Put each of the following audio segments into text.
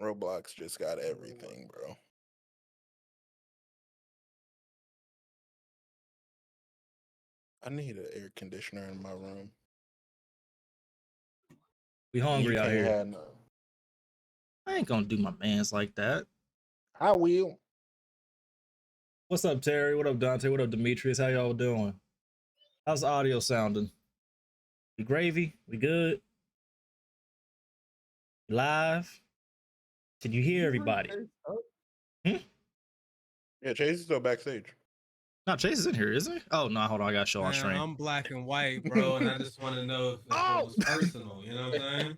Roblox just got everything, bro. I need an air conditioner in my room. We You hungry out can't here. have none. I ain't gonna do my mans like that. I will. What's up, Terry? What up, Dante? What up, Demetrius? How y'all doing? How's the audio sounding? We gravy? We good? Live? Can you hear everybody? Yeah, Chase is still backstage. No, Chase is in here, isn't he? Oh no, hold on, I got to show on Man, stream. I'm black and white, bro, and I just want to know if it was personal. You know what I'm saying?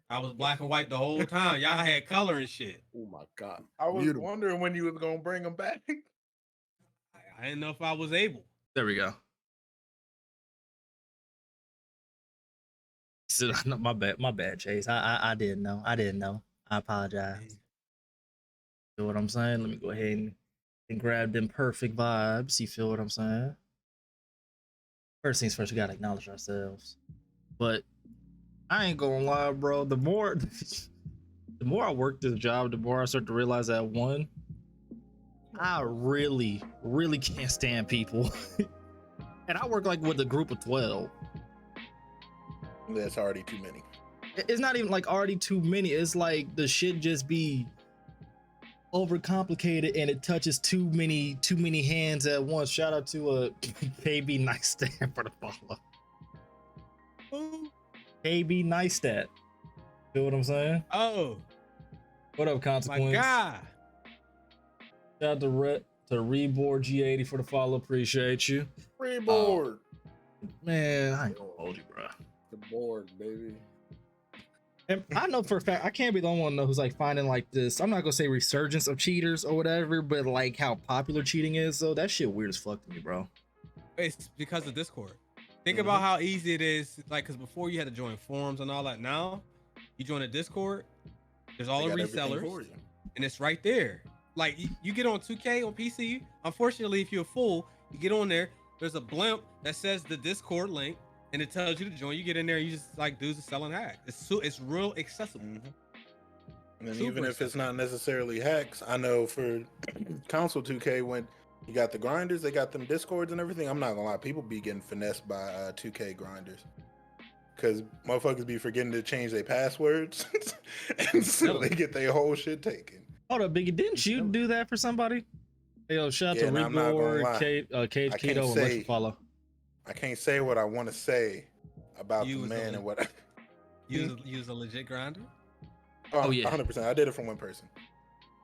I was black and white the whole time. Y'all had color and shit. Oh my god! I was wondering when you was gonna bring him back. I didn't know if I was able. There we go. No, my bad, Chase. I didn't know. I apologize. You know what I'm saying? Let me go ahead and grab them perfect vibes. You feel what I'm saying? First things first, we gotta acknowledge ourselves. But I ain't gonna lie, bro. The more I work this job, the more I start to realize that one, I really can't stand people. And I work like with a group of 12. That's already too many. It's not even like already too many. It's like the shit just be overcomplicated and it touches too many hands at once. Shout out to KB Nightstat for the follow. KB Nightstat. Feel what I'm saying? Oh, what up, Consequence? My God. Shout out to Reboard G80 for the follow. Appreciate you. Reboard. Man, I ain't gonna hold you, bro. The board, baby. And I know for a fact I can't be the only one who's like finding like this. I'm not gonna say resurgence of cheaters or whatever, but like how popular cheating is. So that shit weird as fuck to me, bro. It's because of Discord. Think about how easy it is. Like, because before you had to join forums and all that. Now you join a Discord. There's all the resellers, and it's right there. Like you get on 2K on PC. Unfortunately, if you're a fool, you get on there. There's a blimp that says the Discord link, and it tells you to join. You get in there, you just like dudes are selling hacks. It's real accessible. And then even if it's not necessarily hacks, I know for console 2K, when you got the grinders, they got them Discords and everything. I'm not gonna lie, people be getting finessed by 2K grinders because motherfuckers be forgetting to change their passwords, and so they get their whole shit taken. Hold up, Biggie, didn't you do that for somebody? Hey, yo, shout out to Reboard, Cage Keto, and Let's Follow. I can't say what I want to say about the man and what I use a legit grinder. Oh yeah, 100%. I did it from one person.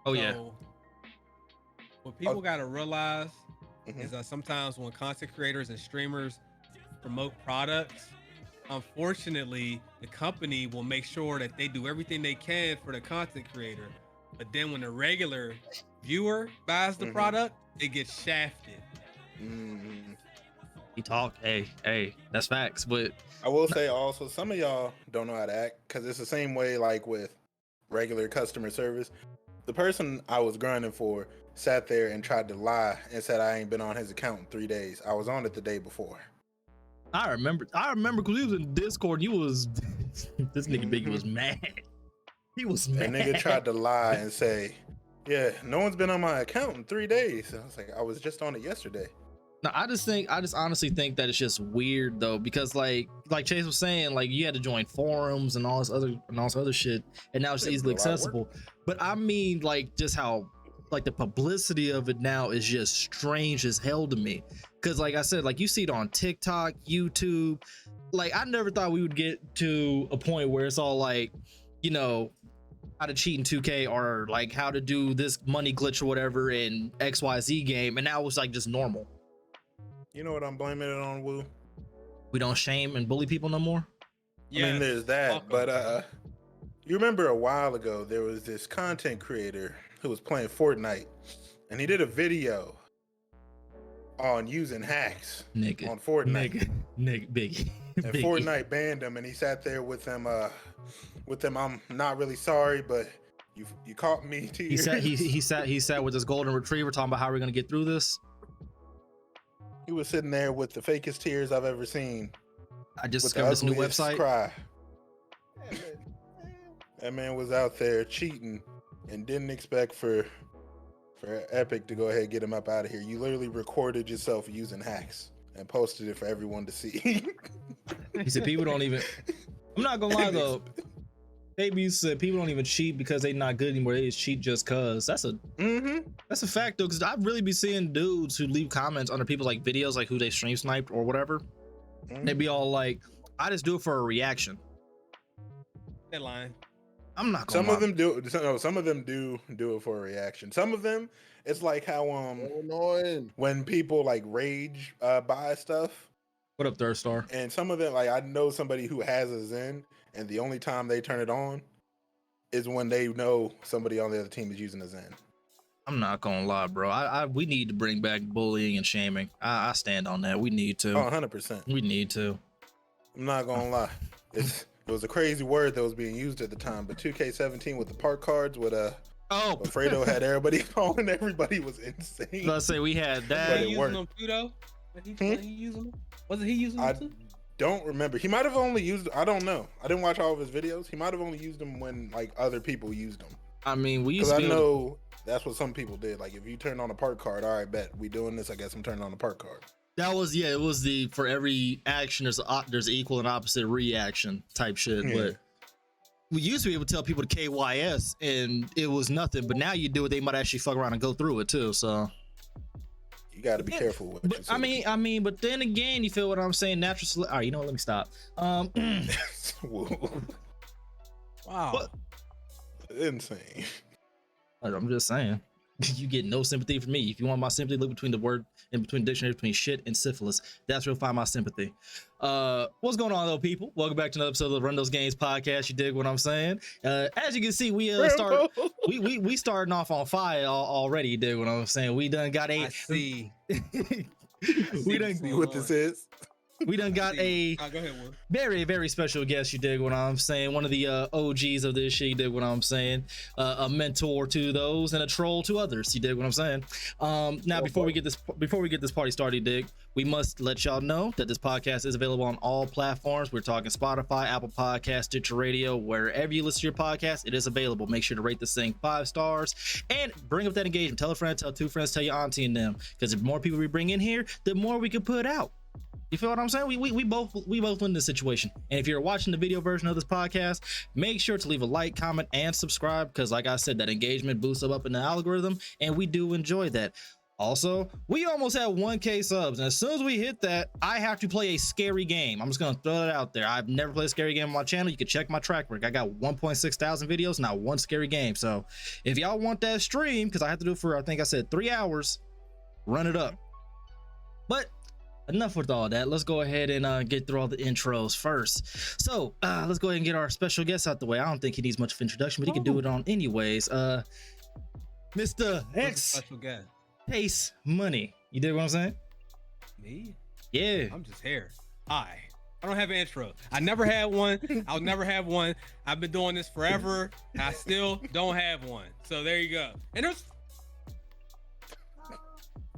Oh yeah. What people gotta realize is that sometimes when content creators and streamers promote products, unfortunately, the company will make sure that they do everything they can for the content creator. But then when the regular viewer buys the product, it gets shafted. He talk, hey, that's facts. But I will say also, some of y'all don't know how to act because it's the same way like with regular customer service. The person I was grinding for sat there and tried to lie and said I ain't been on his account in 3 days. I was on it the day before. I remember because he was in Discord. You was this nigga Biggie was mad. He was mad. And nigga tried to lie and say, yeah, no one's been on my account in 3 days. I was like, I was just on it yesterday. No, I just honestly think that it's just weird though, because like Chase was saying, like you had to join forums and all this other shit, and now it's easily accessible. But I mean, like just how like the publicity of it now is just strange as hell to me. Because like I said, like you see it on TikTok, YouTube. Like I never thought we would get to a point where it's all like, you know, how to cheat in 2K or like how to do this money glitch or whatever in XYZ game, and now it's like just normal. You know what I'm blaming it on, Woo? We don't shame and bully people no more? I mean, there's that, but you remember a while ago, there was this content creator who was playing Fortnite, and he did a video on using hacks on Fortnite. Nigga, Biggie. And Fortnite banned him, and he sat there with them, I'm not really sorry, but you caught me tears. He sat with his golden retriever talking about how we're gonna get through this. He was sitting there with the fakest tears I've ever seen. I just discovered this new website. Cry. That man was out there cheating and didn't expect for Epic to go ahead and get him up out of here. You literally recorded yourself using hacks and posted it for everyone to see. He said people don't even. I'm not gonna lie though. KB said people don't even cheat because they not good anymore. They just cheat just cause. That's a fact though. Because I really be seeing dudes who leave comments under people's like videos, like who they stream sniped or whatever. They be all like, "I just do it for a reaction." That line. I'm not gonna Some of them do. No, some of them do it for a reaction. Some of them, it's like how So annoying. when people like rage buy stuff. What up, Third Star? And some of them, like I know somebody who has a Zen, and the only time they turn it on is when they know somebody on the other team is using a Zen. I'm not gonna lie, bro. We need to bring back bullying and shaming. I stand on that. We need to. Oh, 100%. We need to. I'm not gonna lie. It was a crazy word that was being used at the time, but 2K17 with the park cards with Oh, Fredo had everybody calling. Everybody was insane. let's say we had But that. he it using worked. them too though? He using them? Wasn't he using I them too? don't remember. He might have only used. I don't know. I didn't watch all of his videos. He might have only used them when like other people used them. I mean, we Because used I to be able know that's what some people did. Like if you turn on a park card, all right, bet we doing this. I guess I'm turning on the park card. that was it was the for every action there's equal and opposite reaction type shit. Yeah. But we used to be able to tell people to KYS and it was nothing. But now you do it, they might actually fuck around and go through it too. So You got to be careful with what you but say. I mean, but then again, you feel what I'm saying? All right, you know what? Let me stop. Whoa. Wow. What? Insane. I'm just saying, you get no sympathy from me. If you want my sympathy, look between the word in between dictionary between shit and syphilis. That's where you'll find my sympathy. What's going on, though, people? Welcome back to another episode of the Run Those Games podcast. You dig what I'm saying? As you can see, we starting off on fire already. You dig what I'm saying? We done got a. I see. We done see what this is. We done got a go ahead, Will. very, very special guest. You dig what I'm saying? One of the OGs of this shit. You dig what I'm saying? A mentor to those and a troll to others. You dig what I'm saying? Now, before we get this party started, you dig, we must let y'all know that this podcast is available on all platforms. We're talking Spotify, Apple Podcasts, Stitcher Radio, wherever you listen to your podcast, it is available. Make sure to rate this thing 5 stars and bring up that engagement. Tell a friend, tell 2 friends, tell your auntie and them. Because the more people we bring in here, the more we can put out. You feel what I'm saying? We both win this situation. And if you're watching the video version of this podcast, make sure to leave a like, comment, and subscribe because, like I said, that engagement boosts up in the algorithm, and we do enjoy that. Also, we almost have 1K subs, and as soon as we hit that, I have to play a scary game. I'm just gonna throw that out there. I've never played a scary game on my channel. You can check my track record. I got 1.6 thousand videos, not one scary game. So if y'all want that stream, because I have to do it for, I think I said 3 hours, run it up. But enough with all that. Let's go ahead and get through all the intros first. So let's go ahead and get our special guest out the way. I don't think he needs much of introduction, but he can do it on anyways. Mr. Xchasemoney. You dig what I'm saying? Me? Yeah. I'm just here. I don't have an intro. I never had one. I'll never have one. I've been doing this forever. I still don't have one. So there you go. And there's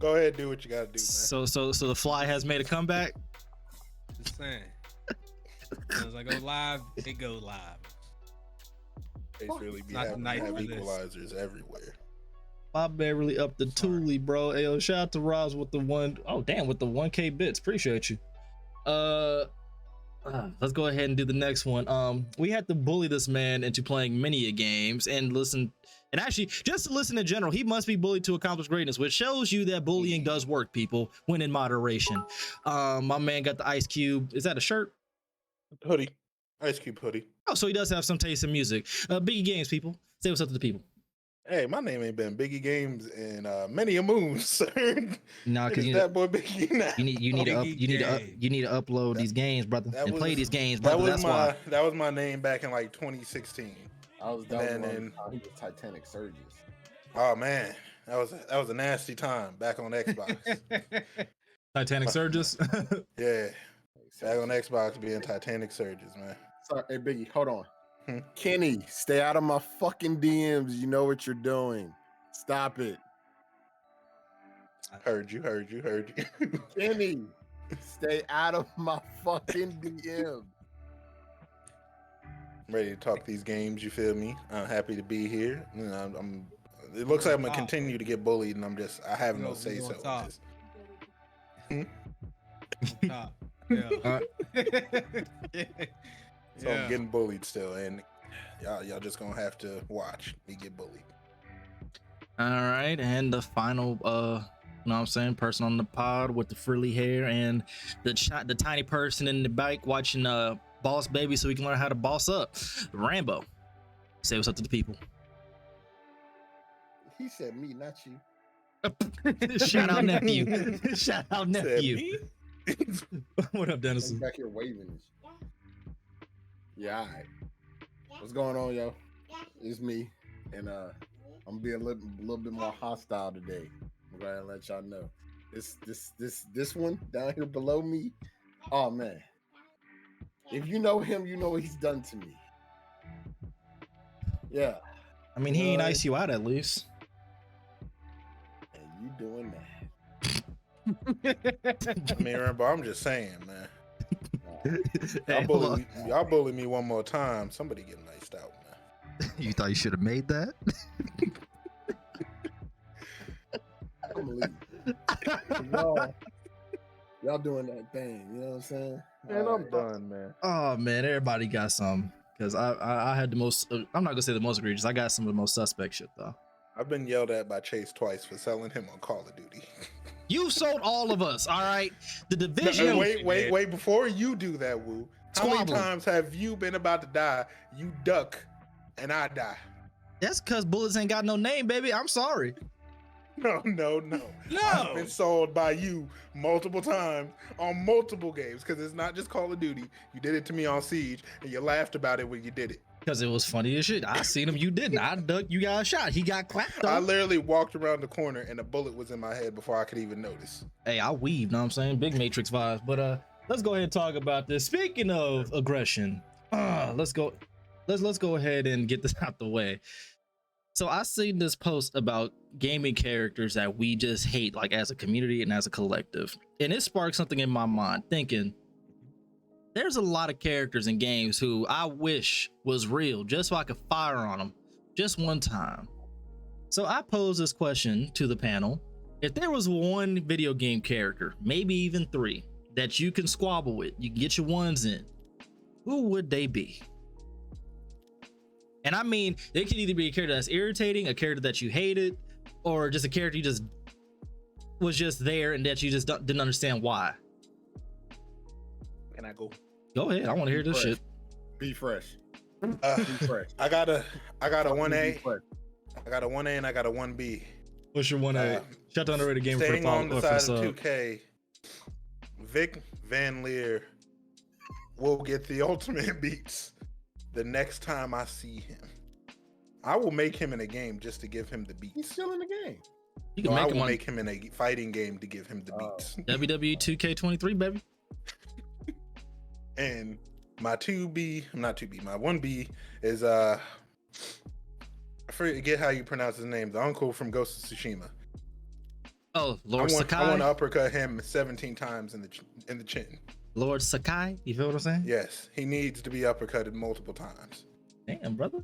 Go ahead, do what you gotta do, man. So the fly has made a comeback. just saying. As I go live, it goes live. They really be Not having tonight have for this. equalizers everywhere. Bob Beverly up the Thule, bro. Ayo, shout out to Roz with the 1K bits. Appreciate you. Let's go ahead and do the next one. We had to bully this man into playing many games and actually just to listen in general. He must be bullied to accomplish greatness, which shows you that bullying does work, people, when in moderation. My man got the Ice Cube. Is that a shirt? Hoodie. Ice Cube hoodie. Oh, so he does have some taste in music. Biggie Games, people. Say what's up to the people. Hey, my name ain't been Biggie Games in many a moon, sir. Nah, because that boy Biggie now. you need to upload these games, brother, and play these games, brother. That was my name back in like 2016. I was down when he was Titanic Surges. Oh man, that was a nasty time back on Xbox. Titanic Surges. Yeah, back on Xbox being Titanic Surges, man. Sorry, hey Biggie, hold on. Kenny, stay out of my fucking DMs. You know what you're doing. Stop it. Heard you. Kenny, stay out of my fucking DM. ready to talk these games. You feel me? I'm happy to be here. You know, it looks like I'm gonna continue to get bullied, and I have no say so in this. Top. Yeah. So I'm getting bullied still, and y'all just gonna have to watch me get bullied. All right, and the final, you know what I'm saying, person on the pod with the frilly hair and the tiny person in the bike watching Boss Baby so we can learn how to boss up. Rambo, say what's up to the people. He said me, not you. Shout out nephew. Shout out nephew. What up, Dennis? Back here waving. Yeah, all right. What's going on, yo? It's me, and I'm being a little bit more hostile today. I'm gonna let y'all know. This one down here below me. Oh man, if you know him, you know what he's done to me. Yeah. I mean, he ain't ice you out at least. And you doing that. I mean, Rambo, I'm just saying, man. Hey, y'all bully me one more time. Somebody get iced out, man. You thought you should have made that? I'm gonna leave. Y'all doing that thing, you know what I'm saying? Man, I'm done, man. Oh man, everybody got some. Because I had the most. I'm not gonna say the most egregious. I got some of the most suspect shit though. I've been yelled at by Chase twice for selling him on Call of Duty. You sold all of us, all right? The division. No, wait! Before you do that, Woo, how many times have you been about to die? You duck, and I die. That's because bullets ain't got no name, baby. I'm sorry. No. I've been sold by you multiple times on multiple games because it's not just Call of Duty. You did it to me on Siege, and you laughed about it when you did it. Because it was funny as shit. I seen him, you didn't. I ducked, you got shot. He got clapped. I literally walked around the corner and a bullet was in my head before I could even notice. Hey, I weaved, know what I'm saying? Big Matrix vibes. But let's go ahead and talk about this. Speaking of aggression, let's go ahead and get this out the way. So I seen this post about gaming characters that we just hate, like as a community and as a collective. And it sparked something in my mind, thinking, there's a lot of characters in games who I wish was real just so I could fire on them just one time. So I pose this question to the panel. If there was one video game character, maybe even three, that you can squabble with, you can get your ones in, who would they be? And I mean, they could either be a character that's irritating, a character that you hated, or just a character you just was just there and that you just didn't understand why. Can I go? Go ahead. I want to hear this shit. Be fresh. Be fresh. I got a 1A. I got a 1A and I got a 1B. What's your 1A? Shut down already game staying for on the side of 2K. Vic Van Leer will get the ultimate beats the next time I see him. I will make him in a game just to give him the beats. He's still in the game. You can make him in a fighting game to give him the beats. WWE 2K23, baby. And my 2B, my 1B is I forget how you pronounce his name, the uncle from Ghost of Tsushima. Oh, Lord Sakai. I want to uppercut him 17 times in the chin. Lord Sakai, you feel what I'm saying? Yes, he needs to be uppercutted multiple times. Damn, brother.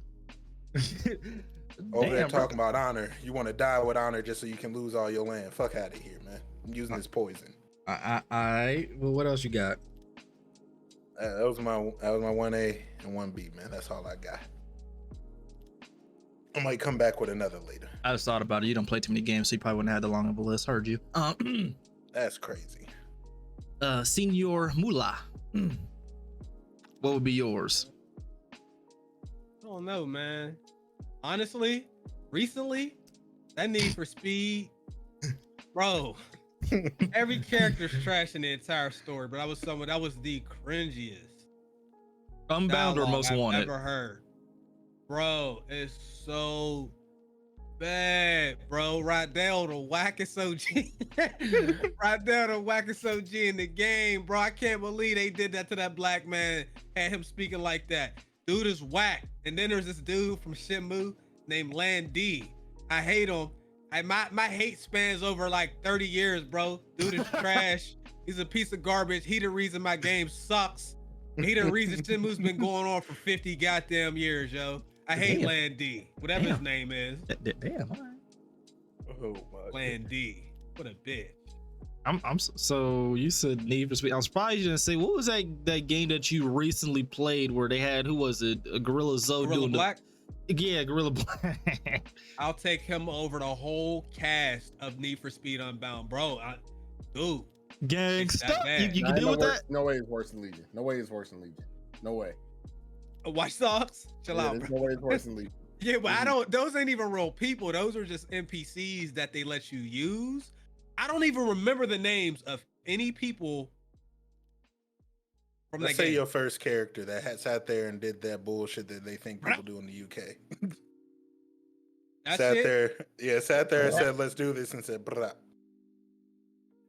Over there talking about honor. You want to die with honor just so you can lose all your land. Fuck out of here, man. I'm using this poison. Well, what else you got? That was my 1A and 1B, man. That's all I got. I might come back with another later. I just thought about it. You don't play too many games, so you probably wouldn't have that long of a list. Heard you. That's crazy. Senor Mula. What would be yours? I don't know, man. Honestly, recently, that Need for Speed, bro. Every character's trash in the entire story, but that was the cringiest. Unbound or Most Wanted? I've ever heard. Bro, it's so bad, bro. Right down to wackest OG. Right down to wackest OG in the game, bro. I can't believe they did that to that black man. Had him speaking like that. Dude is whack. And then there's this dude from Shenmue named Lan D. I hate him. My hate spans over like 30 years, bro. Dude is trash. He's a piece of garbage. He the reason my game sucks. He the reason Shenmue's been going on for 50 goddamn years, yo. I hate Land D, whatever his name is. Damn. All right. Oh my. Land D, what a bitch. So you said Need for Speed. I'm surprised you didn't say what was that game that you recently played where they had, who was it? Gorilla Zoe Gorilla doing Black? Yeah, Gorilla Black. I'll take him over the whole cast of Need for Speed Unbound, bro. Dude. Gangsta. You can deal with that? No way it's worse than Legion. No way it's worse than Legion. No way. Watch Dogs? Chill out, there's bro. no way it's worse than Legion. Yeah, but those ain't even real people. Those are just NPCs that they let you use. I don't even remember the names of any people from Let's that say game. your first character that had sat there and did that bullshit that they think people do in the UK. That's sat it? there and said, "Let's do this," and said, "Brah."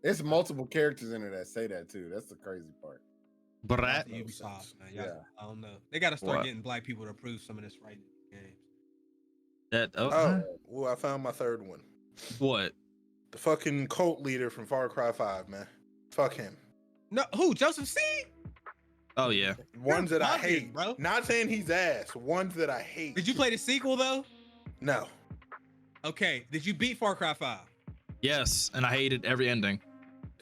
There's multiple characters in it that say that too. That's the crazy part. Brat. Ubisoft, man. Yeah. I don't know. They got to start What? getting black people to approve some of this right games. Well, I found my third one. What? The fucking cult leader from Far Cry 5, man. Fuck him. No, who? Joseph C? Oh yeah. Ones that I bugging, hate, bro. Not saying he's ass. Ones that I hate. Did you play the sequel though? No. Okay. Did you beat Far Cry 5? Yes, and I hated every ending.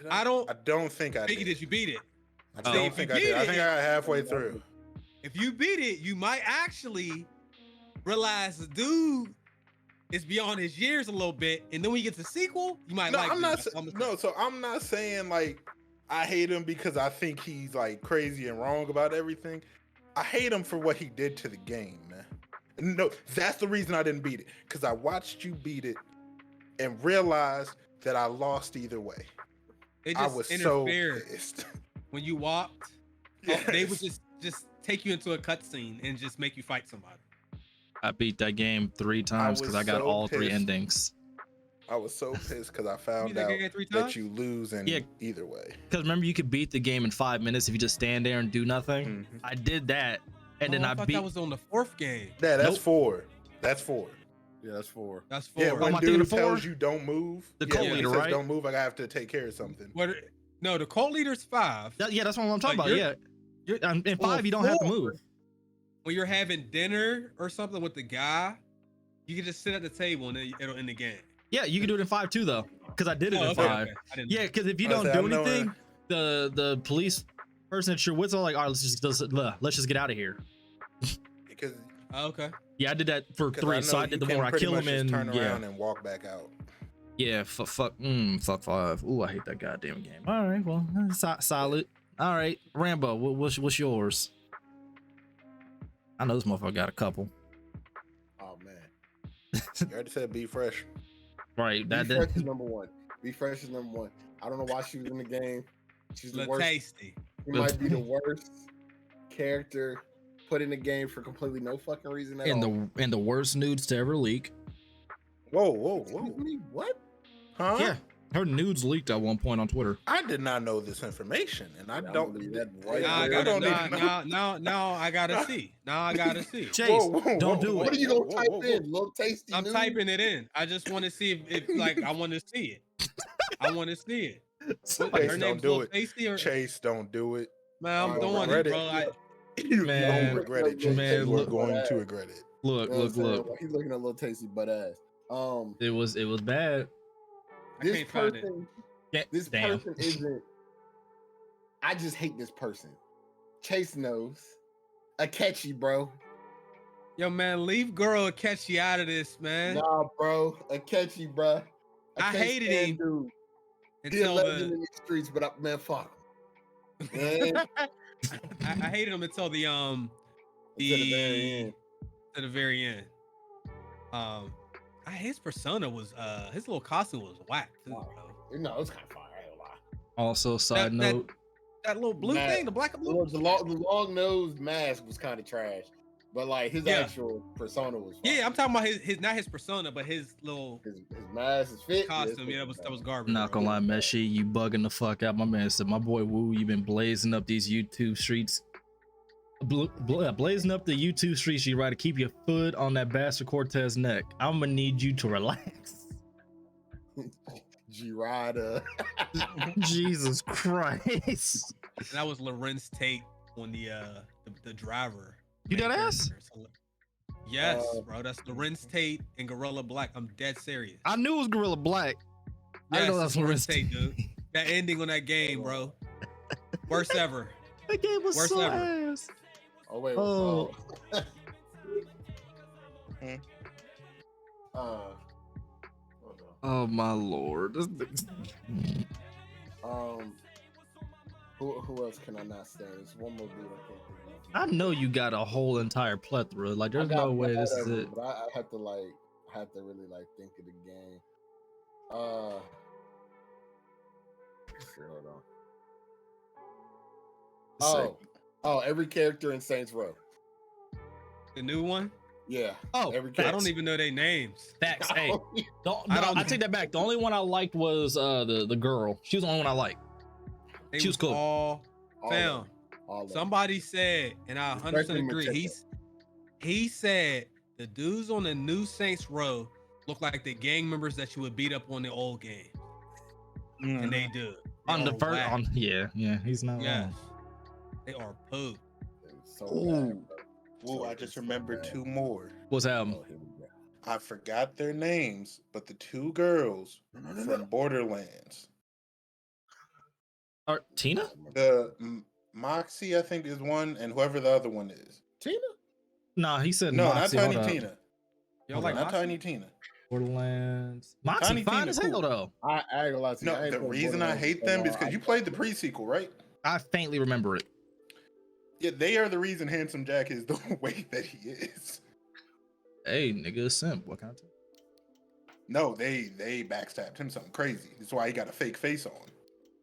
I don't think I think did. did you beat it. I don't think I did. I think I got halfway through. If you beat it, you might actually realize the dude is beyond his years a little bit, and then when you get to the sequel, you might No, like. I'm not. it. No, so I'm not saying like I hate him because I think he's like crazy and wrong about everything. I hate him for what he did to the game, man. No, that's the reason I didn't beat it, because I watched you beat it and realized that I lost either way. They I just was interfered so pissed. when you walked. Yes. They would just take you into a cutscene and just make you fight somebody. I beat that game 3 times because I got so all 3 pissed. endings. I was so pissed because I found that out game 3 that times? you lose in either way. Because remember, you could beat the game in 5 minutes if you just stand there and do nothing. Mhm. I did that, and then I thought beat. that was on the 4th game. Yeah, that's Nope. 4. That's 4. Yeah, that's 4. That's 4. Yeah, am when I thinking dude of 4? tells you don't move. The yeah, cult when he leader, says right? Don't move. I have to take care of something. No, the cult leader's 5. Yeah, that's what I'm talking But about. Yeah, in 5 you don't have to move. When you're having dinner or something with the guy, you can just sit at the table and it'll end the game. Yeah, you can do it in 5 too, though, because I did it in 5. Okay. I didn't Yeah, because if you I don't said, do I'm knowing- anything, the police person at your wits are like, all right, let's just get out of here. Because Okay. Yeah, I did that for 3, so I did the one where I kill him and turn around and walk back out. yeah, fuck 5. Ooh, I hate that goddamn game. All right, well, solid. All right, Rambo, what's yours? I know this motherfucker got a couple. Oh man. You already said be fresh. Right, Be that Fresh is number 1. Be Fresh is number 1. I don't know why she was in the game. She's the Look worst. tasty. She might be the worst character put in the game for completely no fucking reason at all. and the worst nudes to ever leak. Whoa. Excuse me, what? Huh? Yeah, her nudes leaked at one point on Twitter. I did not know this information, and I Yeah, don't. believe that right Now I there. gotta, don't even know. now I gotta see. Now I gotta see. Chase, don't do What it. are you gonna type in? Little tasty. I'm news? typing it in. I just want to see if like I want to see it. I want to see it. What, Chase, her don't name's do Lil it. Tasty or Chase, don't do it. man, I'm You'll doing regret it, it. bro. You Man. don't regret it, Chase. Man, You are look- going to regret it. Look, You know what I'm saying? look. He's looking at little tasty butt ass. It was bad. I This can't find it. person, Yeah, this damn. person isn't. I just hate this person. Chase knows. Akechi, bro. Yo, man, leave girl Akechi out of this, man. Nah, bro. Akechi, bro. I hated him Dude. He a until legend the in these streets, but man, fuck him. Man, I hated him until the to the very end. to the very end. His persona was his little costume was whack too, Wow. bro. No, it's kind of fire. I ain't gonna lie. Also, side That- note, That little blue Mask. thing, the black and blue. The long nosed mask was kind of trash, but like his Yeah. actual persona was. Fire. Yeah, I'm talking about his not his persona, but his little His mask, his fit, costume. Yeah, that was garbage. not bro. gonna lie, Meshi, you bugging the fuck out. My man said, my boy Woo, you been blazing up these YouTube streets. Blazing up the YouTube streets, you right to keep your foot on that bastard Cortez neck. I'm gonna need you to relax. G-Rider. Jesus Christ. And that was Lorenz Tate on the driver. You dead ass? Yes, bro. That's Lorenz Tate and Gorilla Black. I'm dead serious. I knew it was Gorilla Black. I didn't know that's Lorenz Tate, dude. That ending on that game, bro. Worst ever. That game was Worst so ever. ass. Oh wait. Oh. Oh my lord. Who else can I not stand? There's one more dude I can't think of. I know you got a whole entire plethora. Like, there's no way this is it. But I have to really like think of the game. Let's see, hold on. Oh, every character in Saints Row. The new one? Yeah. Oh, every I don't even know their names. Facts. Hey, I take that back. The only one I liked was the girl. She was the only one I liked. She was cool. All somebody said, and I 100% agree. He said the dudes on the new Saints Row look like the gang members that you would beat up on the old game, and they do. On the first, yeah, he's not wrong. They are poop. Ooh, I just remembered two more. What's happening? I forgot their names, but the two girls from Borderlands. Tina? The Moxie, I think, is one, and whoever the other one is. Tina? Nah, he said no, Moxie. not Tiny Tina. Y'all like not Moxie? Tiny Tina. Borderlands. Moxie Tiny fine Tina, as hell cool. though. I ain't gonna lie to you. No, the reason I hate them is because you played the pre-sequel, right? I faintly remember it. Yeah, they are the reason Handsome Jack is the way that he is. Hey, nigga, simp. What kind of? No, they backstabbed him something crazy. That's why he got a fake face on.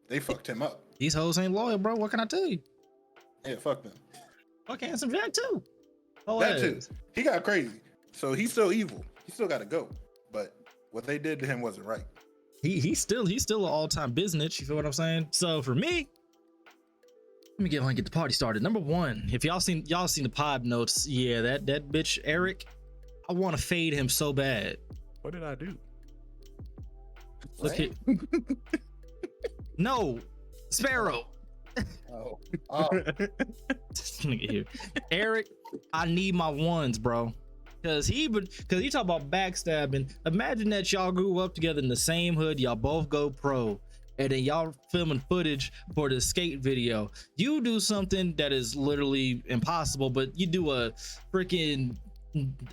They fucked him up. These hoes ain't loyal, bro. What can I tell you? Yeah, fuck them. Fuck Handsome Jack too. Oh, That too. He got crazy. So he's still evil. He still got to go. But what they did to him wasn't right. He's still an all-time business. You feel what I'm saying? So for me, let me get the party started. Number one, if y'all seen the pod notes, yeah, that bitch Eric, I want to fade him so bad. What did I do? Look at no Sparrow. Oh. Nigga here. Eric, I need my ones, bro. Cause you talk about backstabbing. Imagine that y'all grew up together in the same hood, y'all both go pro, and then y'all filming footage for the skate video. You do something that is literally impossible, but you do a freaking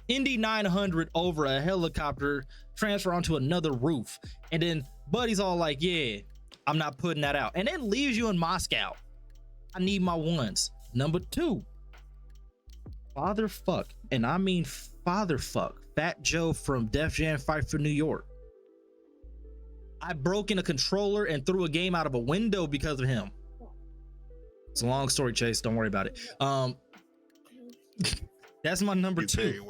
Indy 900 over a helicopter, transfer onto another roof, and then Buddy's all like, yeah, I'm not putting that out, and then leaves you in Moscow. I need my ones. Number two, father fuck, and I mean father fuck, Fat Joe from Def Jam Fight for New York. I broke in a controller and threw a game out of a window because of him. It's a long story, Chase. Don't worry about it. That's my number two.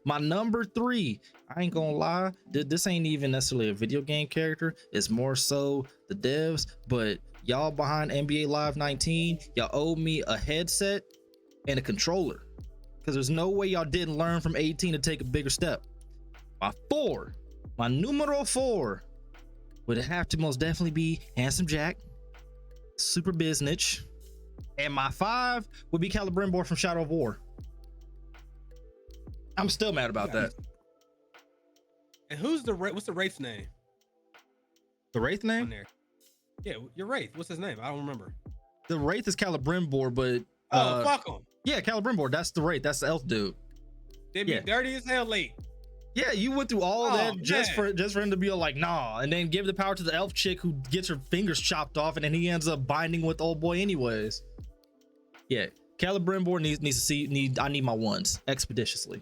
My number three, I ain't gonna lie, this ain't even necessarily a video game character. It's more so the devs, but y'all behind NBA Live 19, y'all owe me a headset and a controller, because there's no way y'all didn't learn from 18 to take a bigger step. My numero four would have to most definitely be Handsome Jack, Super Biznitch, and my five would be Calibrimbor from Shadow of War. I'm still mad about that. And what's the Wraith's name? The Wraith name? On there. Yeah, your Wraith. What's his name? I don't remember. The Wraith is Calibrimbor, but fuck him. Yeah, Calibrimbor. That's the Wraith. That's the elf dude. They be dirty as hell late. Yeah, you went through all of that just for him to be like, nah, and then give the power to the elf chick who gets her fingers chopped off, and then he ends up binding with old boy anyways. Yeah, Calibrimbor needs to see. I need my ones expeditiously.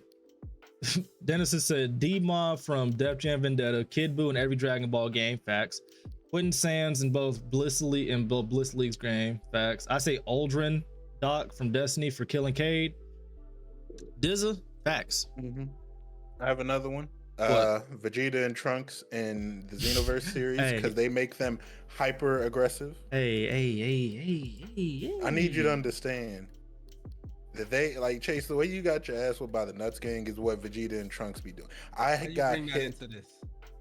Dennison said D-Mob from Def Jam Vendetta, Kid Buu in every Dragon Ball game. Facts. Quentin Sands in both Bliss League's game. Facts. I say Aldrin Doc from Destiny for killing Cade. Dizza. Facts. Mm-hmm. I have another one. Vegeta and Trunks in the Xenoverse series, because they make them hyper aggressive. Hey. I need you to understand that they, like, Chase, the way you got your ass whipped by the Nuts gang is what Vegeta and Trunks be doing. I got hit into this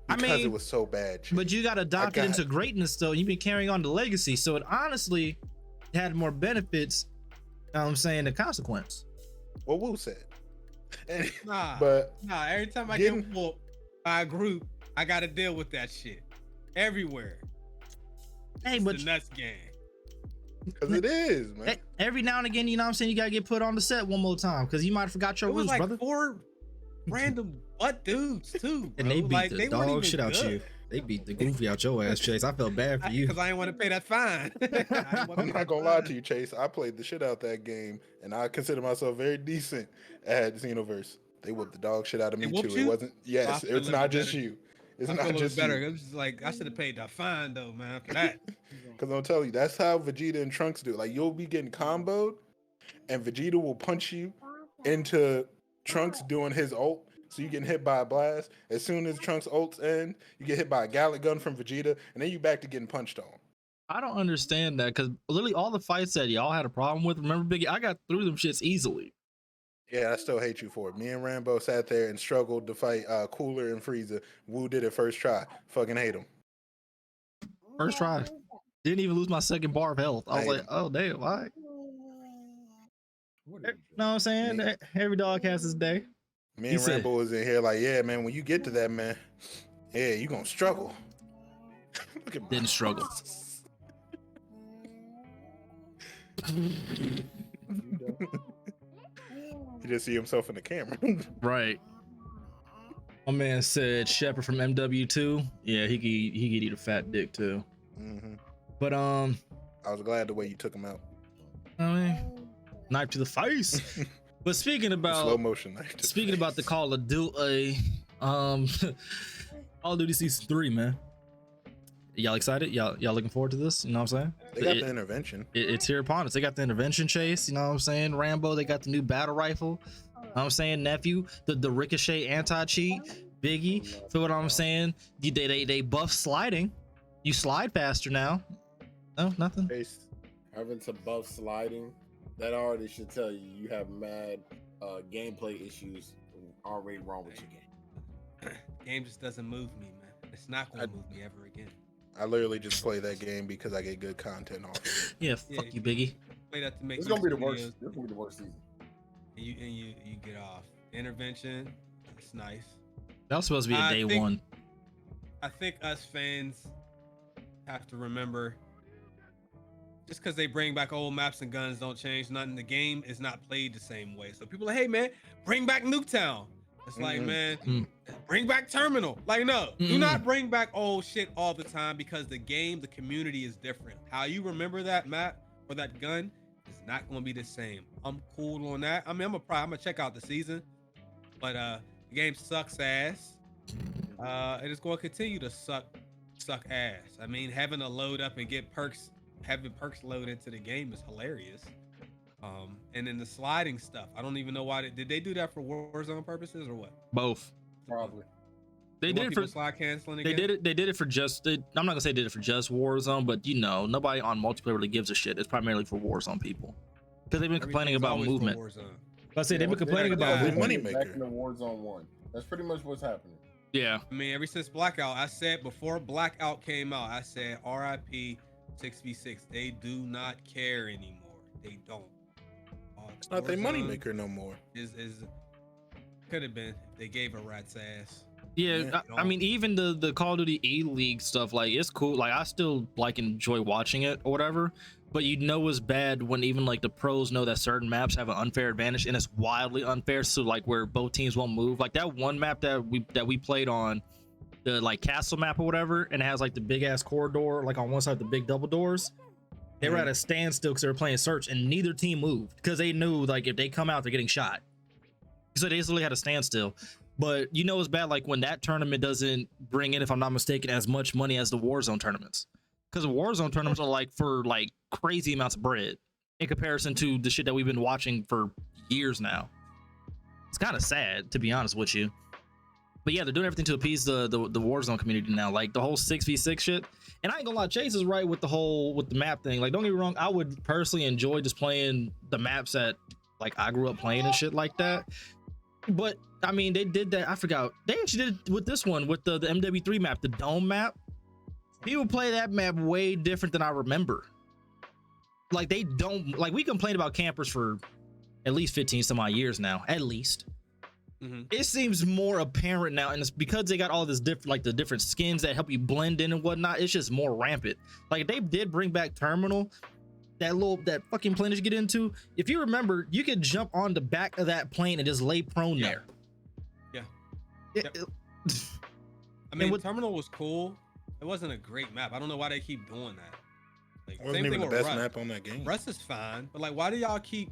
because it was so bad. Chase. But you got adopted into greatness, though. You've been carrying on the legacy, so it honestly, had more benefits. You know what I'm saying, the consequence. What Wu said. Nah, but every time I get whooped by a group, I gotta deal with that shit. Everywhere. Hey, it's but the nuts game. Because it is, man. Every now and again, you know what I'm saying, you gotta get put on the set one more time because you might have forgot your it was rules, like brother. 4 random butt dudes too, bro. And they beat like, the they dog shit out you. They beat the goofy out your ass, Chase. I felt bad for you because I didn't want to pay that fine. I'm not gonna lie to you, Chase. I played the shit out that game, and I consider myself very decent at Xenoverse. They whooped the dog shit out of me too. You? It wasn't. Yes, it's not just better. you. It's I not feel just better. you. It was just like I should have paid that fine though, man, for that. Because I'll tell you, that's how Vegeta and Trunks do. Like you'll be getting comboed, and Vegeta will punch you into Trunks doing his ult. So you getting hit by a blast. As soon as Trunks ults end, you get hit by a Gallic gun from Vegeta, and then you back to getting punched on. I don't understand that because literally all the fights that y'all had a problem with, remember Biggie, I got through them shits easily. Yeah, I still hate you for it. Me and Rambo sat there and struggled to fight Cooler and Frieza. Wu did it first try. Fucking hate him. First try. Didn't even lose my second bar of health. I was like, oh damn, why? Know what I'm saying? Every dog has his day. Me and Rambo was in here like, yeah, man, when you get to that, man, yeah, you gonna struggle. Look at Didn't struggle. He just see himself in the camera. Right. My man said Shepard from MW2. Yeah, he could eat a fat dick too. Mm-hmm. But I was glad the way you took him out. I mean, knife to the face. But speaking about slow motion knife. Speaking about the Call of Duty, Call of Duty Season 3, man. Y'all excited? Y'all looking forward to this? You know what I'm saying? They got the intervention. It's here upon us. They got the intervention chase. You know what I'm saying? Rambo. They got the new battle rifle. You know what I'm saying? Nephew. The ricochet anti-cheat. Biggie. Feel what I'm saying? They buff sliding. You slide faster now. No, nothing. Having to buff sliding, that already should tell you have mad gameplay issues already wrong with your game. Game just doesn't move me, man. It's not going to move me ever again. I literally just play that game because I get good content off of it. Yeah, fuck you, Biggie. Play that to make. It's gonna be the worst. This gonna be the worst season. And you get off. Intervention, it's nice. That was supposed to be a day one. I think us fans have to remember, just because they bring back old maps and guns don't change nothing. The game is not played the same way. So people are like, hey man, bring back Nuketown. It's like, man, bring back Terminal. Like, no, do not bring back old shit all the time because the game, the community is different. How you remember that map or that gun is not going to be the same. I'm cool on that. I mean, I'm gonna check out the season, but the game sucks ass. And it's going to continue to suck ass. I mean, having to load up and get perks, having perks load into the game is hilarious. And then the sliding stuff, I don't even know why did they do that for Warzone purposes or what? Both. Probably. They did it for slide canceling again? They did it for just I'm not gonna say did it for just Warzone, but you know, nobody on multiplayer really gives a shit. It's primarily for Warzone people. Because they've been complaining about movement. I say they've been complaining about movement. Back in the Warzone 1. That's pretty much what's happening. Yeah. I mean, ever since Blackout, I said before Blackout came out, I said RIP 6v6. They do not care anymore. They don't. It's not their moneymaker no more. Is could have been if they gave a rat's ass. Yeah, I mean, even the Call of Duty E-League stuff, like, it's cool. Like, I still like enjoy watching it or whatever. But you know it's bad when even like the pros know that certain maps have an unfair advantage, and it's wildly unfair. So like where both teams won't move. Like that one map that we played on, the like castle map or whatever, and it has like the big ass corridor, like on one side the big double doors. They were at a standstill because they were playing search, and neither team moved because they knew like if they come out, they're getting shot. So they basically had a standstill. But you know it's bad like when that tournament doesn't bring in, if I'm not mistaken, as much money as the Warzone tournaments. Because the Warzone tournaments are like for like crazy amounts of bread in comparison to the shit that we've been watching for years now. It's kind of sad, to be honest with you. But yeah, they're doing everything to appease the Warzone community now. Like the whole 6v6 shit. And I ain't gonna lie, Chase is right with the map thing. Like, don't get me wrong, I would personally enjoy just playing the maps that like I grew up playing and shit like that. But I mean, they did that. I forgot. They actually did it with this one, with the MW3 map, the dome map. People play that map way different than I remember. like they don't like we complain about campers for at least 15 some odd years now, at least. It seems more apparent now, and it's because they got all this different, like the different skins that help you blend in and whatnot. It's just more rampant. Like they did bring back Terminal, that fucking plane that you get into. If you remember, you could jump on the back of that plane and just lay prone there. Yeah. I mean, Terminal was cool. It wasn't a great map. I don't know why they keep doing that. Like, wasn't even the best map on that game. Rust is fine, but like, why do y'all keep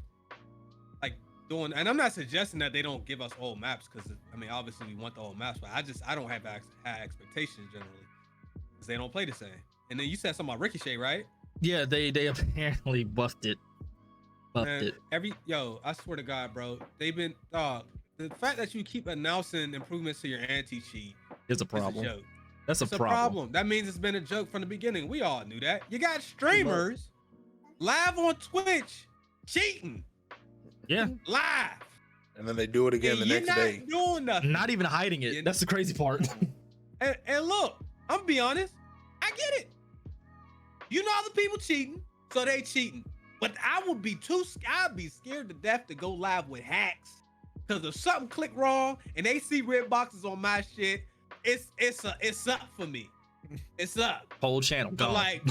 like doing? And I'm not suggesting that they don't give us old maps, because I mean, obviously we want the old maps, but I don't have high expectations generally because they don't play the same. And then you said something about Ricochet, right? Yeah, they apparently buffed it. I swear to God, bro, they've been the fact that you keep announcing improvements to your anti-cheat is a problem. Is a joke. That's a problem. That means it's been a joke from the beginning. We all knew that. You got streamers live on Twitch cheating. Yeah. Live. And then they do it again the next day. Doing nothing. Not even hiding it. That's the crazy part. and look, I'm gonna be honest. I get it. You know other people cheating, so they cheating. But I'd be scared to death to go live with hacks. Because if something click wrong and they see red boxes on my shit, it's up for me. It's up. Whole channel gone. Like,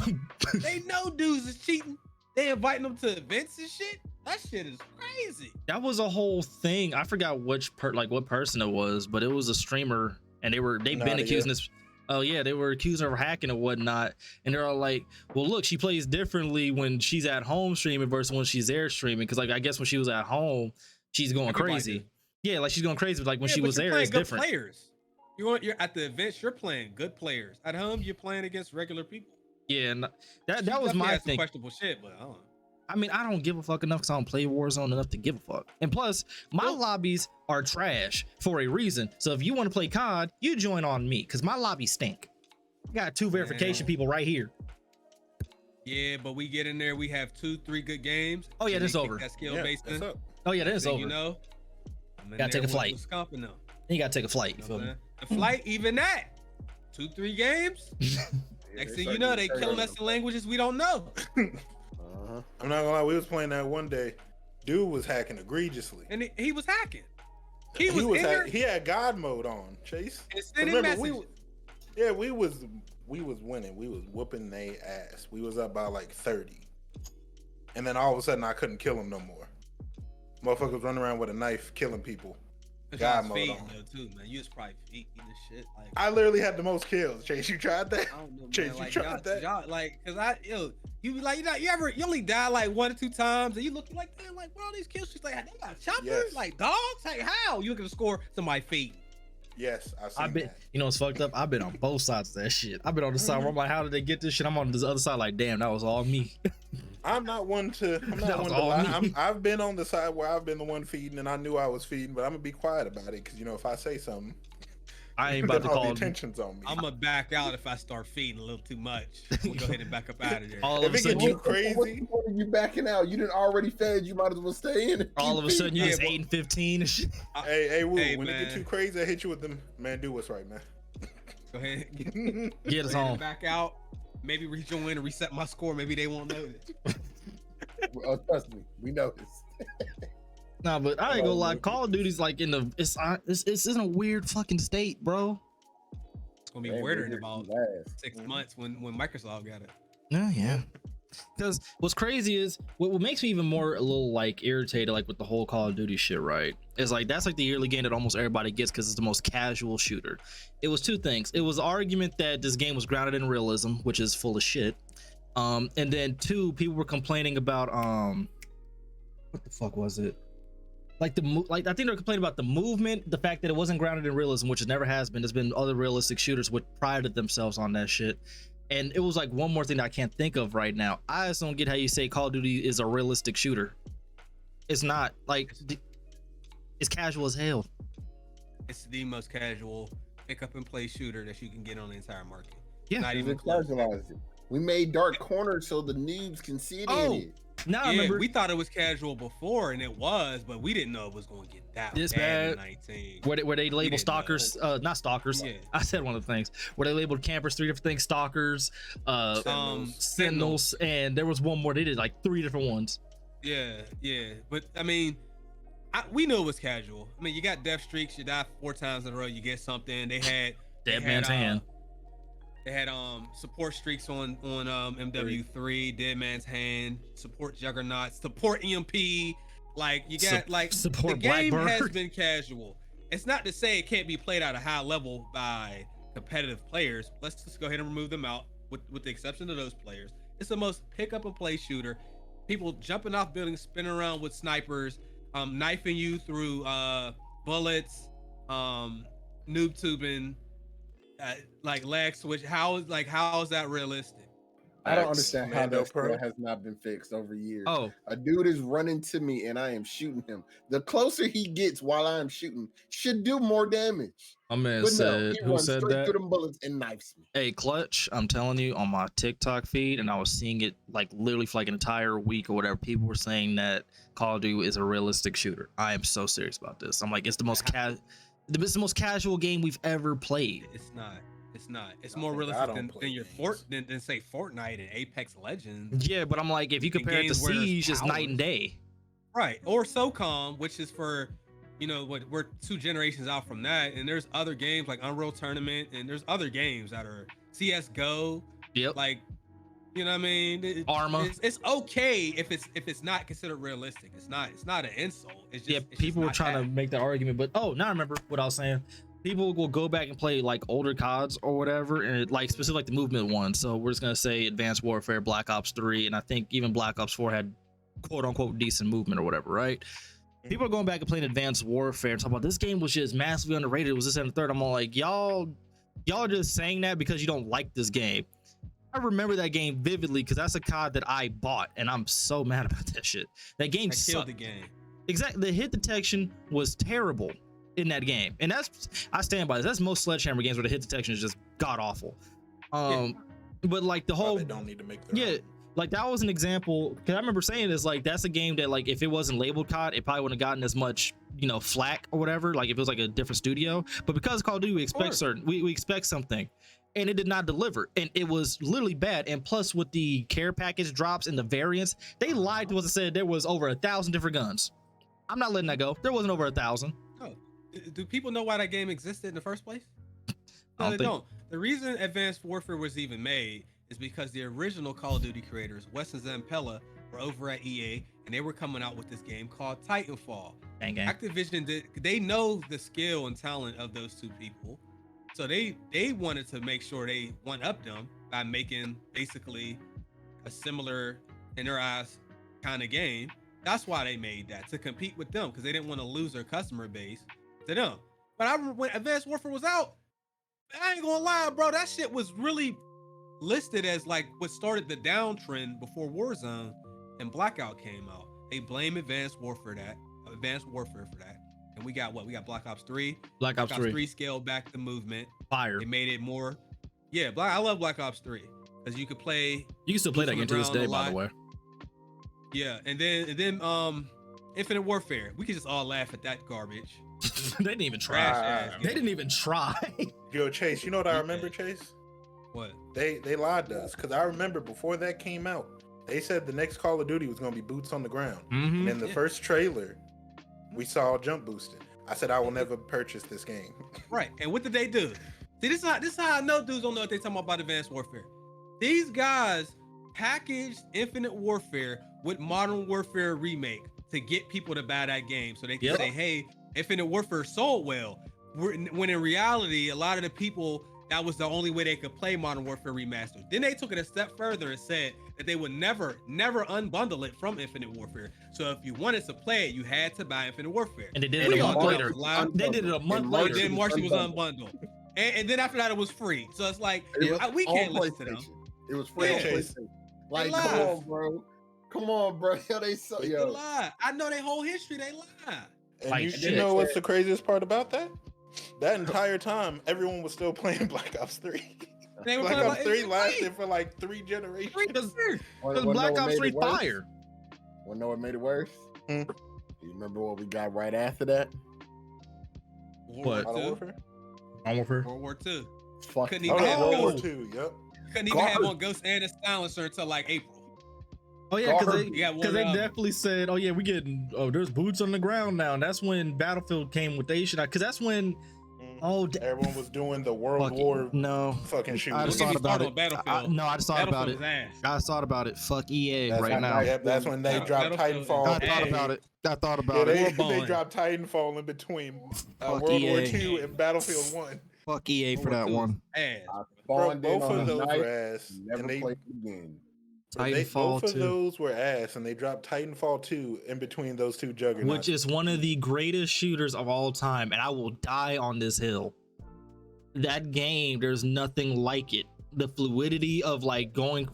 they know dudes is cheating. They inviting them to events and shit. That shit is crazy. That was a whole thing. I forgot what person it was, but it was a streamer, and they've been accusing this. Oh yeah, they were accusing her of hacking and whatnot, and they're all like, "Well, look, she plays differently when she's at home streaming versus when she's there streaming." Because like I guess when she was at home, she's going crazy. Yeah, like she's going crazy, but like when she was there, it's different. Players. You're at the events. You're playing good players. At home, you're playing against regular people. Yeah, and that was my thing. Questionable shit, but I don't know. I mean, I don't give a fuck enough because I don't play Warzone enough to give a fuck. And plus, my lobbies are trash for a reason. So if you want to play COD, you join on me because my lobbies stink. I got 2 verification people right here. Yeah, but we get in there, we have 2-3 good games. Oh yeah, this over. That skill based in. Oh yeah, this over. You know, gotta take a flight. Then you gotta take a flight. You feel me? The flight, even that, 2-3 games. Next thing you know, they killing us in languages we don't know. I'm not gonna lie, we was playing that one day. Dude was hacking egregiously. And he was hacking. He had God mode on, Chase. Remember, we was winning. We was whooping they ass. We was up by like 30. And then all of a sudden I couldn't kill him no more. Motherfuckers running around with a knife killing people. God mode on. Too, man. You was probably feeding this shit. Like, I literally had the most kills. Chase, you tried that? I don't know, man. Chase, like, you tried that? Like, cause you be like, you only die like 1 or 2 times, and you look like, damn, like, what all these kills? She's like, they got choppers, like dogs. Like, how you gonna score somebody feeding? Yes, I've been. You know, it's fucked up. I've been on both sides of that shit. I've been on the side where I'm like, how did they get this shit? I'm on this other side, like, damn, that was all me. I'm not one to lie. I've been on the side where I've been the one feeding, and I knew I was feeding, but I'm gonna be quiet about it because, you know, if I say something, I ain't about to call attention's on me. I'm gonna back out if I start feeding a little too much. I'm gonna go ahead and back up out of there. All of a sudden, you crazy. What are you backing out? You didn't already fed. You might as well stay in. All of a sudden, you're 8 and 15 and shit. Hey, Woo, when it get too crazy, I hit you with them. Man, do what's right, man. Go ahead. Get us home. Back out. Maybe rejoin and reset my score. Maybe they won't notice. Trust me, we noticed. Nah, but I ain't gonna lie. Call of Duty's like it's in a weird fucking state, bro. It's gonna be weirder in about 6 months when Microsoft got it. Yeah. Because what's crazy is what makes me even more a little like irritated, like with the whole Call of Duty shit, right? Is like that's like the yearly game that almost everybody gets because it's the most casual shooter. It was 2 things. It was the argument that this game was grounded in realism, which is full of shit. And then 2, people were complaining about what the fuck was it? Like I think they were complaining about the movement, the fact that it wasn't grounded in realism, which it never has been. There's been other realistic shooters which prided themselves on that shit. And it was like one more thing that I can't think of right now. I just don't get how you say Call of Duty is a realistic shooter. It's not. Like, it's casual as hell. It's the most casual pick up and play shooter that you can get on the entire market. Yeah, not even casualized it. We made dark corners so the noobs can see it in it. Now I Yeah, remember we thought it was casual before, and it was, but we didn't know it was going to get that this bad in bad. 19. Where they label didn't stalkers, not stalkers. Yeah. I said one of the things where they labeled campers 3 different things: stalkers, sentinels, and there was one more. They did like 3 different ones. Yeah, but I mean, we knew it was casual. I mean, you got death streaks. You die 4 times in a row, you get something. They had Dead man's hand. They had support streaks on MW3, Dead Man's Hand, support Juggernaut, support EMP. Like you got support the game Blackbird. has been casual. It's not to say it can't be played at a high level by competitive players. Let's just go ahead and remove them out, with the exception of those players. It's the most pick up and play shooter. People jumping off buildings, spinning around with snipers, knifing you through bullets, noob tubing. Like lag switch, how is that realistic? I don't understand how that skill has not been fixed over years. Oh, a dude is running to me and I am shooting him. The closer he gets while I am shooting should do more damage. my man But said, he who runs said straight that? through them bullets and knifes me. Hey, Clutch, I'm telling you, on my TikTok feed, and I was seeing it like literally for like an entire week or whatever, people were saying that Call of Duty is a realistic shooter. I am so serious about this. I'm like, it's the most casual game we've ever played. It's not. It's more realistic than your than say Fortnite and Apex Legends. Yeah, but I'm like, if you compare it to Siege, it's night and day. Right. Or SOCOM, which is for, we're 2 generations out from that. And there's other games like Unreal Tournament, and there's other games that are CSGO. Yep. Like, you know what I mean? Arma. It's okay if it's not considered realistic. It's not an insult. It's just, people were trying to make that argument, but now I remember what I was saying. People will go back and play like older CODs or whatever, and like specifically like the movement one. So we're just gonna say Advanced Warfare, Black Ops 3, and I think even Black Ops 4 had quote unquote decent movement or whatever, right? People are going back and playing Advanced Warfare and talking about this game was just massively underrated. It was this and the third. I'm all like, y'all are just saying that because you don't like this game. I remember that game vividly because that's a COD that I bought, and I'm so mad about that shit. That game killed the game. Exactly, the hit detection was terrible in that game, and I stand by this. That's most Sledgehammer games where the hit detection is just god awful. But like the whole they don't need to make their own. Like that was an example because I remember saying this, like that's a game that like if it wasn't labeled COD, it probably wouldn't have gotten as much flack or whatever, like if it was like a different studio. But because Call of Duty, we expect we expect something, and it did not deliver, and it was literally bad. And plus with the care package drops and the variants, they lied to us and said there was over 1,000 different guns. I'm not letting that go. There wasn't over 1,000. Oh, do people know why that game existed in the first place? No, they don't. The reason Advanced Warfare was even made is because the original Call of Duty creators, Wes and Zampella, were over at EA, and they were coming out with this game called Titanfall. Gang, gang. Activision they know the skill and talent of those 2 people, so they wanted to make sure they one-upped them by making basically a similar, in their eyes, kind of game. That's why they made that, to compete with them, because they didn't want to lose their customer base to them. But I remember when Advanced Warfare was out, I ain't gonna lie, bro, that shit was really listed as like what started the downtrend before Warzone and Blackout came out. They blame Advanced Warfare for that. And we got Black Ops 3. Black Ops 3 scaled back the movement. Fire. They made it more. Yeah, I love Black Ops 3 because you could play. You can still play that game to this day, by the way. Yeah, and then Infinite Warfare. We could just all laugh at that garbage. They didn't even try. They didn't even try. Yo, Chase, you know what I remember, Chase? What? They lied to us because I remember before that came out, they said the next Call of Duty was going to be boots on the ground. And in the first trailer, we saw jump boosting. I said I will never purchase this game. Right, and what did they do? See, this is how I know dudes don't know what they talking about Advanced Warfare. These guys packaged Infinite Warfare with Modern Warfare Remake to get people to buy that game so they can say, hey, Infinite Warfare sold well. When in reality, a lot of the people, that was the only way they could play Modern Warfare Remastered. Then they took it a step further and said that they would never unbundle it from Infinite Warfare. So if you wanted to play it, you had to buy Infinite Warfare. And they did it a month later. They did it a month later. Then March was unbundled. And then after that, it was free. So it's like, we can't listen to them. It was free on PlayStation. Like, come on, bro. They lie. I know their whole history. They lie. And you know what's the craziest part about that? That entire time, everyone was still playing Black Ops 3. Black Ops 3 lasted for like 3 generations. Because Black Ops 3 fire. Wanna know what made it worse? Hmm. You remember what we got right after that? What? World War II. World War? World War II. Fuck. Couldn't Oh even yeah, have World War Ghost. II. Yep. Couldn't even have on Ghost and a silencer until like April. Oh yeah, because You got one they of them. definitely said, oh yeah, we getting there's boots on the ground now, and that's when Battlefield came with they shit. Because that's when Everyone was doing the World fuck War no. fucking shooting. I just Don't get thought me about started it. on Battlefield. No, I just thought about it. Battlefield is ass. I just thought about it. Fuck EA That's right when, now. Yep, that's when they dropped Battlefield Titanfall. I thought about it. I thought Yeah, about it. they Warborn. dropped Titanfall in between Fuck World War EA. II and Battlefield 1. Fuck EA for World that War II one. is ass. I Bro, spawned in both on of the those night, were ass. never And they, played it again. both Titanfall of 2. those were ass, and they dropped Titanfall 2 in between those two juggernauts. Which is one of the greatest shooters of all time, and I will die on this hill. That game, there's nothing like it. The fluidity of like going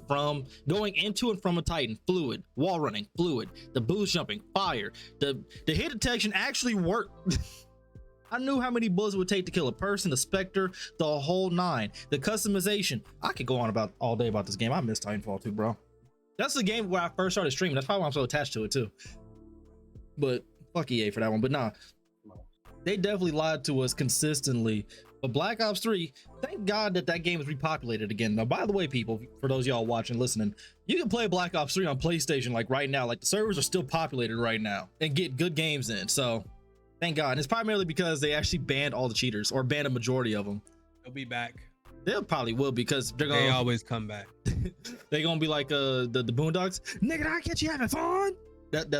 into and from a Titan, fluid, wall running, fluid, the boost jumping, fire, the hit detection actually worked. I knew how many bullets it would take to kill a person, the Spectre, the whole nine. The customization, I could go on about all day about this game. I miss Titanfall 2, bro. That's the game where I first started streaming. That's probably why I'm so attached to it too. But fuck EA for that one. But nah, they definitely lied to us consistently. But Black Ops 3, thank God that game is repopulated again. Now, by the way, people, for those of y'all watching, listening, you can play Black Ops 3 on PlayStation like right now. Like the servers are still populated right now and get good games in. So thank God. And it's primarily because they actually banned all the cheaters or banned a majority of them. They'll be back. They probably will because they're They gonna always come back. they're gonna be like the Boondocks. Nigga, I catch you having fun. That's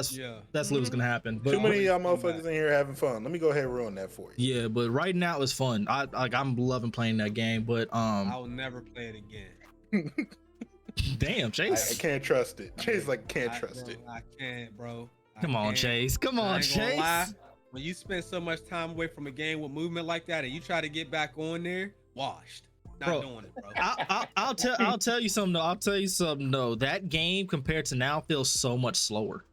what's gonna happen. But Too many of y'all Come motherfuckers back. in here having fun. Let me go ahead and ruin that for you. yeah, but right now it's fun. I'm loving playing that game. But I will never play it again. damn, I Chase. can't trust it. Chase like can't trust it. I can't, bro. Come on, Chase. Come on, I ain't gonna lie. Chase. When you spend so much time away from a game with movement like that, and you try to get back on there, washed. Not Bro, doing it, bro. I'll tell you something though. I'll tell you something though. That game compared to now feels so much slower.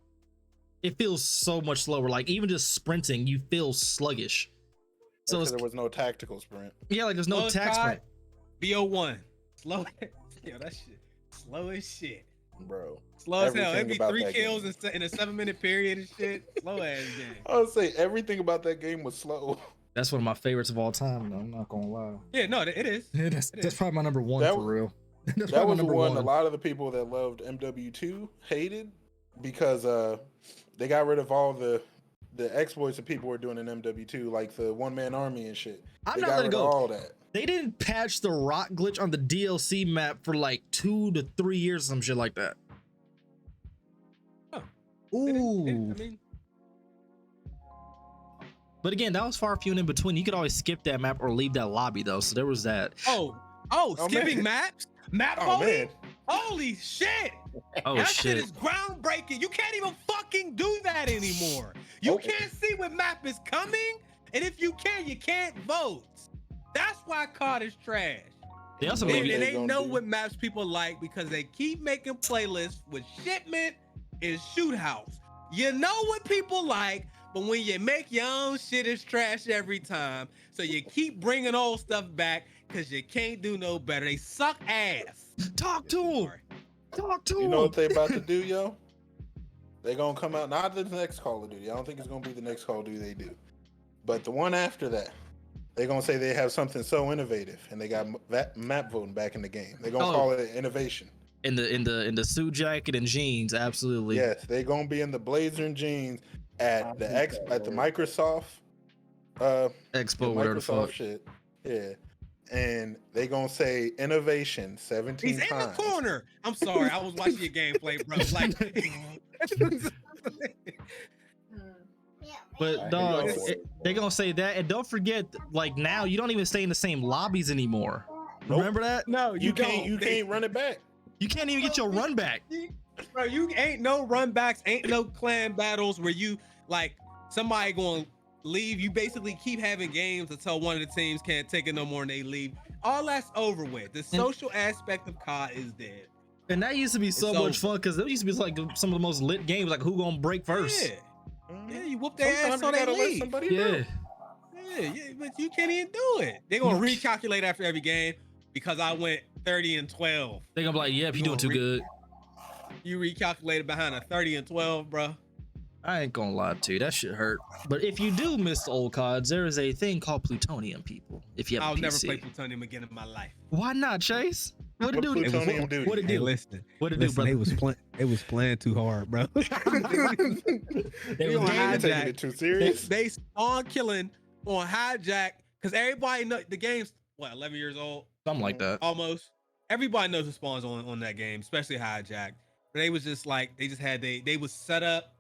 It feels so much slower. Like even just sprinting, you feel sluggish. So So it's, there was no tactical sprint. yeah, like there's no Slow tax Kai, sprint. BO1. Slow. Yo, that shit. Slow as shit. Bro. Slow as hell. Everything It'd be about 3 that kills game. in a 7-minute period and shit. Slow ass game. I would say everything about that game was slow. That's one of my favorites of all time. Though, I'm not gonna lie. Yeah, no, it is. Yeah, that's probably my number one That for was- real. That's That probably was my the number one a lot of the people that loved MW2 hated because they got rid of all the exploits that people were doing in MW2, like the one-man army and shit. I'm They not got letting rid of go. all that. They didn't patch the rock glitch on the DLC map for like 2 to 3 years, some shit like that. Huh. Ooh. I mean, But again, that was far few and in between. You could always skip that map or leave that lobby though. So there was that. oh, skipping man. maps? Map Oh voting? man. Holy shit! Oh that shit shit. is groundbreaking. You can't even fucking do that anymore. You Okay. can't see what map is coming, and if you can, you can't vote. That's why COD is trash. They also And, made Maybe and they they gonna know do. what maps people like because they keep making playlists with shipment and shoot house. You know what people like, but when you make your own shit, it's trash every time. So you keep bringing old stuff back because you can't do no better. They suck ass. talk to him. Sorry. Talk to You him. know what they about to do, yo? They gonna come out, not the next Call of Duty. I don't think it's gonna be the next Call of Duty they do. But the one after that, they're gonna say they have something so innovative and they got map voting back in the game. They're gonna Oh. call it innovation. in the suit jacket and jeans, absolutely. Yes, they're gonna be in the blazer and jeans at the Microsoft Expo, whatever the Microsoft fuck. shit. Yeah. And they gonna say innovation 17 He's in times. the corner. I'm sorry. I was watching your gameplay, bro. Like, But I dog, hate that. they gonna say that, and don't forget, like now you don't even stay in the same lobbies anymore. Nope. Remember that? no, You don't. can't run it back. You can't even get your run back. Bro, you ain't no run backs, ain't no clan battles where you like somebody going to leave. You basically keep having games until one of the teams can't take it no more and they leave. All that's over with. The social aspect of COD is dead. And that used to be so It's much over. fun because there used to be like some of the most lit games, like who gonna break first. Yeah, yeah, you whoop their ass Sometimes so you they gotta let leave. somebody Yeah. know. Yeah, but you can't even do it. They're gonna recalculate after every game because I went 30-12. They gonna be like, yep, you doing too good. You recalculated behind a 30 and 12, bro. I ain't gonna lie to you, that shit hurt. But if you do miss the old cards, there is a thing called plutonium, people. If you have I'll a PC. never play plutonium again in my life. Why not, Chase? What it do? Plutonium do? What it do? Hey, listen, What it do, brother? They was playing too hard, bro. They You was on gaming. Taking hijack. it too serious. They spawn killing on hijack because everybody know the game's what 11 years old, Something like that. almost. Everybody knows who spawns on that game, especially hijack. But they was just like they was set up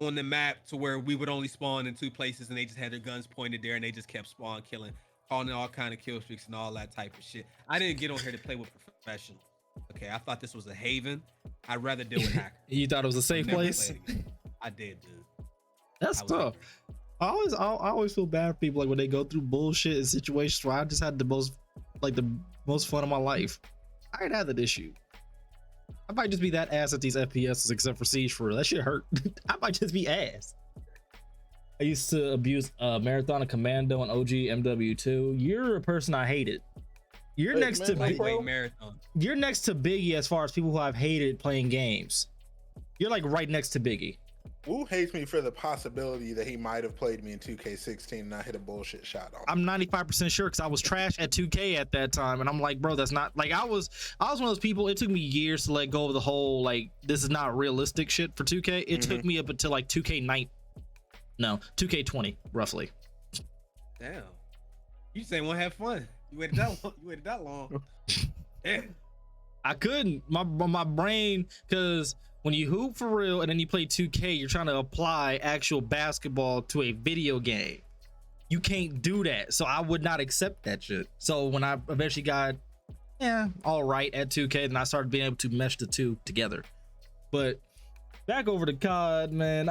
on the map to where we would only spawn in 2 places, and they just had their guns pointed there, and they just kept spawn killing, calling all kind of kill streaks and all that type of shit. I didn't get on here to play with professionals. Okay, I thought this was a haven. I'd rather deal with hackers. You thought it was a safe Never place? played again. I did, dude. That's I was tough. I always feel bad for people like when they go through bullshit in situations where I just had the most fun of my life. I ain't had that issue. I might just be that ass at these FPSs, except for Siege for real. That shit hurt. I might just be ass. I used to abuse Marathon and Commando and OG MW2. You're a person I hated. You're next to Lightweight marathon. You're next to Biggie as far as people who I've hated playing games. You're like right next to Biggie. Wu hates me for the possibility that he might have played me in 2K16 and I hit a bullshit shot on him. I'm 95% sure because I was trash at 2K at that time, and I'm like, bro, that's not like I was one of those people. It took me years to let go of the whole like this is not realistic shit for 2K. It took me up until like 2K20 roughly. Damn. You saying want to have fun? You waited that long. You waited that long. Yeah. I couldn't. My brain, because when you hoop for real and then you play 2K, you're trying to apply actual basketball to a video game. You can't do that. So I would not accept that shit. So when I eventually got all right at 2K, then I started being able to mesh the two together. But back over to COD, man.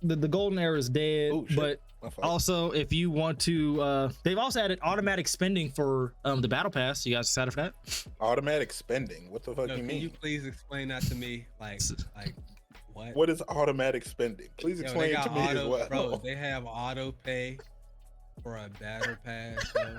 The golden era is dead. Oh, shit. But also, if you want to, they've also added automatic spending for the battle pass. You guys excited for that? Automatic spending? What the fuck you Can mean? you please explain that to me? Like what? What is automatic spending? Please explain it to me as well. Bro, they have auto pay for a battle pass. Bro.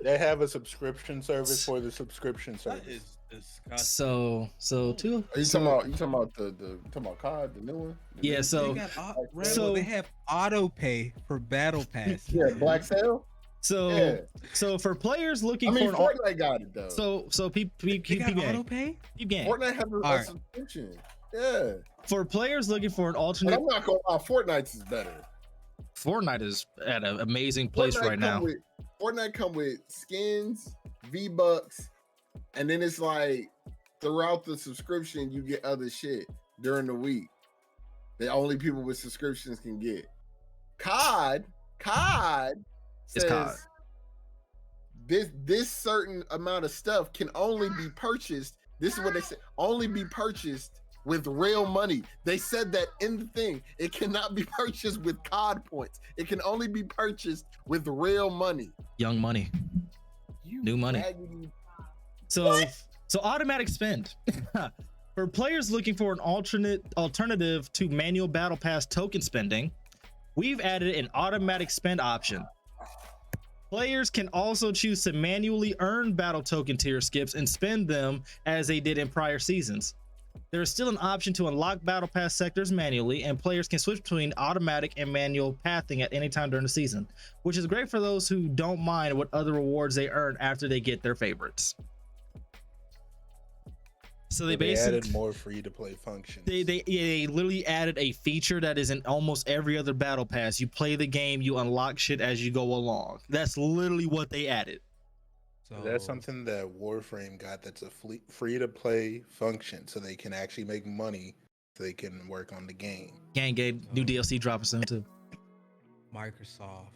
They have a subscription service for the subscription That service. is disgusting. So too. Are you talking about COD, the new one? Yeah. So They have auto pay for battle pass. Yeah, Black Sale. So for players looking I mean, for Fortnite got it though. so They got auto pay? Fortnite has a Alright. subscription. Yeah. For players looking for an But alternate, I'm not gonna lie, Fortnite's is better. Fortnite is at an amazing place right now. Fortnite come with skins, V-Bucks, and then it's like throughout the subscription you get other shit during the week that only people with subscriptions can get. COD It's says COD. this certain amount of stuff can only be purchased. This is what they said, only be purchased with real money. They said that in the thing. It cannot be purchased with COD points. It can only be purchased with real money. Young money. New money. raggedy- So automatic spend. For players looking for an alternative to manual battle pass token spending, we've added an automatic spend option. Players can also choose to manually earn battle token tier skips and spend them as they did in prior seasons. There is still an option to unlock battle pass sectors manually, and players can switch between automatic and manual pathing at any time during the season, which is great for those who don't mind what other rewards they earn after they get their favorites. So they basically added more free to play functions. They literally added a feature that is in almost every other battle pass. You play the game, you unlock shit as you go along. That's literally what they added. So That's something that Warframe got. That's a free to play function, so they can actually make money, so they can work on the game. Gang new DLC dropping soon too. Microsoft,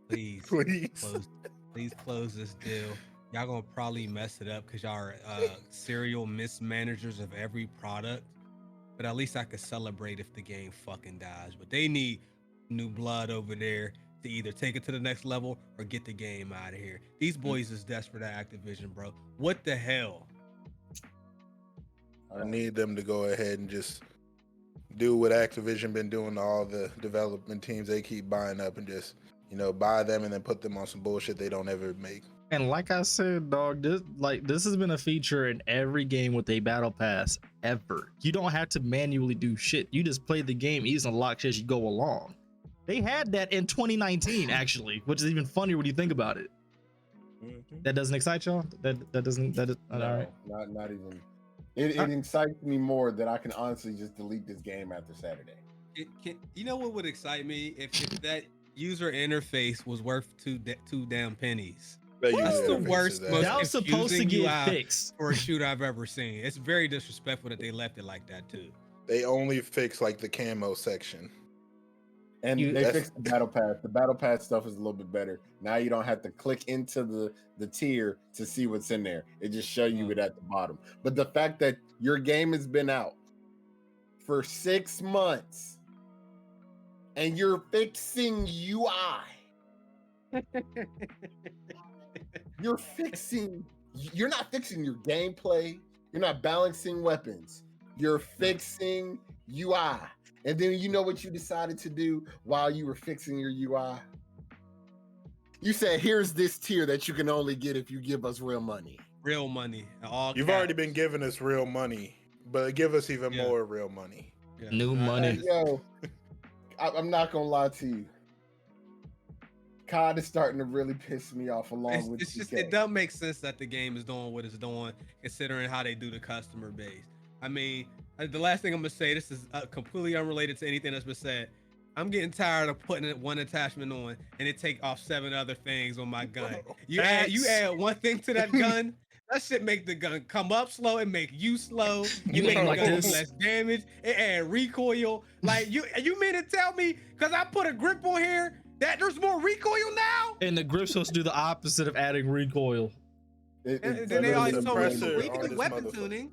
please close this deal. Y'all gonna probably mess it up because y'all are serial mismanagers of every product. But at least I could celebrate if the game fucking dies. But they need new blood over there to either take it to the next level or get the game out of here. These boys is desperate at Activision, bro. What the hell? I need them to go ahead and just do what Activision been doing to all the development teams they keep buying up, and just buy them and then put them on some bullshit they don't ever make. And like I said, dog, this has been a feature in every game with a battle pass ever. You don't have to manually do shit. You just play the game, ease unlock shit as you go along. They had that in 2019, actually, which is even funnier when you think about it. That doesn't excite y'all? That doesn't that is all right. Not even. It excites me more that I can honestly just delete this game after Saturday. You know what would excite me if that user interface was worth two damn pennies. That's the worst. That was supposed to get fixed for a shooter I've ever seen. It's very disrespectful that they left it like that too. They only fixed like the camo section. And they fixed the battle pass. The battle pass stuff is a little bit better. Now you don't have to click into the tier to see what's in there. It just shows you it at the bottom. But the fact that your game has been out for 6 months and you're fixing UI. You're not fixing your gameplay. You're not balancing weapons. You're fixing UI. And then you know what you decided to do while you were fixing your UI? You said, here's this tier that you can only get if you give us real money. Real money. You've already been giving us real money, but give us even more real money. Yeah. New money. Yo, I'm not going to lie to you. COD is starting to really piss me off with it's just, it doesn't make sense that the game is doing what it's doing, considering how they do the customer base. I mean, the last thing I'm going to say, this is completely unrelated to anything that's been said. I'm getting tired of putting one attachment on and it take off 7 other things on my gun. You add one thing to that gun, that shit make the gun come up slow, it make you slow, you make the gun less damage, it add recoil. Like you mean to tell me, because I put a grip on here, that there's more recoil now? And the grip's supposed to do the opposite of adding recoil. And then they always told me we can do weapon tuning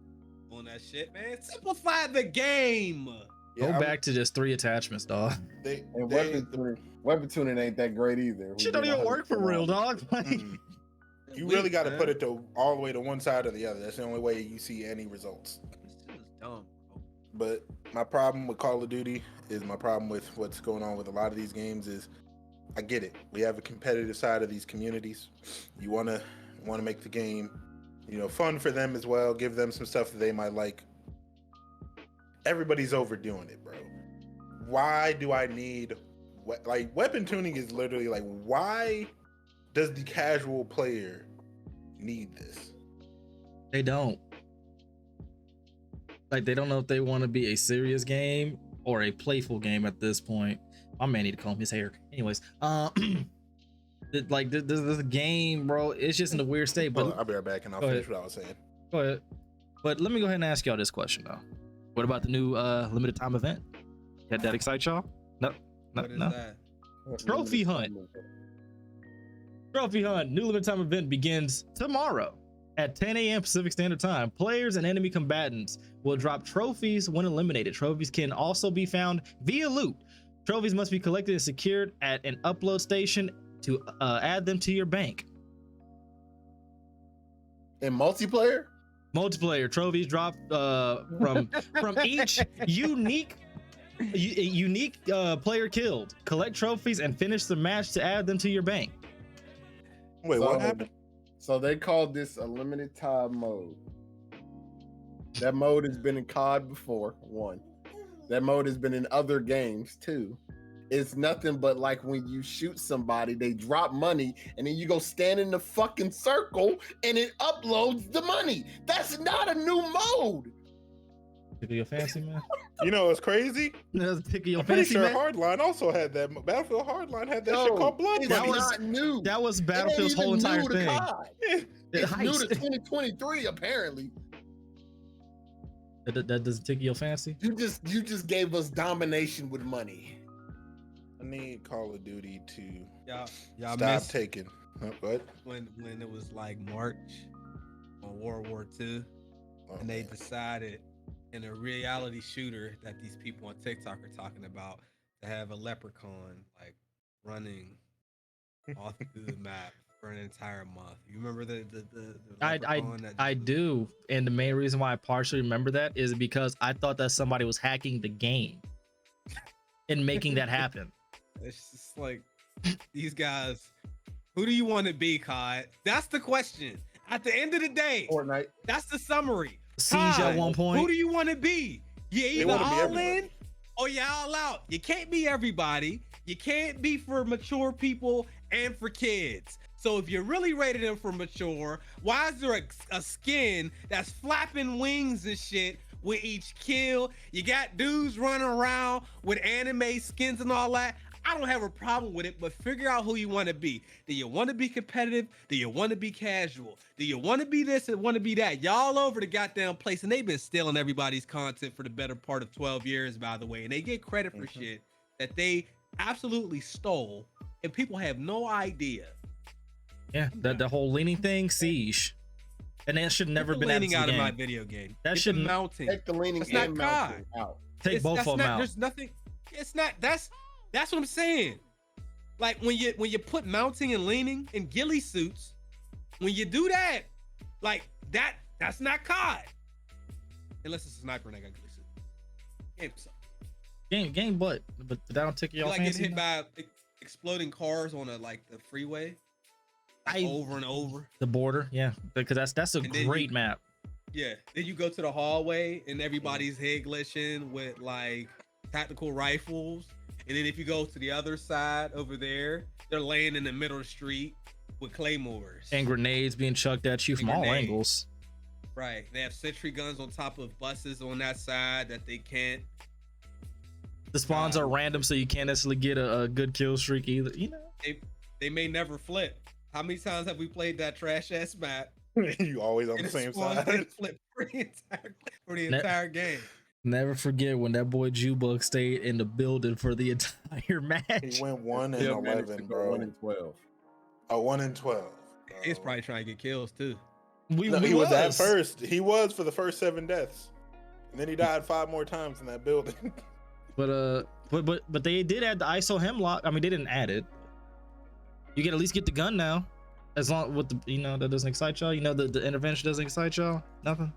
on that shit, man. Simplify the game. Go back to just 3 attachments, dog. Weapon tuning ain't that great either. Shit don't even work for real, dog. You really got to put it all the way to one side or the other. That's the only way you see any results. This shit is dumb. But my problem with Call of Duty is my problem with what's going on with a lot of these games is I get it. We have a competitive side of these communities. You want to make the game, fun for them as well. Give them some stuff that they might like. Everybody's overdoing it, bro. Why do I need weapon tuning? Is literally like, why does the casual player need this? They don't. Like, they don't know if they want to be a serious game or a playful game at this point. My man need to comb his hair. Anyways, this game, bro, it's just in a weird state. But I'll be right back and I'll finish what I was saying. Go ahead. But let me go ahead and ask y'all this question though. What about the new limited time event? That excites y'all? No. That? Trophy Hunt. Trophy Hunt. New limited time event begins tomorrow at 10 a.m. Pacific Standard Time. Players and enemy combatants will drop trophies when eliminated. Trophies can also be found via loot. Trophies must be collected and secured at an upload station to add them to your bank. In multiplayer? Multiplayer trophies drop from each unique player killed. Collect trophies and finish the match to add them to your bank. Wait, what happened? So they called this a limited time mode. That mode has been in COD before, 1. That mode has been in other games too. It's nothing but like when you shoot somebody, they drop money, and then you go stand in the fucking circle and it uploads the money. That's not a new mode. Tickle your fancy, man. You know what's crazy? Tickle your I'm pretty fancy, sure man. Hardline also had that. Battlefield Hardline had that shit called Blood That Money. was not new. That was Battlefield's whole entire thing. It's new to 2023, apparently. That doesn't tickle your fancy? You just gave us domination with money. I need Call of Duty to y'all stop taking. What? When it was like March on World War II, and they decided in a reality shooter that these people on TikTok are talking about to have a leprechaun like running all through the map for an entire month. You remember the I do, and the main reason why I partially remember that is because I thought that somebody was hacking the game and making that happen. It's just like these guys Who do you want to be, COD? That's the question. At the end of the day, Fortnite. That's the summary. Siege at one point. Who do you want to be? You either all in or you all out. You can't be everybody. You can't be for mature people and for kids. So if you're really rated them for mature, why is there a skin that's flapping wings and shit with each kill? You got dudes running around with anime skins and all that. I don't have a problem with it, but figure out who you want to be. Do you want to be competitive? Do you want to be casual? Do you want to be this and want to be that? Y'all over the goddamn place, and they've been stealing everybody's content for the better part of 12 years, by the way, and they get credit for shit that they absolutely stole, and people have no idea. Yeah, the whole leaning thing, Siege. And that should never been leaning out of my video game. That should mounting. Take the leaning and mounting out. Take both of them out. There's nothing. It's not. That's what I'm saying. Like when you put mounting and leaning in ghillie suits, when you do that, like that's not COD. Unless it's a sniper and I got ghillie suit. Game sucks. Game, but that don't tick you off. Like getting hit by exploding cars on the freeway. Over and over. The border, yeah, because that's a great map. Yeah, then you go to the hallway and everybody's head glitching with like tactical rifles, and then if you go to the other side over there, they're laying in the middle of the street with claymores and grenades being chucked at you from all angles. Right, they have sentry guns on top of buses on that side that they can't. The spawns are random, so you can't necessarily get a good kill streak either. You know, they may never flip. How many times have we played that trash ass map? You always on the same side. Flip for the entire game. Never forget when that boy Jubug stayed in the building for the entire match. He went 1-11, bro. 1-12. Oh, 1-12. He's probably trying to get kills too. He was at first. He was for the first 7 deaths, and then he died 5 more times in that building. But they did add the ISO hemlock. I mean, they didn't add it. You can at least get the gun now, as long with the that doesn't excite y'all. The intervention doesn't excite y'all. Nothing.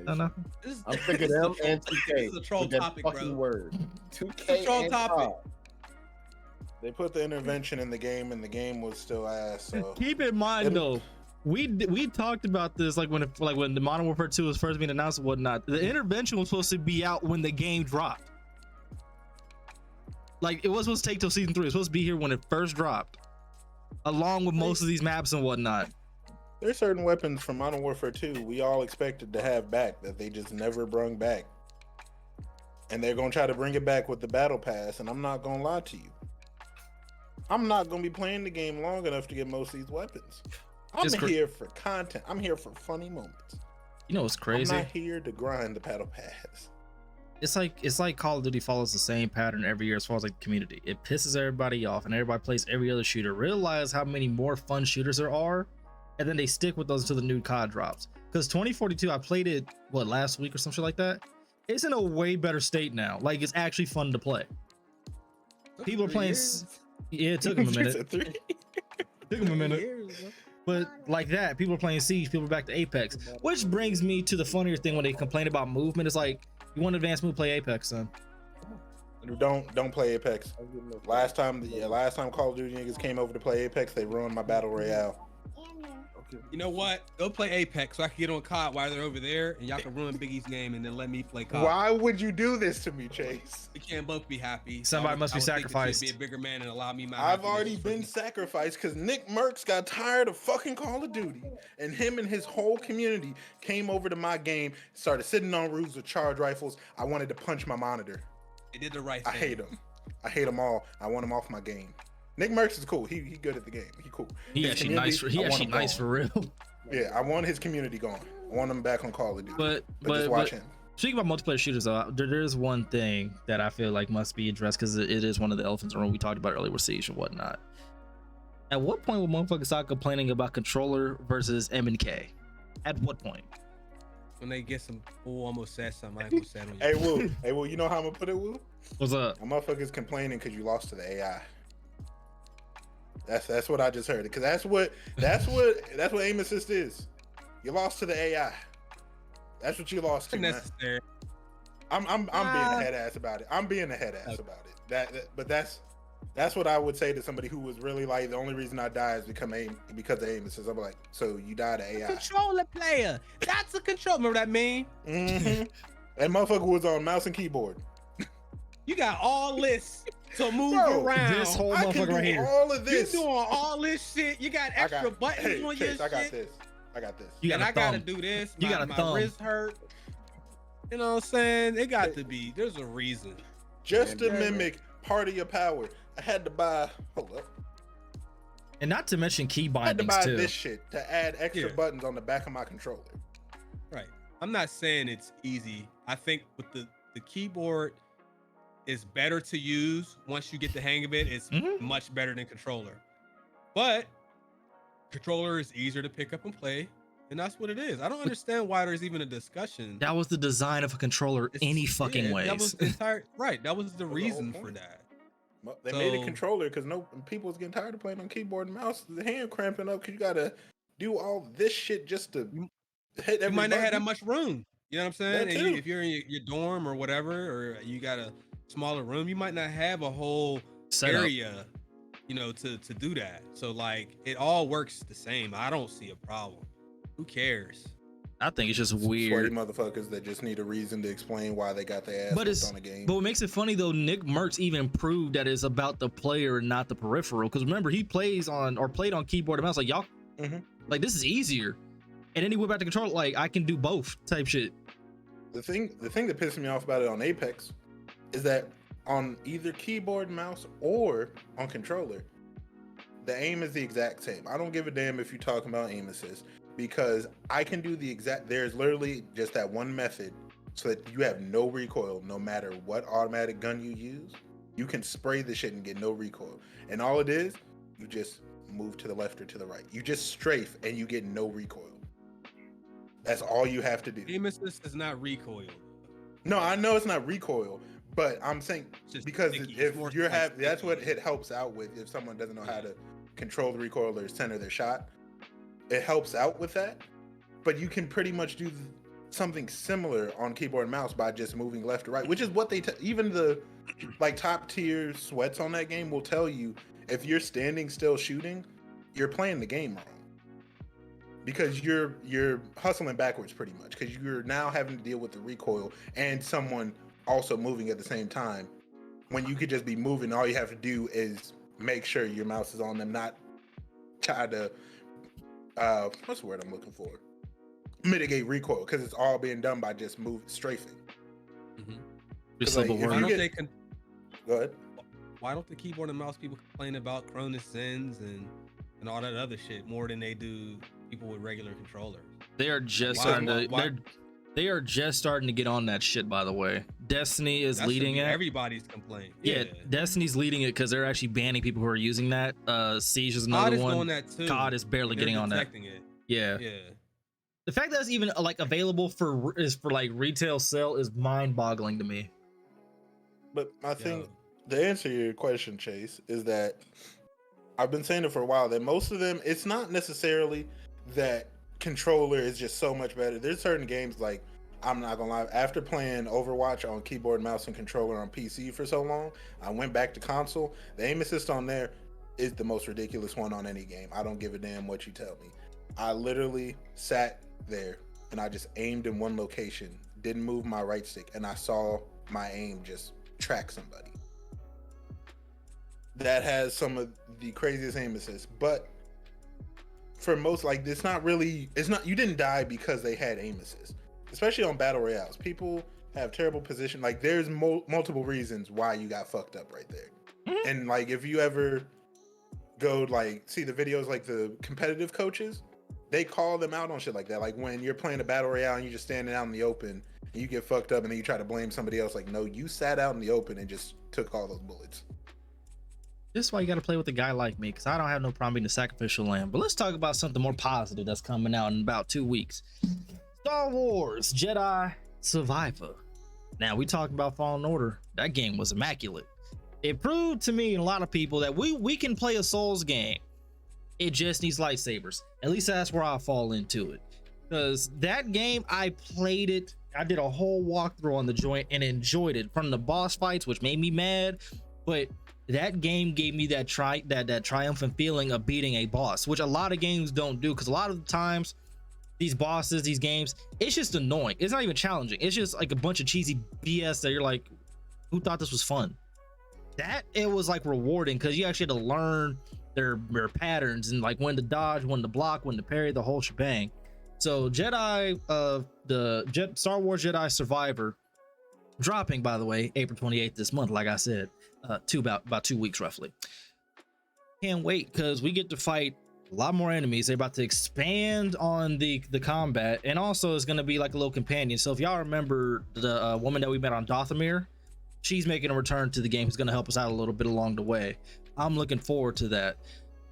No, nothing. I'm thinking them and 2K. This is a troll topic, bro. Word. 2K troll topic. They put the intervention in the game, and the game was still ass. So keep in mind though, we talked about this like when the Modern Warfare 2 was first being announced and whatnot. The intervention was supposed to be out when the game dropped. Like it was supposed to take till season 3. It was supposed to be here when it first dropped, along with most of these maps and whatnot. There's certain weapons from Modern Warfare 2 we all expected to have back that they just never brung back. And they're going to try to bring it back with the Battle Pass, and I'm not going to lie to you. I'm not going to be playing the game long enough to get most of these weapons. I'm here for content. I'm here for funny moments. You know what's crazy? I'm not here to grind the Battle Pass. It's like Call of Duty follows the same pattern every year as far as like the community. It pisses everybody off and everybody plays every other shooter. Realize how many more fun shooters there are, and then they stick with those until the new COD drops. Because 2042, I played it last week or some shit like that. It's in a way better state now. Like it's actually fun to play. People are playing. Yeah, it took them a minute. Took them a minute. But like that, people are playing Siege. People are back to Apex, which brings me to the funnier thing when they complain about movement. It's like, you want advanced move, play Apex, son. Don't play Apex. Last time Call of Duty niggas came over to play Apex, they ruined my battle royale. You know what? Go play Apex so I can get on COD while they're over there, and y'all can ruin Biggie's game and then let me play COD. Why would you do this to me, Chase? We can't both be happy. Somebody must be sacrificed. Be a bigger man and allow me my. I've already been sacrificed because Nick Merckx got tired of fucking Call of Duty, and him and his whole community came over to my game, started sitting on roofs with charge rifles. I wanted to punch my monitor. They did the right thing. I hate them. I hate them all. I want them off my game. Nick Merckx is cool. He good at the game. He cool. He actually nice for real. Yeah, I want his community going. I want him back on Call of Duty. But just watch him. Speaking about multiplayer shooters, though, there is one thing that I feel like must be addressed because it is one of the elephants in the room we talked about earlier with Siege and whatnot. At what point will motherfuckers start complaining about controller versus M&K? At what point? When they get some. Oh, almost said something. I almost said on you. Hey, Woo. You know how I'm gonna put it, Woo? What's up? My motherfuckers complaining because you lost to the AI. That's what I just heard. Because that's what aim assist is. You lost to the AI. That's what you lost to. Necessary. I'm being a head ass about it. I'm being a head ass about it. But that's That's what I would say to somebody who was really like, the only reason I die is because of aim assist. I'm like, so you died to AI. Controller player. That's a control. Remember that meme? Mm-hmm. That motherfucker was on mouse and keyboard. You got all this to move around. This whole I can motherfucker do right here. all of this. You doing all this shit. You got extra buttons on your Chase, I got shit. this. I got this. You got And a I gotta thumb. do this. You got a my thumb. wrist hurt. You know what I'm saying? It got to be. There's a reason. Just to mimic part of your power, I had to buy. Hold up. And not to mention key I had to bindings buy too. this shit to add extra buttons on the back of my controller. Right. I'm not saying it's easy. I think with the keyboard is better to use once you get the hang of it. It's much better than controller. But controller is easier to pick up and play. And that's what it is. I don't understand why there's even a discussion. That was the design of a controller any fucking ways. That was the entire right. That was the reason for that. They made a controller because people was getting tired of playing on keyboard and mouse. The hand cramping up because you gotta do all this shit just to hit every You might not have that button. much room. You know what I'm saying? That And too. if you're in your dorm or whatever, or you got a smaller room, you might not have a whole Setup. area, you know, to do that. So like it all works the same. I don't see a problem. Who cares? I think it's just Sweaty weird. motherfuckers that just need a reason to explain why they got their ass But whooped on a game. But what makes it funny though, Nick Merckx even proved that it's about the player and not the peripheral. Because remember, he played on keyboard and mouse. Like y'all, like this is easier. And then he went back to control. Like I can do both type shit. The thing that pisses me off about it on Apex is that on either keyboard, mouse, or on controller, the aim is the exact same. I don't give a damn if you're talking about aim assist because I can do the exact. There's literally just that one method so that you have no recoil no matter what automatic gun you use. You can spray the shit and get no recoil. And all it is, you just move to the left or to the right. You just strafe and you get no recoil. That's all you have to do. Aim assist is not recoil. No, I know it's not recoil, but I'm saying because sticky. if It's you're more that's what sticky. it helps out with. If someone doesn't know how to control the recoil or center their shot, it helps out with that. But you can pretty much do something similar on keyboard and mouse by just moving left to right, which is what they even the like top tier sweats on that game will tell you. If you're standing still shooting, you're playing the game wrong. Because you're hustling backwards pretty much because you're now having to deal with the recoil and someone also moving at the same time when you could just be moving. All you have to do is make sure your mouse is on them, not try to what's the word I'm looking for, mitigate recoil, because it's all being done by just strafing. Just Like, simple if word. you go ahead. Why don't the keyboard and mouse people complain about Cronus sins and all that other shit more than they do people with regular controllers? They are just Why- starting to. why- They are just starting to get on that shit. By the way, Destiny is That should leading be it. everybody's complaint. Yeah, Destiny's leading it because they're actually banning people who are using that. Siege is another COD is one. doing that too. COD is barely They're getting on that. detecting it. Yeah. Yeah. The fact that it's even like available for like retail sale is mind-boggling to me. But I think the answer to your question, Chase, is that I've been saying it for a while that most of them, it's not necessarily that controller is just so much better. There's certain games, like, I'm not gonna lie, after playing Overwatch on keyboard, mouse, and controller on PC for so long, I went back to console. The aim assist on there is the most ridiculous one on any game. I don't give a damn what you tell me. I literally sat there and I just aimed in one location, didn't move my right stick, and I saw my aim just track somebody. That has some of the craziest aim assists, but for most, like, it's not, you didn't die because they had aim assist, especially on battle royales. People have terrible position. Like, there's multiple reasons why you got fucked up right there. And like, if you ever go like see the videos, like the competitive coaches, they call them out on shit like that. Like when you're playing a battle royale and you're just standing out in the open and you get fucked up and then you try to blame somebody else. Like, no, you sat out in the open and just took all those bullets. This is why you got to play with a guy like me, because I don't have no problem being the sacrificial lamb. But let's talk about something more positive that's coming out in about 2 weeks. Star Wars Jedi Survivor. Now, we talking about Fallen Order. That game was immaculate. It proved to me and a lot of people that we can play a Souls game. It just needs lightsabers. At least that's where I fall into it. Because that game, I played it. I did a whole walkthrough on the joint and enjoyed it. From the boss fights, which made me mad. But that game gave me that triumphant feeling of beating a boss, which a lot of games don't do, because a lot of the times these bosses, these games, it's just annoying. It's not even challenging. It's just like a bunch of cheesy BS that you're like, who thought this was fun? That it was like rewarding because you actually had to learn their patterns and like when to dodge, when to block, when to parry, the whole shebang. So Jedi, Star Wars Jedi Survivor, dropping, by the way, April 28th this month, like I said, about 2 weeks roughly. Can't wait because we get to fight a lot more enemies. They're about to expand on the combat, and also it's going to be like a little companion. So if y'all remember the woman that we met on Dothamir, she's making a return to the game. Who's going to help us out a little bit along the way. I'm looking forward to that.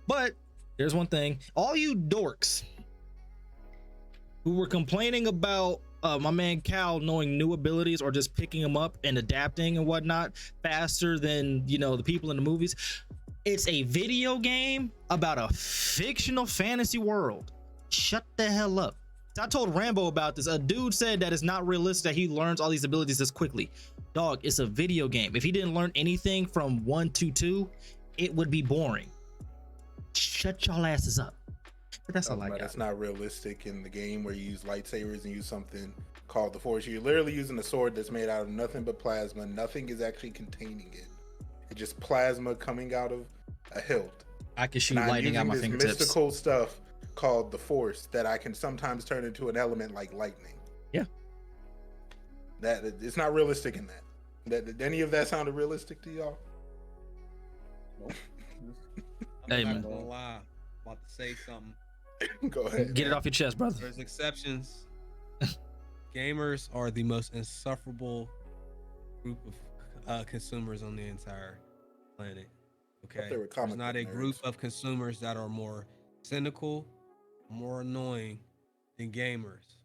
But there's one thing, all you dorks who were complaining about my man Cal knowing new abilities or just picking them up and adapting and whatnot faster than, you know, the people in the movies. It's a video game about a fictional fantasy world. Shut the hell up. I told Rambo about this. A dude said that it's not realistic that he learns all these abilities this quickly. Dog, it's a video game. If he didn't learn anything from 1 to 2, it would be boring. Shut y'all asses up. But that's all I got. It's not realistic in the game where you use lightsabers and use something called the Force. You're literally using a sword that's made out of nothing but plasma. Nothing is actually containing it. It's just plasma coming out of a hilt. I can shoot lightning out my fingertips. Mystical stuff called the Force that I can sometimes turn into an element like lightning. Yeah. That it's not realistic in that. Did any of that sounded realistic to y'all? I'm not gonna lie. I'm about to say something. Go ahead. Get it off your chest, brother. There's exceptions. Gamers are the most insufferable group of consumers on the entire planet. Okay, there's not a group of consumers that are more cynical, more annoying than gamers.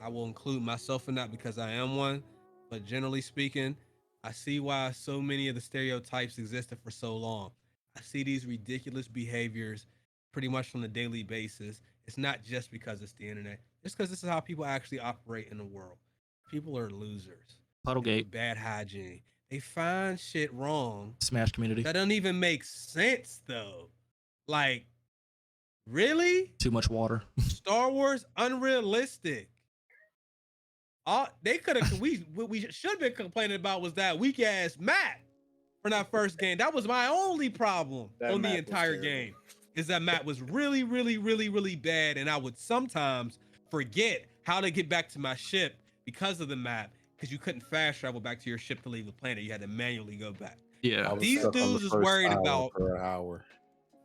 I will include myself in that because I am one, but generally speaking, I see why so many of the stereotypes existed for so long. I see these ridiculous behaviors pretty much on a daily basis. It's not just because it's the internet. It's because this is how people actually operate in the world. People are losers. Puddlegate. Bad hygiene. They find shit wrong. Smash community. That doesn't even make sense though. Like, really? Too much water. Star Wars unrealistic. They could have. What we should have been complaining about was that weak ass map for that first game. That was my only problem on the entire game. Is that map was really, really, really, really bad, and I would sometimes forget how to get back to my ship because of the map, because you couldn't fast travel back to your ship to leave the planet. You had to manually go back. Yeah, these dudes is worried about for an hour.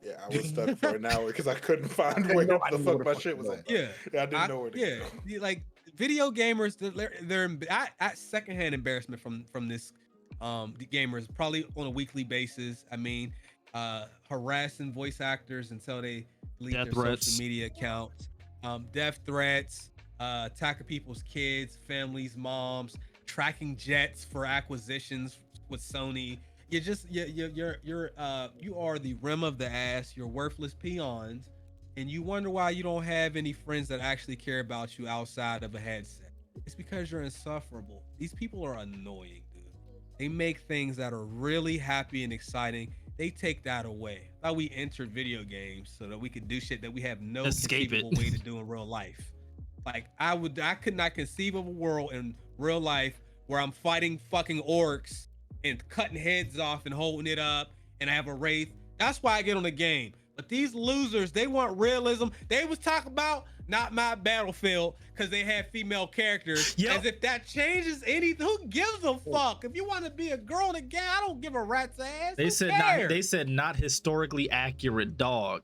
Yeah, I was stuck for an hour because I couldn't find where the fuck my shit was at. Yeah, I didn't know where to go. Yeah, like video gamers, they're at secondhand embarrassment from this. The gamers probably on a weekly basis. I mean, harassing voice actors until they delete their social media accounts, death threats, attacking people's kids, families, moms, tracking jets for acquisitions with Sony. You are the rim of the ass. You're worthless peons, and you wonder why you don't have any friends that actually care about you outside of a headset. It's because you're insufferable. These people are annoying, dude. They make things that are really happy and exciting. They take that away. Thought we entered video games so that we could do shit that we have no conceivable way to do in real life. Like I could not conceive of a world in real life where I'm fighting fucking orcs and cutting heads off and holding it up, and I have a wraith. That's why I get on the game. But these losers, they want realism. They was talking about not my Battlefield because they had female characters. Yep. As if that changes anything. Who gives a fuck? If you want to be a girl in the game, I don't give a rat's ass. They said not historically accurate, dog.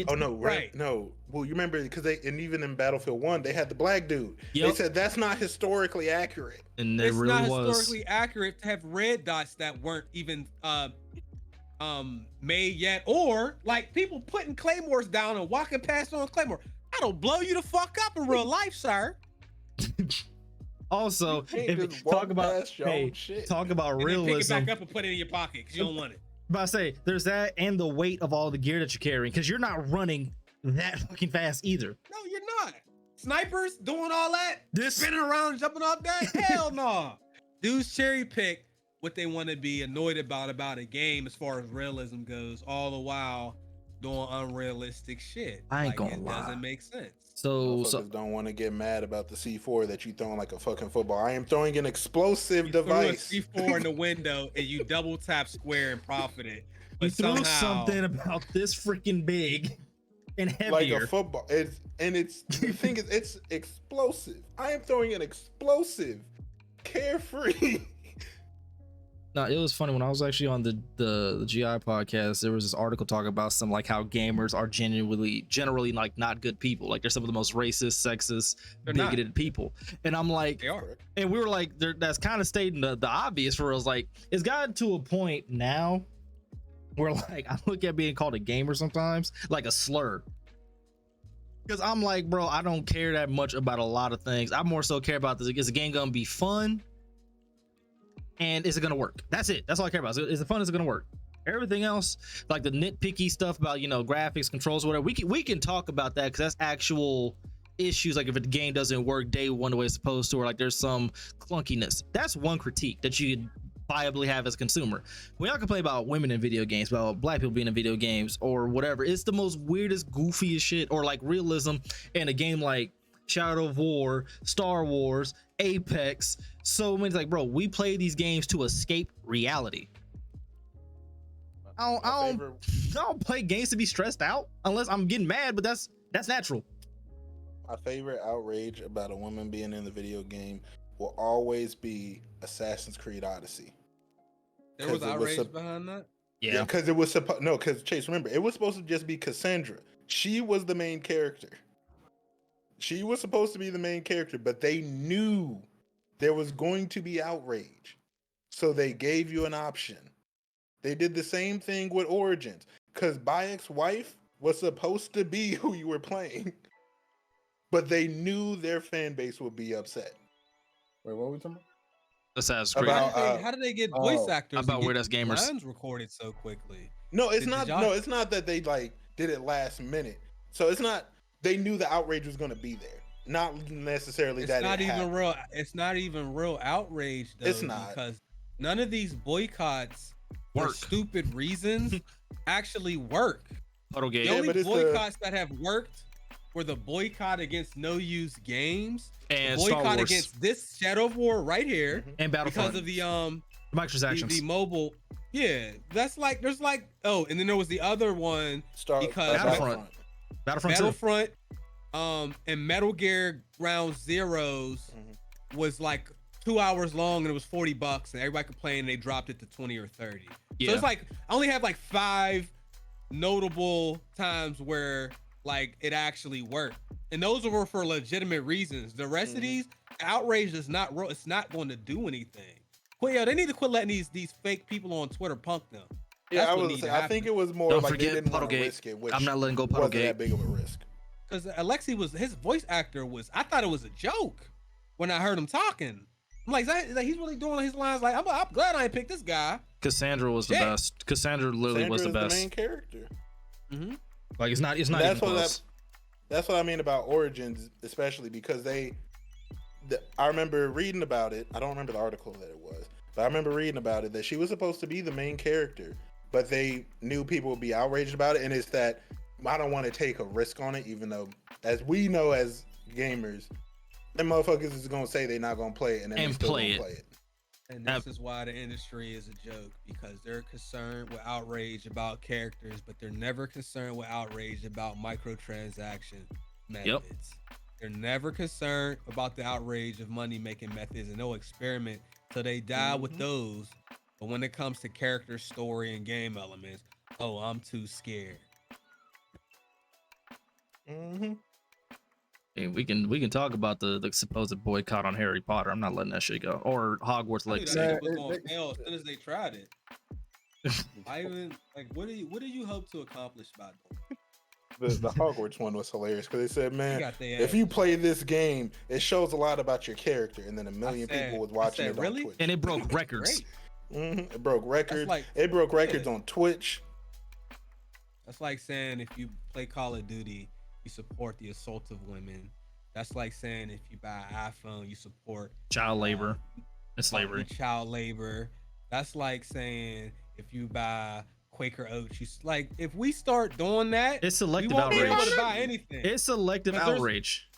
Oh no, right? No. Well, you remember because and even in Battlefield 1, they had the black dude. Yep. They said that's not historically accurate. And it really was. It's not historically accurate to have red dots that weren't even made yet, or like people putting claymores down and walking past on a claymore. That'll blow you the fuck up in real life, sir. Also, if talk about realism, pick it back up and put it in your pocket because you don't want it. But I say there's that and the weight of all the gear that you're carrying, because you're not running that fucking fast either. No, you're not. Snipers doing all that, spinning around, jumping off that. Hell no. Dudes cherry pick what they want to be annoyed about a game as far as realism goes, all the while doing unrealistic shit. I ain't like, gonna it lie. doesn't make sense. So Motherfuckers don't want to get mad about the C4 that you throwing like a fucking football. I am throwing an explosive You device. threw a C4 in the window and you double tap square and profited. you But threw somehow, something about this freaking big and heavier. Like a football. The thing is, it's explosive. I am throwing an explosive, carefree. No, it was funny when I was actually on the GI podcast. There was this article talking about some like how gamers are generally like not good people. Like they're some of the most racist, sexist, bigoted people. And I'm like, they are. And we were like, that's kind of stating the obvious for us. Like it's gotten to a point now where like I look at being called a gamer sometimes like a slur. Because I'm like, bro, I don't care that much about a lot of things. I more so care about this. Is the game gonna be fun? And is it gonna work? That's it. That's all I care about. Is it fun? Is it gonna work? Everything else, like the nitpicky stuff about graphics, controls, whatever, we can talk about that because that's actual issues. Like if the game doesn't work day one the way it's supposed to, or like there's some clunkiness. That's one critique that you could viably have as a consumer. We all complain about women in video games, about black people being in video games, or whatever. It's the most weirdest, goofiest shit, or like realism in a game like Shadow of War, Star Wars, Apex. So many, like, bro, we play these games to escape reality. I don't play games to be stressed out unless I'm getting mad, but that's natural. My favorite outrage about a woman being in the video game will always be Assassin's Creed Odyssey. There was outrage behind that? Yeah, because it was supposed, no, because Chase, remember, it was supposed to just be Cassandra. She was the main character. She was supposed to be the main character, but they knew there was going to be outrage. So they gave you an option. They did the same thing with Origins, because Bayek's wife was supposed to be who you were playing, but they knew their fan base would be upset. Wait, what were we talking about? Assassin's Creed. How did they get voice actors? About Weird Ass Gamers lines recorded so quickly? No, it's not. No, it's not that they like did it last minute. So it's not. They knew the outrage was going to be there. Not necessarily it's that not it even happened. real. It's not even real outrage though. It's not, because none of these boycotts for stupid reasons actually work. Puddlegate. The only boycotts that have worked were the boycott against no-use games, and the boycott Star Wars against this Shadow of War right here, and Battlefront because of the microtransactions, the mobile. Yeah, that's like there's like and then there was the other one because Battlefront, and Metal Gear Ground Zeroes was like 2 hours long and it was $40 and everybody complained they dropped it to 20 or 30. So it's like I only have like 5 notable times where like it actually worked, and those were for legitimate reasons. The rest of these outrage is not real. It's not going to do anything. They need to quit letting these fake people on Twitter punk them. Yeah, I think it was more Don't like forget they didn't want to Puddlegate. risk it, which I'm not letting go wasn't Puddlegate. that big of a risk. Because Alexi was his voice actor was. I thought it was a joke when I heard him talking. I'm like, he's really doing his lines. Like, I'm glad I ain't picked this guy. Cassandra was the best. Cassandra literally was the best. The main character. Like it's not even close. That's what I mean about Origins, especially because I remember reading about it. I don't remember the article that it was, but I remember reading about it that she was supposed to be the main character, but they knew people would be outraged about it, and it's that I don't want to take a risk on it, even though, as we know as gamers, them motherfuckers is gonna say they're not gonna play it, and then they still gonna play it. And this is why the industry is a joke, because they're concerned with outrage about characters, but they're never concerned with outrage about microtransaction methods. They're never concerned about the outrage of money making methods, and they'll experiment till they die with those. But when it comes to character, story, and game elements, I'm too scared. And we can talk about the supposed boycott on Harry Potter. I'm not letting that shit go. Or Hogwarts Legacy. It was going to fail as soon as they tried it. What do you hope to accomplish by it? The Hogwarts one was hilarious because they said, man, if you play this game, it shows a lot about your character, and then a million people was watching it on Twitch. And it broke records. It broke records. It broke records on Twitch. That's like saying if you play Call of Duty, you support the assault of women. That's like saying if you buy an iPhone, you support child labor and slavery. Child labor. That's like saying if you buy Quaker Oats, you like if we start doing that, It's selective we won't be able outrage. to buy anything. It's selective outrage.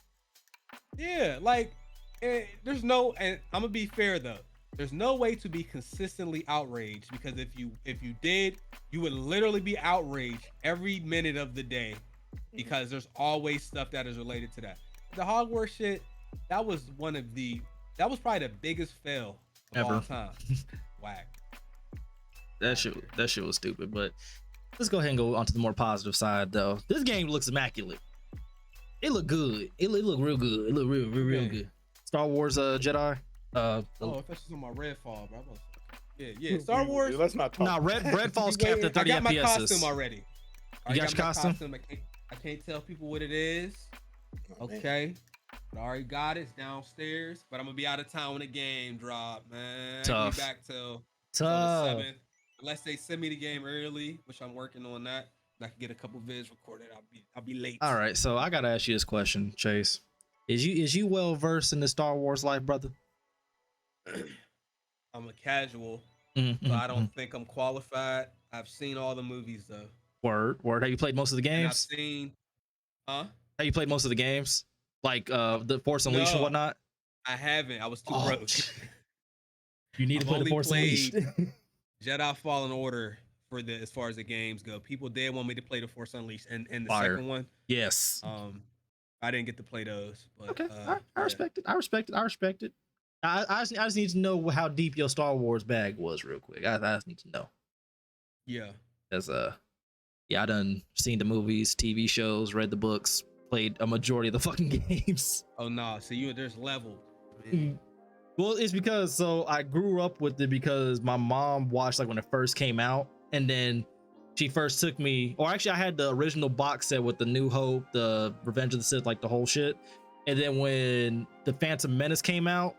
Yeah, like there's no, and I'm gonna be fair though. There's no way to be consistently outraged because if you did, you would literally be outraged every minute of the day because there's always stuff that is related to that. The Hogwarts shit, that was probably the biggest fail of ever. all time. Whack. That shit was stupid, but let's go ahead and go on to the more positive side though. This game looks immaculate. It looked good. It looked real good. It looked real good. Star Wars Jedi. Oh, that's just on my Redfall, bro. Yeah. Star Wars. Let's not talk. Nah, Redfall's capped at 30 I got my FPS. costume already. You got your costume? I can't tell people what it is. Okay. But I already got it. It's downstairs. But I'm gonna be out of town when the game drop, man. Tough. I'll be back till the 7th. Unless they send me the game early, which I'm working on that. And I can get a couple vids recorded. I'll be late. All right, so I gotta ask you this question, Chase. Is you well versed in the Star Wars life, brother? I'm a casual, but I don't think I'm qualified. I've seen all the movies though. Word. Have you played most of the games? And I've seen, Have you played most of the games? Like the Force Unleashed and whatnot? I haven't. I was too broke. You need to play the Force Unleashed. Jedi Fallen Order as far as the games go. People did want me to play the Force Unleashed and the Fire. second one. Yes. I didn't get to play those. But, okay. I respect it. I respect it. I just need to know how deep your Star Wars bag was real quick. I just need to know. Yeah. As I done seen the movies, TV shows, read the books, played a majority of the fucking games. Oh no, so there's level. Well, it's because I grew up with it because my mom watched like when it first came out, and then she first took me, or actually I had the original box set with the New Hope, the Revenge of the Sith, like the whole shit. And then when the Phantom Menace came out,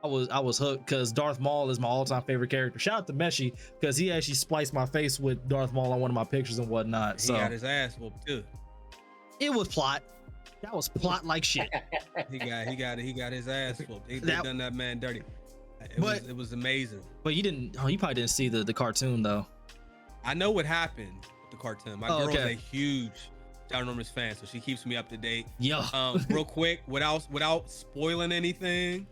I was hooked because Darth Maul is my all-time favorite character. Shout out to Meshi because he actually spliced my face with Darth Maul on one of my pictures and whatnot. He got his ass whooped too. It was plot. That was plot like shit. he got his ass whooped. They done that man dirty. It was amazing. But you probably didn't see the cartoon though. I know what happened with the cartoon. My girl's a huge ginormous fan, so she keeps me up to date. Yeah. Real quick, without spoiling anything,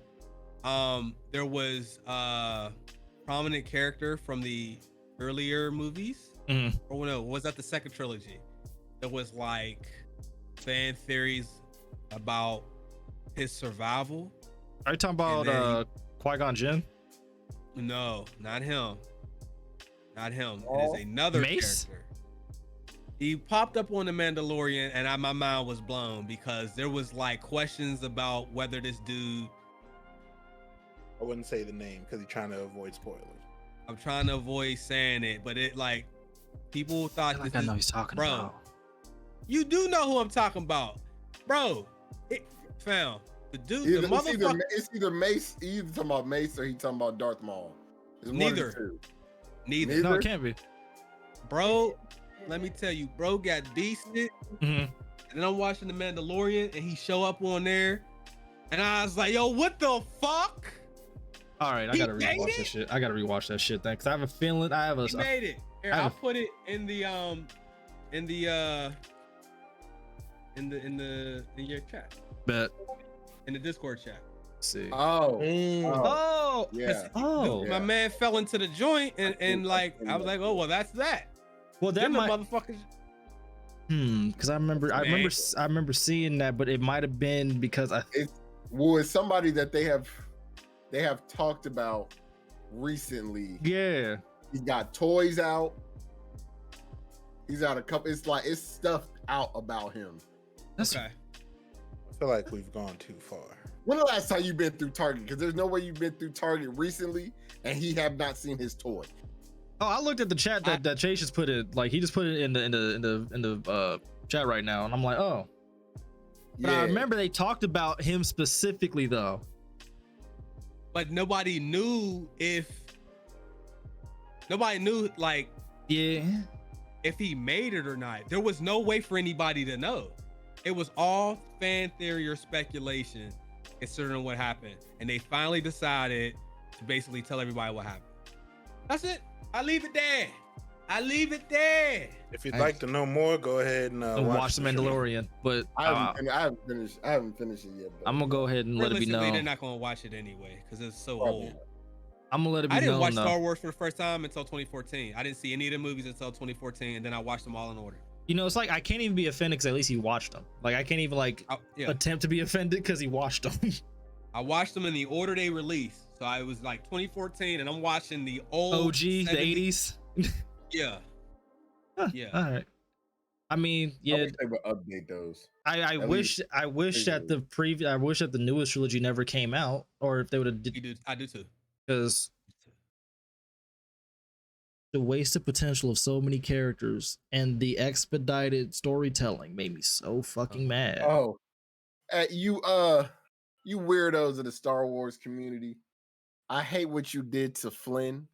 there was a prominent character from the earlier movies. Or no, was that the second trilogy? There was like fan theories about his survival. Are you talking about Qui-Gon Jinn? No, not him. Not him. It is another Mace? character. He popped up on The Mandalorian, and my mind was blown because there was like questions about whether this dude. I wouldn't say the name because he's trying to avoid spoilers. I'm trying to avoid saying it, but it like people thought I know he's talking about. You do know who I'm talking about, bro. Fam, the dude, the motherfucker. It's either Mace. He's talking about Mace or he's talking about Darth Maul. It's Neither. No, it can't be. Bro, let me tell you, bro got decent. And then I'm watching The Mandalorian and he show up on there. And I was like, yo, what the fuck? All right, I gotta rewatch that shit. I gotta rewatch that shit then, because I have a feeling He made it. Here, I'll put it in your chat. Bet. In the Discord chat. Let's see. Yeah. My man fell into the joint and like I was like, oh well, that's that. Well, that might, motherfuckers. Because I remember seeing that, but it might have been because it's somebody that they have talked about recently. Yeah. He got toys out. He's out a couple. It's stuff out about him. That's okay. I feel like we've gone too far. When the last time you've been through Target? Because there's no way you've been through Target recently and he have not seen his toy. Oh, I looked at the chat that Chase just put it. Like he just put it in the chat right now, and I'm like, oh. But I remember they talked about him specifically though. But nobody knew like if he made it or not. There was no way for anybody to know. It was all fan theory or speculation considering what happened. And they finally decided to basically tell everybody what happened. That's it. I leave it there. I leave it there. If you'd like to know more, go ahead and watch The Mandalorian. But I haven't finished it yet. I'm gonna go ahead and let it be known. They're not gonna watch it anyway because it's so old. I'm gonna let it be known. I didn't watch Star Wars for the first time until 2014. I didn't see any of the movies until 2014, and then I watched them all in order. You know, it's like I can't even be offended because at least he watched them. Like I can't even attempt to be offended because he watched them. I watched them in the order they released. So I was like 2014, and I'm watching the old OG, 70s. The 80s. Yeah. Yeah. All right. I mean, yeah. I wish they would update those. I wish that the newest trilogy never came out, or if they would have. I do too. Because the wasted potential of so many characters and the expedited storytelling made me so fucking mad. Oh, you weirdos of the Star Wars community. I hate what you did to Flynn.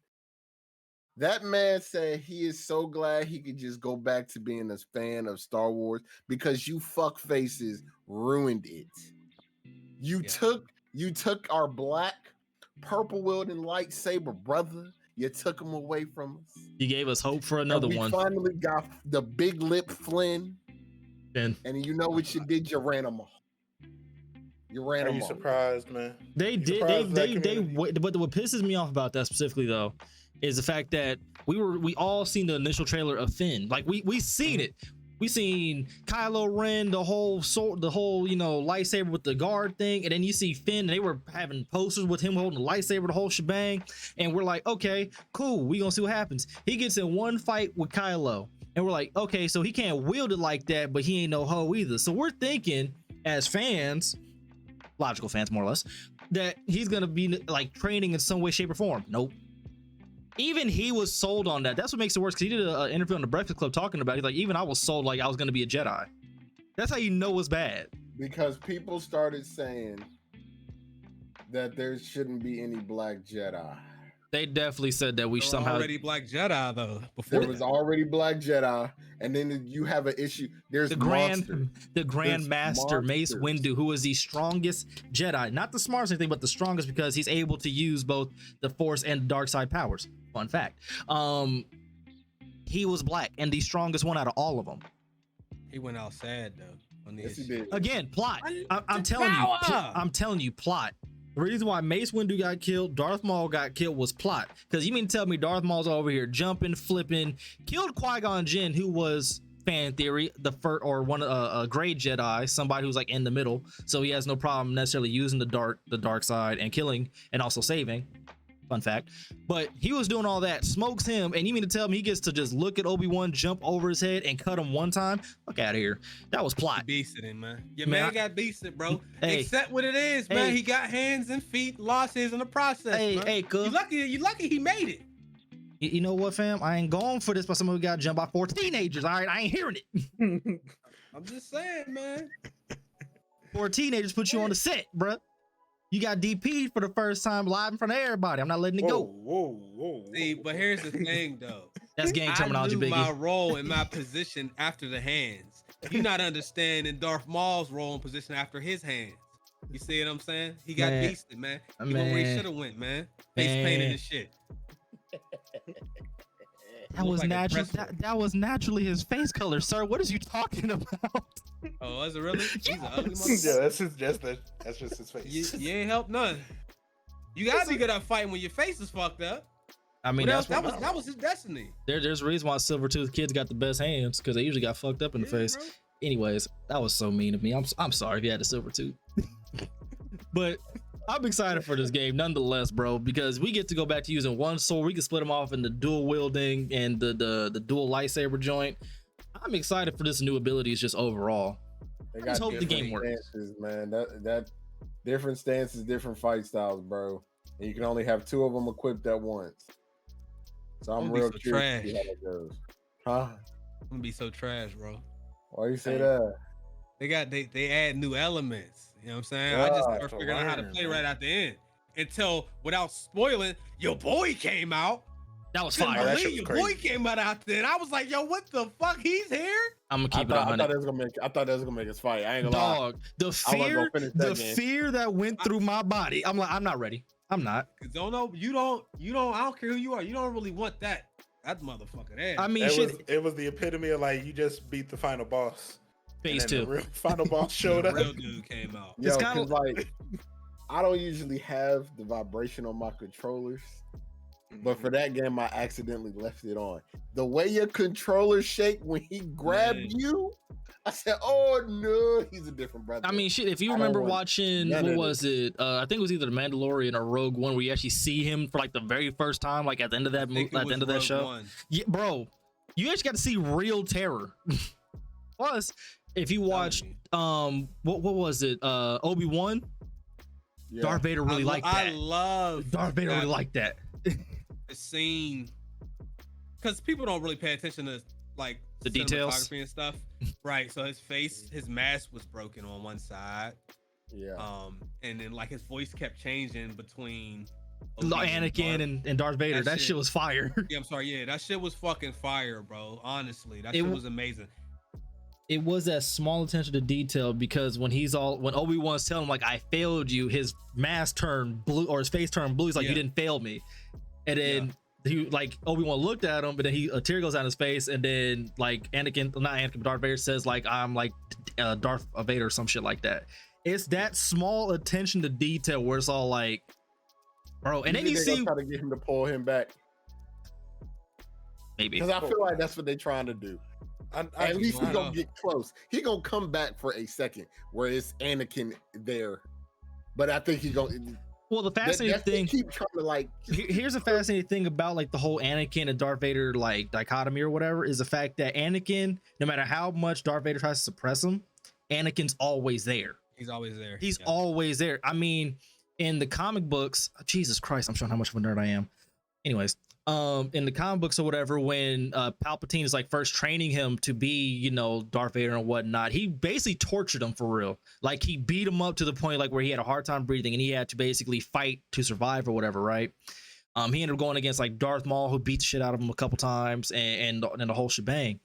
That man said he is so glad he could just go back to being a fan of Star Wars because you fuck faces ruined it. You took our black, purple wielding lightsaber brother. You took him away from us. You gave us hope for another one. We finally got the big lip Flynn. And you know what you did? You ran him off. Are you surprised, man? They did. But what pisses me off about that specifically, though, is the fact that we all seen the initial trailer of Finn. Like we seen it. We seen Kylo Ren, the whole lightsaber with the guard thing, and then you see Finn. And they were having posters with him holding the lightsaber, the whole shebang. And we're like, okay, cool. We gonna see what happens. He gets in one fight with Kylo, and we're like, okay, so he can't wield it like that, but he ain't no hoe either. So we're thinking as fans, logical fans more or less, that he's gonna be like training in some way, shape, or form. Nope. Even he was sold on that. That's what makes it worse, because he did an interview on the Breakfast Club talking about it. He's like, even I was sold like I was gonna be a Jedi. That's how you know it's bad. Because people started saying that there shouldn't be any black Jedi. They definitely said that we somehow already black Jedi though. Before there was already black Jedi, and then you have an issue. There's the Grand Master Mace Windu, who is the strongest Jedi, not the smartest anything, but the strongest because he's able to use both the Force and the dark side powers. Fun fact. He was black and the strongest one out of all of them. He went out sad though. Yes, he did. Again, plot. I'm telling you, plot. The reason why Mace Windu got killed, Darth Maul got killed was plot. Because you mean to tell me Darth Maul's over here jumping, flipping, killed Qui-Gon Jinn, who was fan theory the first or one a great Jedi, somebody who's like in the middle, so he has no problem necessarily using the dark side and killing and also saving. Fun fact. But he was doing all that, smokes him, and you mean to tell me he gets to just look at Obi-Wan, jump over his head, and cut him one time? Fuck out of here. That was plot. Beasted him, man. Your man got beasted, bro. Hey, accept what it is, man. He got hands and feet, lost his in the process. Hey, cuz. You lucky he made it. You know what, fam? I ain't going for this by someone who got jumped by 4 teenagers. All right, I ain't hearing it. I'm just saying, man. 4 teenagers put you on the set, bruh. You got DP'd for the first time live in front of everybody. I'm not letting it go. Whoa. See, but here's the thing, though. That's gang terminology, I knew Biggie. my role and my position after the hands. You not understanding Darth Maul's role and position after his hands. You see what I'm saying? He got beasted, man. He went where he should have went, man. Face painted and shit. That was natural. That was naturally his face color, sir. What is you talking about? Oh, is it really? He's an ugly motherfucker. Yeah, that's just his face. You ain't helped none. You gotta be good at fighting when your face is fucked up. I mean, that was his destiny. There's a reason why Silvertooth kids got the best hands, because they usually got fucked up in the face. Bro. Anyways, that was so mean of me. I'm sorry if you had a Silvertooth. But I'm excited for this game nonetheless, bro, because we get to go back to using one sword. We can split them off in the dual wielding and the dual lightsaber joint. I'm excited for this new abilities just overall. I just hope the game works. Man, that different stances, different fight styles, bro. And you can only have 2 of them equipped at once. So I'm real curious to see how that goes. Huh? I'm gonna be so trash, bro. Why you say that? They add new elements. You know what I'm saying? I just started figuring out how to play right at the end. Until, without spoiling, your boy came out. That was fire. Your boy came out there, and I was like, "Yo, what the fuck? He's here." I'm gonna keep it 100. I thought that was gonna make us fight. I ain't gonna lie. The fear that went through my body. I'm like, I'm not ready. I'm not. Don't know. You don't. I don't care who you are. You don't really want that motherfucker there. I mean, it was the epitome of like you just beat the final boss. Phase 2. The real final boss showed up. The real dude came out. Yo, it's kind of like I don't usually have the vibration on my controllers, but for that game, I accidentally left it on. The way your controller shake when he grabbed you, I said, "Oh no, he's a different brother." I mean, shit. If you remember watching, what was it? I think it was either The Mandalorian or Rogue One, where you actually see him for like the very first time, like at the end of that movie, at the end of that show. Yeah, bro, you actually got to see real terror. Plus, if you watched, what was it? Obi-Wan. Yeah. Darth Vader really liked that. I love Darth Vader really liked that. The scene, because people don't really pay attention to like the details and stuff, right? So his mask was broken on one side, and then like his voice kept changing between Anakin and Darth Vader. That shit was fire. Yeah, I'm sorry. Yeah, that shit was fucking fire, bro. Honestly, that shit was amazing. It was that small attention to detail, because when Obi-Wan's telling him like, I failed you, his mask turned blue, or his face turned blue. He's like, you didn't fail me. And then he, like, Obi-Wan looked at him, but then a tear goes down his face, and then like not Anakin, but Darth Vader says like, I'm like Darth Vader or some shit like that. It's that small attention to detail where it's all like, bro. And then you see try to get him to pull him back. Maybe, because I feel like that's what they're trying to do. At least he's gonna get close. He gonna come back for a second where it's Anakin there, but I think he's gonna. Well, the fascinating thing, keep trying to like. Here's a fascinating thing about like the whole Anakin and Darth Vader like dichotomy or whatever, is the fact that Anakin, no matter how much Darth Vader tries to suppress him, Anakin's always there. He's always there. He's always there. I mean, in the comic books, Jesus Christ, I'm showing how much of a nerd I am. Anyways. In the comic books or whatever, when Palpatine is like first training him to be, Darth Vader and whatnot, he basically tortured him for real. Like he beat him up to the point like where he had a hard time breathing and he had to basically fight to survive or whatever, right? He ended up going against like Darth Maul, who beat the shit out of him a couple times, and the whole shebang.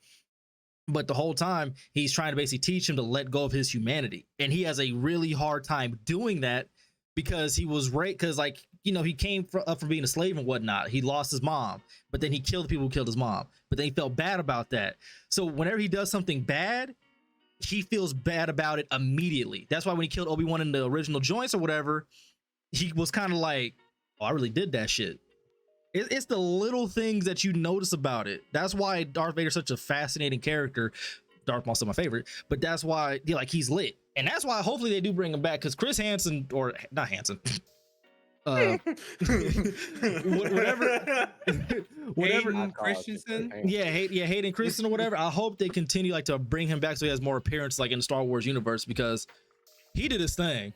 But the whole time he's trying to basically teach him to let go of his humanity, and he has a really hard time doing that because he was raped. Because like, he came up from being a slave and whatnot. He lost his mom, but then he killed the people who killed his mom. But then he felt bad about that. So whenever he does something bad, he feels bad about it immediately. That's why when he killed Obi-Wan in the original joints or whatever, he was kind of like, oh, I really did that shit. It's the little things that you notice about it. That's why Darth Vader's such a fascinating character. Darth Maul's still my favorite, but that's why he's lit. And that's why hopefully they do bring him back, because Chris Hansen, or not Hansen, whatever Hayden Christensen, Hayden Christensen or whatever. I hope they continue like to bring him back so he has more appearance like in the Star Wars universe, because he did his thing.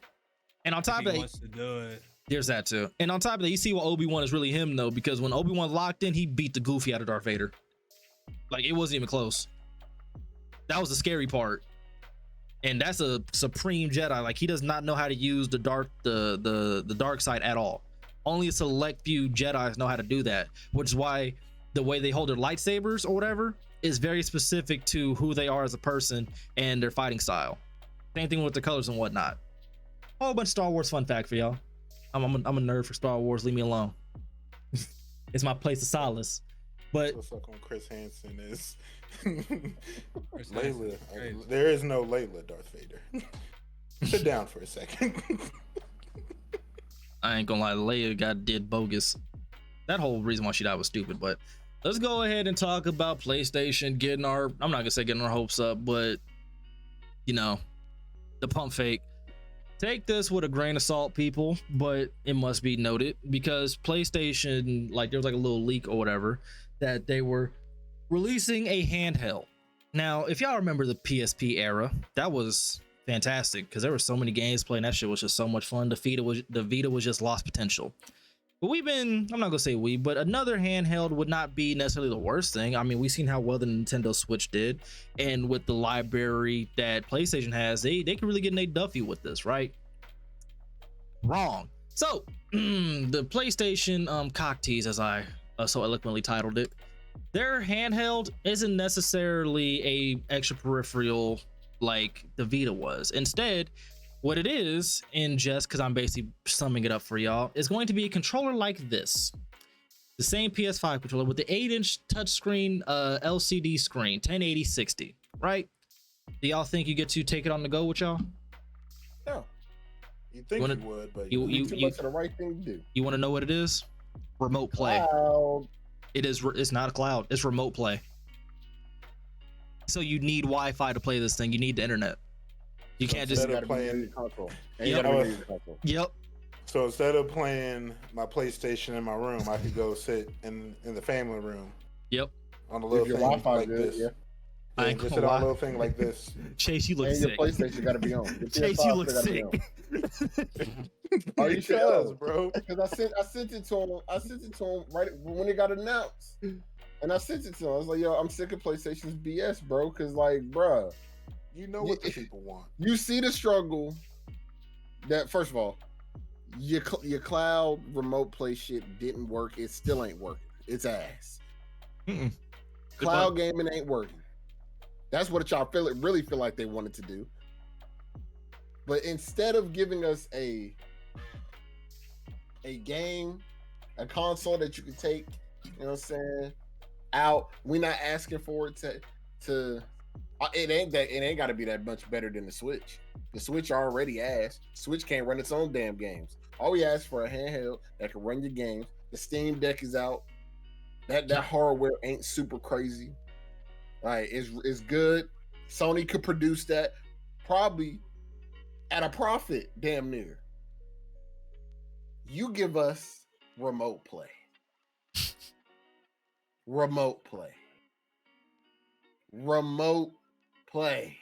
And on top of that, wants to do it. There's that too. And on top of that, you see why Obi-Wan is really him though, because when Obi-Wan locked in, he beat the goofy out of Darth Vader. Like it wasn't even close. That was the scary part. And that's a supreme Jedi. Like he does not know how to use the dark side at all. Only a select few Jedis know how to do that, which is why the way they hold their lightsabers or whatever is very specific to who they are as a person and their fighting style. Same thing with the colors and whatnot. Whole bunch of Star Wars fun fact for y'all. I'm a nerd for Star Wars. Leave me alone. It's my place of solace. But what's up on Chris Hansen is Layla. There is no Layla Darth Vader. Sit down for a second. I ain't gonna lie, Leia did bogus. That whole reason why she died was stupid. But let's go ahead and talk about PlayStation getting our, I'm not gonna say getting our hopes up, but the pump fake. Take this with a grain of salt, people, but it must be noted, because PlayStation, like there was like a little leak or whatever that they were releasing a handheld. Now, if y'all remember the PSP era, that was fantastic because there were so many games playing. That shit was just so much fun. The Vita was just lost potential. But I'm not gonna say but another handheld would not be necessarily the worst thing. I mean, we've seen how well the Nintendo Switch did, and with the library that PlayStation has, they can really get in a Duffy with this, right? Wrong. So the PlayStation cock tease, as I so eloquently titled it, their handheld isn't necessarily a extra peripheral like the Vita was. Instead, What it is, in just because I'm basically summing it up for y'all, is going to be a controller like this. The same PS5 controller with the 8-inch touchscreen LCD screen, 1080/60, right? Do y'all think you get to take it on the go with y'all? No. You think you would, but too much of the right thing to do. You want to know what it is? Remote play. Cloud. It's not a cloud. It's remote play. So you need Wi-Fi to play this thing. You need the internet. You can't just play the console. Yep. So instead of playing my PlayStation in my room, I could go sit in the family room. Yep. On a little thing like this. Yeah. I ain't just sit on a little thing like this. Chase, you look sick. Your PlayStation got to be on. Chase, you look sick. Are you sure, bro? Because I sent it to him. I sent it to him right when it got announced, and I sent it to him. I was like, "Yo, I'm sick of PlayStation's BS, bro. Because like, bruh, you know what the people want. You see the struggle. That first of all, your cloud remote play shit didn't work. It still ain't working. It's ass. Cloud gaming ain't working. That's what y'all really feel like they wanted to do. But instead of giving us a game, a console that you can take, you know what I'm saying, out, we're not asking for it to it ain't got to be that much better than the Switch. The Switch already ass. Switch can't run its own damn games. All we ask for a handheld that can run your games. The Steam Deck is out. That hardware ain't super crazy. Like it's good. Sony could produce that probably at a profit, damn near. You give us remote play. Remote play. Remote play.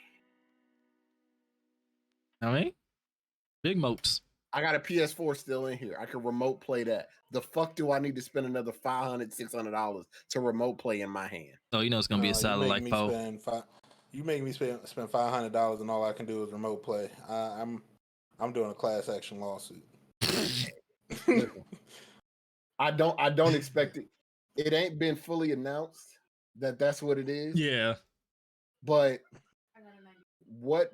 I mean, big moats. I got a PS4 still in here. I can remote play that. The fuck do I need to spend another $500, $600 to remote play in my hand? Oh, you know it's gonna be a salad like Poe. You make me spend $500 and all I can do is remote play. I'm doing a class action lawsuit. I don't expect it. It ain't been fully announced that that's what it is. Yeah. But what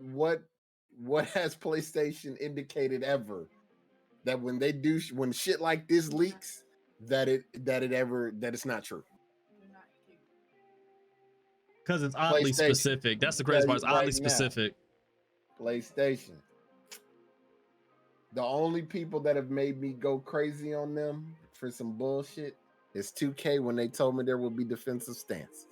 has PlayStation indicated ever that when shit like this leaks that it's not true? Because it's oddly specific. That's the crazy part. It's oddly specific. PlayStation. The only people that have made me go crazy on them for some bullshit is 2K when they told me there would be defensive stances.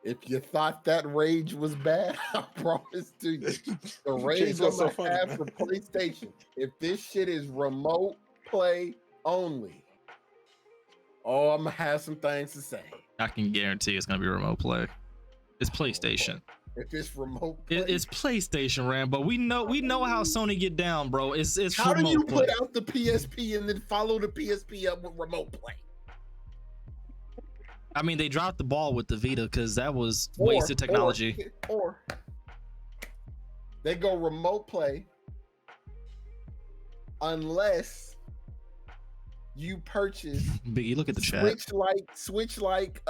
If you thought that rage was bad, I promise to you, the rage I'm gonna have for PlayStation. If this shit is remote play only, oh, I'm gonna have some things to say. I can guarantee it's gonna be remote play. It's PlayStation. If it's remote play, it's PlayStation, Rambo. We know how Sony get down, bro. It's how remote do you play. put out the PSP and then follow the PSP up with remote play? I mean, they dropped the ball with the Vita because that was wasted technology. Or they go remote play unless you purchase Biggie, look at the chat. Switch like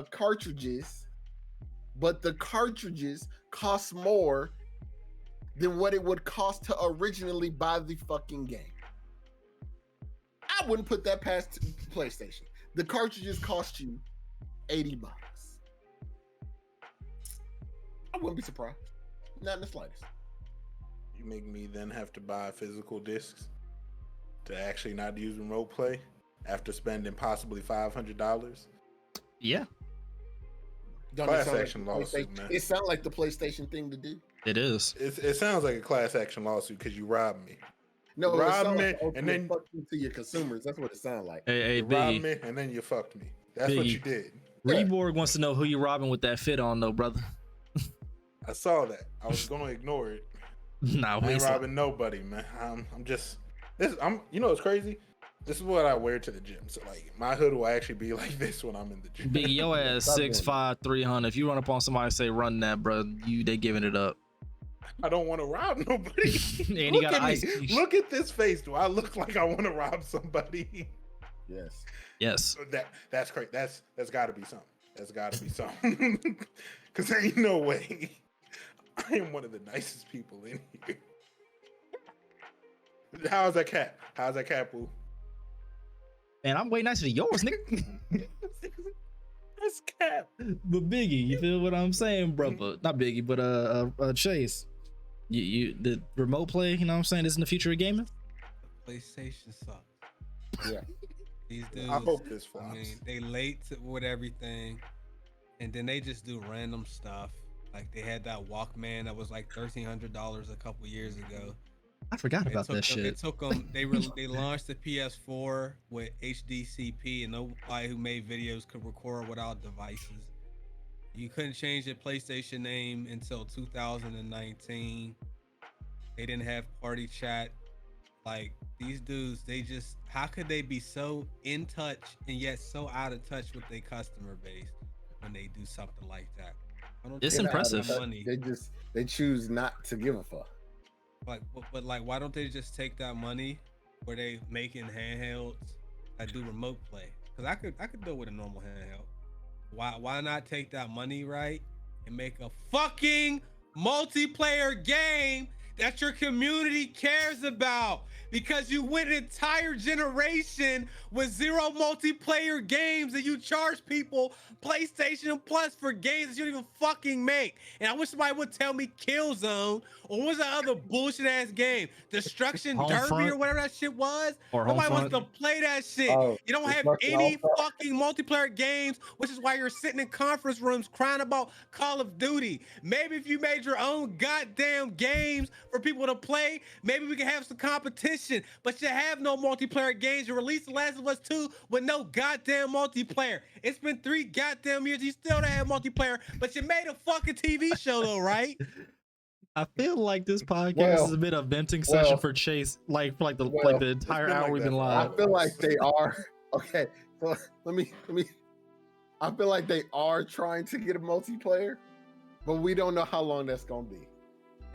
cartridges, but the cartridges cost more than what it would cost to originally buy the fucking game. I wouldn't put that past PlayStation. The cartridges cost you $80. I wouldn't be surprised. Not in the slightest. You make me then have to buy physical discs to actually not use remote play after spending possibly $500. Yeah. Class action lawsuit, man. It sounds like the PlayStation thing to do. It is. It sounds like a class action lawsuit because you robbed me. No, you robbed me, like and then fucked you to your consumers. That's what it sounds like. Hey, you robbed me, and then you fucked me. That's Biggie. What you did. Reborg wants to know who you robbing with that fit on, though, brother. I saw that. I was gonna ignore it. Nah, I ain't robbing nobody, man. I'm just this. You know what's crazy? This is what I wear to the gym. So like my hood will actually be like this when I'm in the gym. Biggie, your ass 6'5", 300. If you run up on somebody and say run that, bro, they giving it up. I don't want to rob nobody. And look, look at this face. Do I look like I want to rob somebody? Yes. Yes. That's crazy. That's got to be something. That's got to be something. Cause ain't no way I am one of the nicest people in here. How's that cat? How's that cat, Boo? Man, I'm way nicer than yours, nigga. That's cat. But Biggie, you feel what I'm saying, brother? Not Biggie, but Chase. You the remote play, you know what I'm saying? Isn't the future of gaming? PlayStation sucks. Yeah. These dudes, I hope this flops. I mean, they late with everything, and then they just do random stuff. Like they had that Walkman that was like $1,300 a couple years ago. I forgot about that shit. It took them. They launched the PS4 with HDCP, and nobody who made videos could record without devices. You couldn't change the PlayStation name until 2019. They didn't have party chat. Like these dudes, how could they be so in touch and yet so out of touch with their customer base when they do something like that? It's impressive. They choose not to give a fuck. Like, but like, why don't they just take that money where they making handhelds that do remote play? Because I could do it with a normal handheld. Why not take that money, right, and make a fucking multiplayer game that your community cares about? Because you went an entire generation with 0 multiplayer games and you charge people PlayStation Plus for games that you don't even fucking make. And I wish somebody would tell me Killzone or what's that other bullshit ass game? Destruction Derby or whatever that shit was. Or Nobody wants to play that shit. You don't have any fucking multiplayer games, which is why you're sitting in conference rooms crying about Call of Duty. Maybe if you made your own goddamn games for people to play, maybe we can have some competition. But you have no multiplayer games. You released The Last of Us 2 with no goddamn multiplayer. It's been 3 goddamn years. You still don't have multiplayer, but you made a fucking TV show though, right? I feel like this podcast is a bit of venting session for Chase, like the entire hour we've been live. I feel like they are okay. So let me. I feel like they are trying to get a multiplayer, but we don't know how long that's gonna be.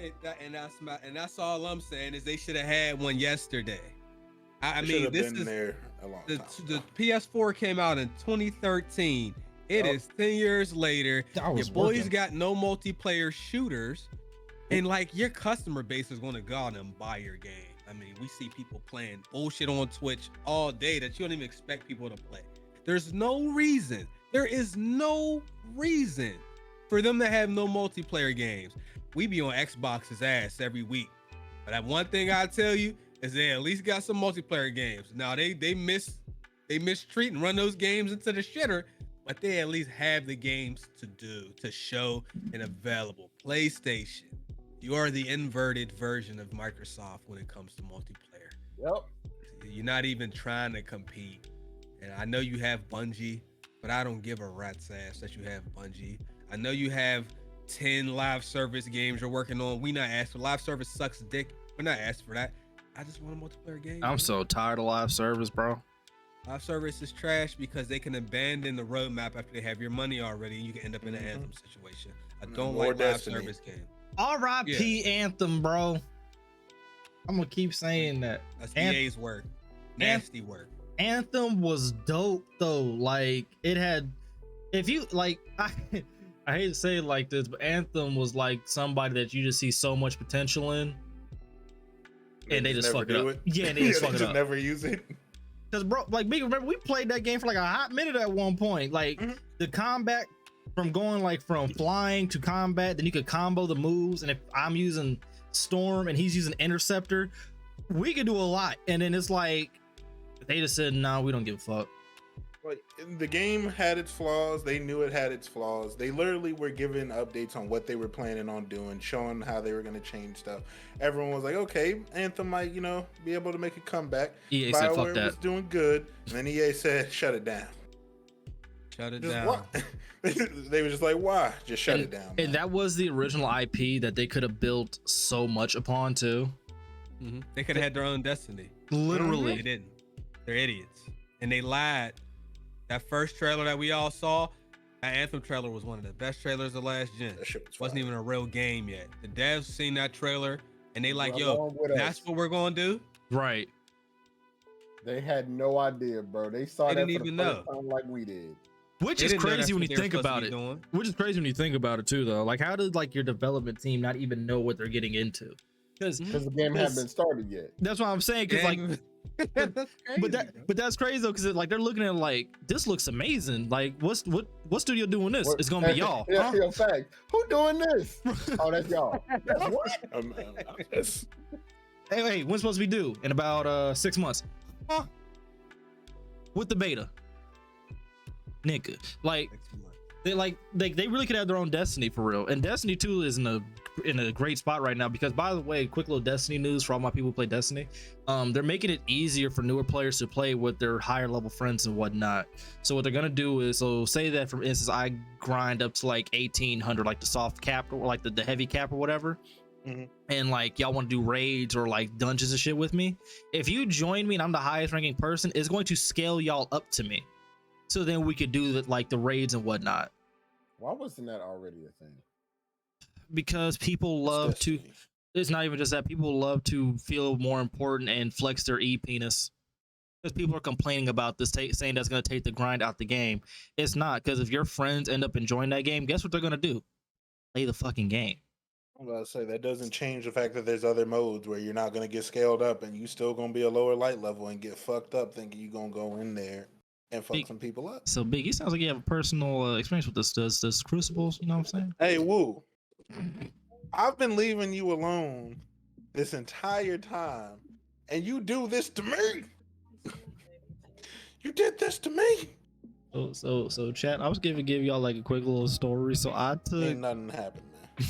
And that's all I'm saying is they should have had one yesterday. I mean, this is there a long time the PS4 came out in 2013. It is 10 years later. Your boys got no multiplayer shooters, and like your customer base is going to go out and buy your game. I mean, we see people playing bullshit on Twitch all day that you don't even expect people to play. There is no reason for them to have no multiplayer games. We be on Xbox's ass every week, but that one thing I tell you is they at least got some multiplayer games. Now they mistreat and run those games into the shitter, but they at least have the games to show and available. PlayStation, you are the inverted version of Microsoft when it comes to multiplayer. Yep. You're not even trying to compete. And I know you have Bungie, but I don't give a rat's ass that you have Bungie. I know you have 10 live service games you're working on. We not asked for live service sucks dick. We're not asked for that. I just want a multiplayer game. I'm so tired of live service, bro. Live service is trash because they can abandon the roadmap after they have your money already, and you can end up in an Anthem situation. I don't like live service games. R.I.P. Anthem, bro. I'm gonna keep saying that. That's EA's work. Nasty work. Anthem was dope though. Like it had, if you like, I hate to say it like this, but Anthem was like somebody that you just see so much potential in, and they just fuck it up. Yeah, and they just fuck it up. Never use it. Cause bro, like big, remember we played that game for like a hot minute at one point. Like the combat from going like from flying to combat, then you could combo the moves, and if I'm using Storm and he's using Interceptor, we could do a lot. And then it's like they just said, "No, we don't give a fuck." Like the game had its flaws. They knew it had its flaws. They literally were giving updates on what they were planning on doing, showing how they were going to change stuff. Everyone was like, "Okay, Anthem might, be able to make a comeback." EA said, "Fuck that." was doing good, and then EA said, "Shut it down." Shut it down. What? They were just like, "Why? Just shut it down." And that was the original IP that they could have built so much upon too. They could have had their own destiny. Literally, they didn't. They're idiots, and they lied. That first trailer that we all saw, that Anthem trailer was one of the best trailers of last gen. That shit wasn't even a real game yet. The devs seen that trailer and they like, "Yo, that's what we're gonna do." Right. They had no idea, bro. They saw they that didn't for even the first know. time like we did. Which They is didn't know crazy that's when what you they were think supposed to about be it. doing. Which is crazy when you think about it too, though. Like, how did like your development team not even know what they're getting into? Because the game hadn't been started yet. that's what I'm saying. Because like, that's crazy. but that's crazy though. Because like they're looking at it like this looks amazing. Like, what studio doing this? It's gonna be y'all. Yeah, huh? Fact. Who doing this? Oh, that's y'all. That's what? Hey, when's supposed to be due? In about 6 months. Huh? With the beta, nigga. Like they really could have their own Destiny for real. And Destiny 2 is in a great spot right now because, by the way, quick little Destiny news for all my people who play Destiny. They're making it easier for newer players to play with their higher level friends and whatnot. So what they're gonna do is, so say that for instance I grind up to like 1800, like the soft cap or like the heavy cap or whatever. And like y'all want to do raids or like dungeons and shit with me, if you join me and I'm the highest ranking person, it's going to scale y'all up to me, so then we could do like the raids and whatnot. Why wasn't that already a thing? Because people love to, it's not even just that, people love to feel more important and flex their penis. Because people are complaining about this, saying that's going to take the grind out the game. It's not, because if your friends end up enjoying that game, guess what they're going to do? Play the fucking game. I'm about to say that doesn't change the fact that there's other modes where you're not gonna get scaled up and you still gonna be a lower light level and get fucked up thinking you gonna go in there and fuck some people up. So Big, it sounds like you have a personal experience with this Crucibles. You know what I'm saying? Hey, Woo, I've been leaving you alone this entire time, and you do this to me. You did this to me. So chat. I was gonna give y'all like a quick little story. So ain't nothing happened, man.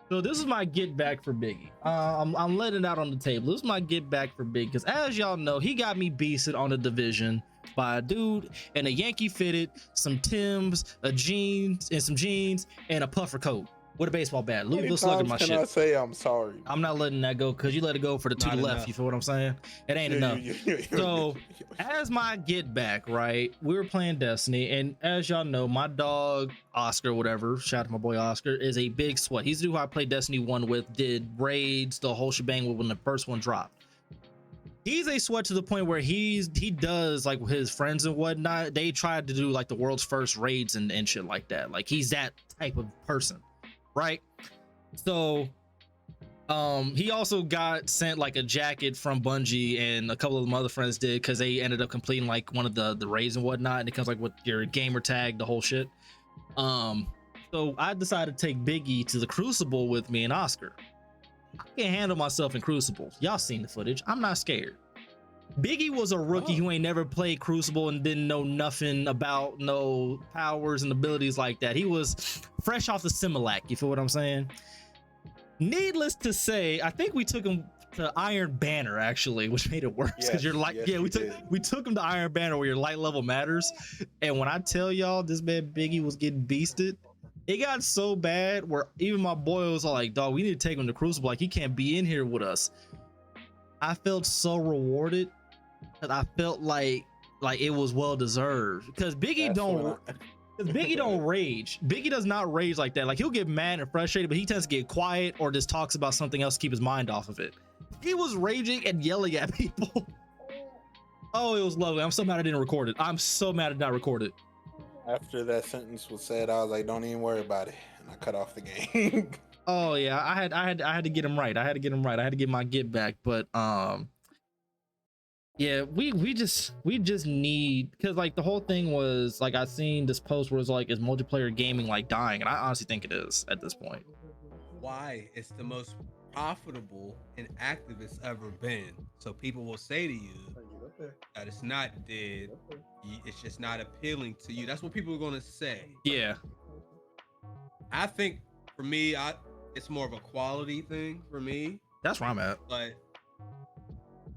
So this is my get back for Biggie. I'm letting it out on the table. This is my get back for Biggie because, as y'all know, he got me beasted on the division by a dude in a Yankee fitted, some Timbs, some jeans, and a puffer coat with a baseball bat. Louisville Slugger, my shit. Can I say I'm sorry? I'm not letting that go because you let it go for the to the left. You feel what I'm saying? It ain't enough. So as my get back, right? We were playing Destiny, and as y'all know, my dog Oscar, whatever, shout out to my boy Oscar, is a big sweat. He's the who I played Destiny 1 with, did raids, the whole shebang when the first one dropped. He's a sweat to the point where he does like with his friends and whatnot. They tried to do like the world's first raids and shit like that. Like he's that type of person. Right, so he also got sent like a jacket from Bungie, and a couple of my other friends did because they ended up completing like one of the raids and whatnot, and it comes like with your gamer tag, the whole shit. So I decided to take Biggie to the Crucible with me and Oscar. I can handle myself in Crucible. Y'all seen the footage. I'm not scared. Biggie was a rookie who ain't never played Crucible and didn't know nothing about no powers and abilities like that. He was fresh off the Similac, you feel what I'm saying? Needless to say, I think we took him to Iron Banner actually, which made it worse because you're like, we took him to Iron Banner where your light level matters. And when I tell y'all this man Biggie was getting beasted, it got so bad where even my boy was like, dog, we need to take him to Crucible. Like he can't be in here with us. I felt so rewarded. Cause I felt like it was well deserved because Biggie don't rage. Biggie does not rage like that. Like he'll get mad and frustrated, but he tends to get quiet or just talks about something else to keep his mind off of it. He was raging and yelling at people. Oh, it was lovely. I'm so mad I didn't record it. I'm so mad I did not record it. After that sentence was said, I was like, don't even worry about it. And I cut off the game. Oh yeah, I had to get him right. I had to get my get back, but yeah, we just need, because like the whole thing was like I seen this post where it was like, is multiplayer gaming like dying? And I honestly think it is at this point. Why? It's the most profitable and active it's ever been. So people will say to you that it's not dead. It's just not appealing to you. That's what people are gonna say. Yeah. I think for me, it's more of a quality thing for me. That's where I'm at. But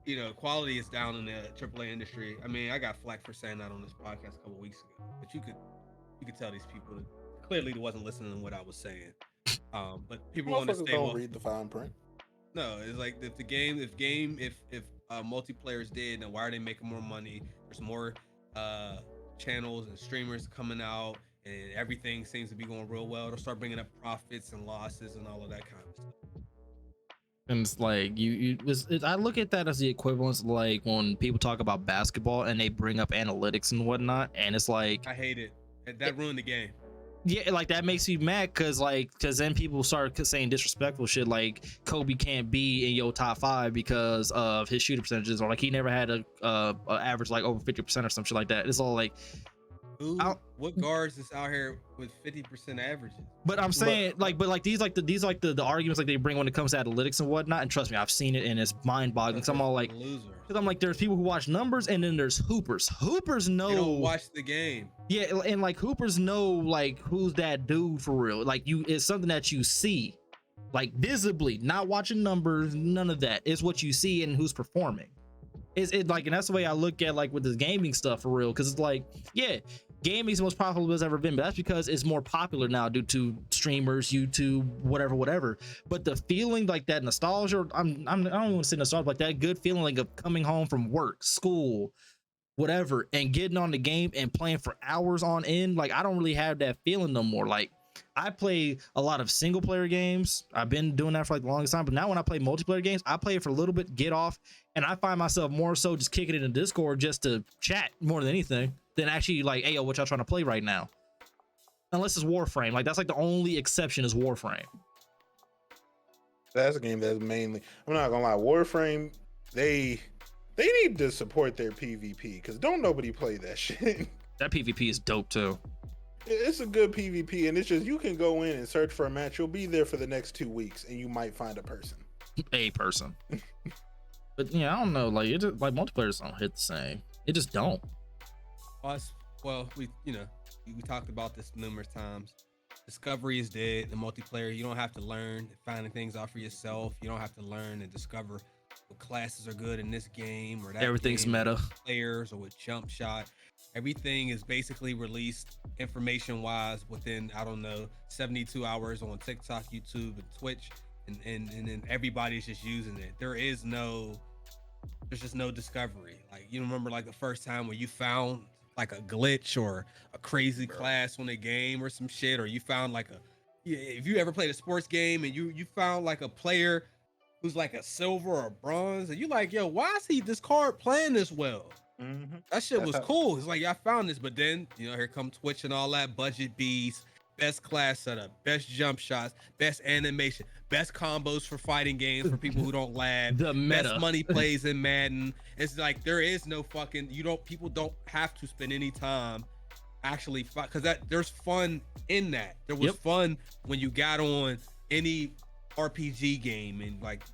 you know, quality is down in the AAA industry. I mean, I got flack for saying that on this podcast a couple weeks ago, but you could tell these people that clearly wasn't listening to what I was saying. But people want to stay. Don't read the fine print. No, it's like if multiplayer is dead, then why are they making more money? There's more channels and streamers coming out, and everything seems to be going real well. It'll start bringing up profits and losses and all of that kind of stuff. And it's like I look at that as the equivalence of like when people talk about basketball and they bring up analytics and whatnot, and it's like I hate it. That ruined the game. Yeah, like that makes you mad because then people start saying disrespectful shit like Kobe can't be in your top 5 because of his shooting percentages, or like he never had a average like over 50% or some shit like that. It's all like, what guards is out here with 50% averages? But I'm saying these the arguments like they bring when it comes to analytics and whatnot. And trust me, I've seen it and it's mind boggling. So I'm all like, because I'm like, there's people who watch numbers and then there's hoopers. Hoopers know. They don't watch the game. Yeah, and like hoopers know like who's that dude for real. Like it's something that you see, like visibly, not watching numbers, none of that. It's what you see and who's performing. It like, and that's the way I look at like with this gaming stuff for real. Because it's like, yeah, gaming is the most profitable it's ever been, but that's because it's more popular now due to streamers, YouTube, whatever. But the feeling like that nostalgia, I don't want to say nostalgia, like that good feeling like of coming home from work, school, whatever, and getting on the game and playing for hours on end. Like I don't really have that feeling no more. Like I play a lot of single player games. I've been doing that for like the longest time, but now when I play multiplayer games, I play it for a little bit, get off, and I find myself more so just kicking it in Discord just to chat more than anything than actually like, hey, yo, what y'all trying to play right now? Unless it's Warframe. Like that's like the only exception is Warframe. That's a game that's mainly, I'm not gonna lie, Warframe, they need to support their PvP because don't nobody play that shit. That PvP is dope too. It's a good PvP, and it's just you can go in and search for a match. You'll be there for the next 2 weeks, and you might find a person. But yeah, I don't know. Like it just, like multiplayers don't hit the same. It just don't. Well, we talked about this numerous times. Discovery is dead. The multiplayer, you don't have to learn finding things out for yourself. You don't have to learn and discover what classes are good in this game or that. Everything's game, meta. Players or with jump shot. Everything is basically released information wise within, I don't know, 72 hours on TikTok, YouTube, and Twitch, and then everybody's just using it. There's just no discovery. Like you remember like the first time when you found like a glitch or a crazy class on a game or some shit, or you found like if you ever played a sports game and you found like a player who's like a silver or a bronze, and you like, yo, why is this card playing this well? Mm-hmm. That shit was cool. It's like, yeah, I found this, but then here come Twitch and all that budget beats, best class setup, best jump shots, best animation, best combos for fighting games for people who don't lag, the meta. Best money plays in Madden. It's like there is no fucking, people don't have to spend any time actually fight, because there's fun in that. There was fun when you got on any RPG game and like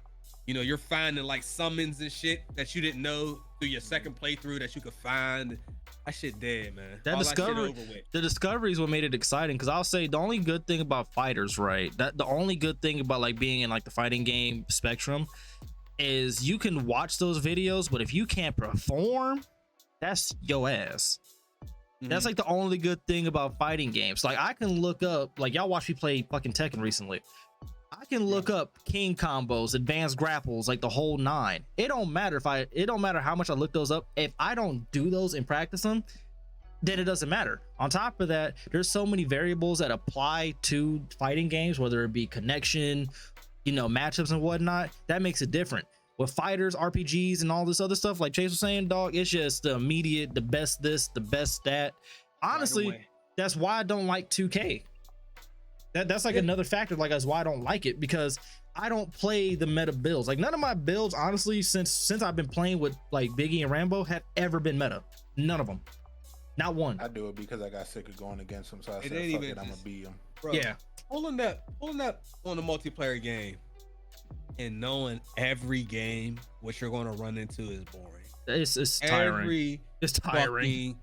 you're finding like summons and shit that you didn't know through your second playthrough that you could find. That shit dead, man. The discovery is what made it exciting, because I'll say the only good thing about fighters, right? That the only good thing about like being in like the fighting game spectrum is you can watch those videos, but if you can't perform, that's your ass. Mm-hmm. That's like the only good thing about fighting games. Like I can look up, like y'all watch me play fucking Tekken recently. I can look up king combos, advanced grapples, like the whole 9. It don't matter how much I look those up. If I don't do those and practice them, then it doesn't matter. On top of that, there's so many variables that apply to fighting games, whether it be connection, matchups and whatnot. That makes it different. With fighters, RPGs, and all this other stuff, like Chase was saying, dog, it's just the immediate, the best this, the best that. Honestly, that's why I don't like 2K. That's like another factor, like that's why I don't like it, because I don't play the meta builds. Like none of my builds, honestly, since I've been playing with like Biggie and Rambo, have ever been meta. None of them, not one. I do it because I got sick of going against them, so I said, "Fuck it, I'm gonna beat them." Bro, yeah, pulling up on the multiplayer game and knowing every game what you're going to run into is boring. It's tiring. It's tiring.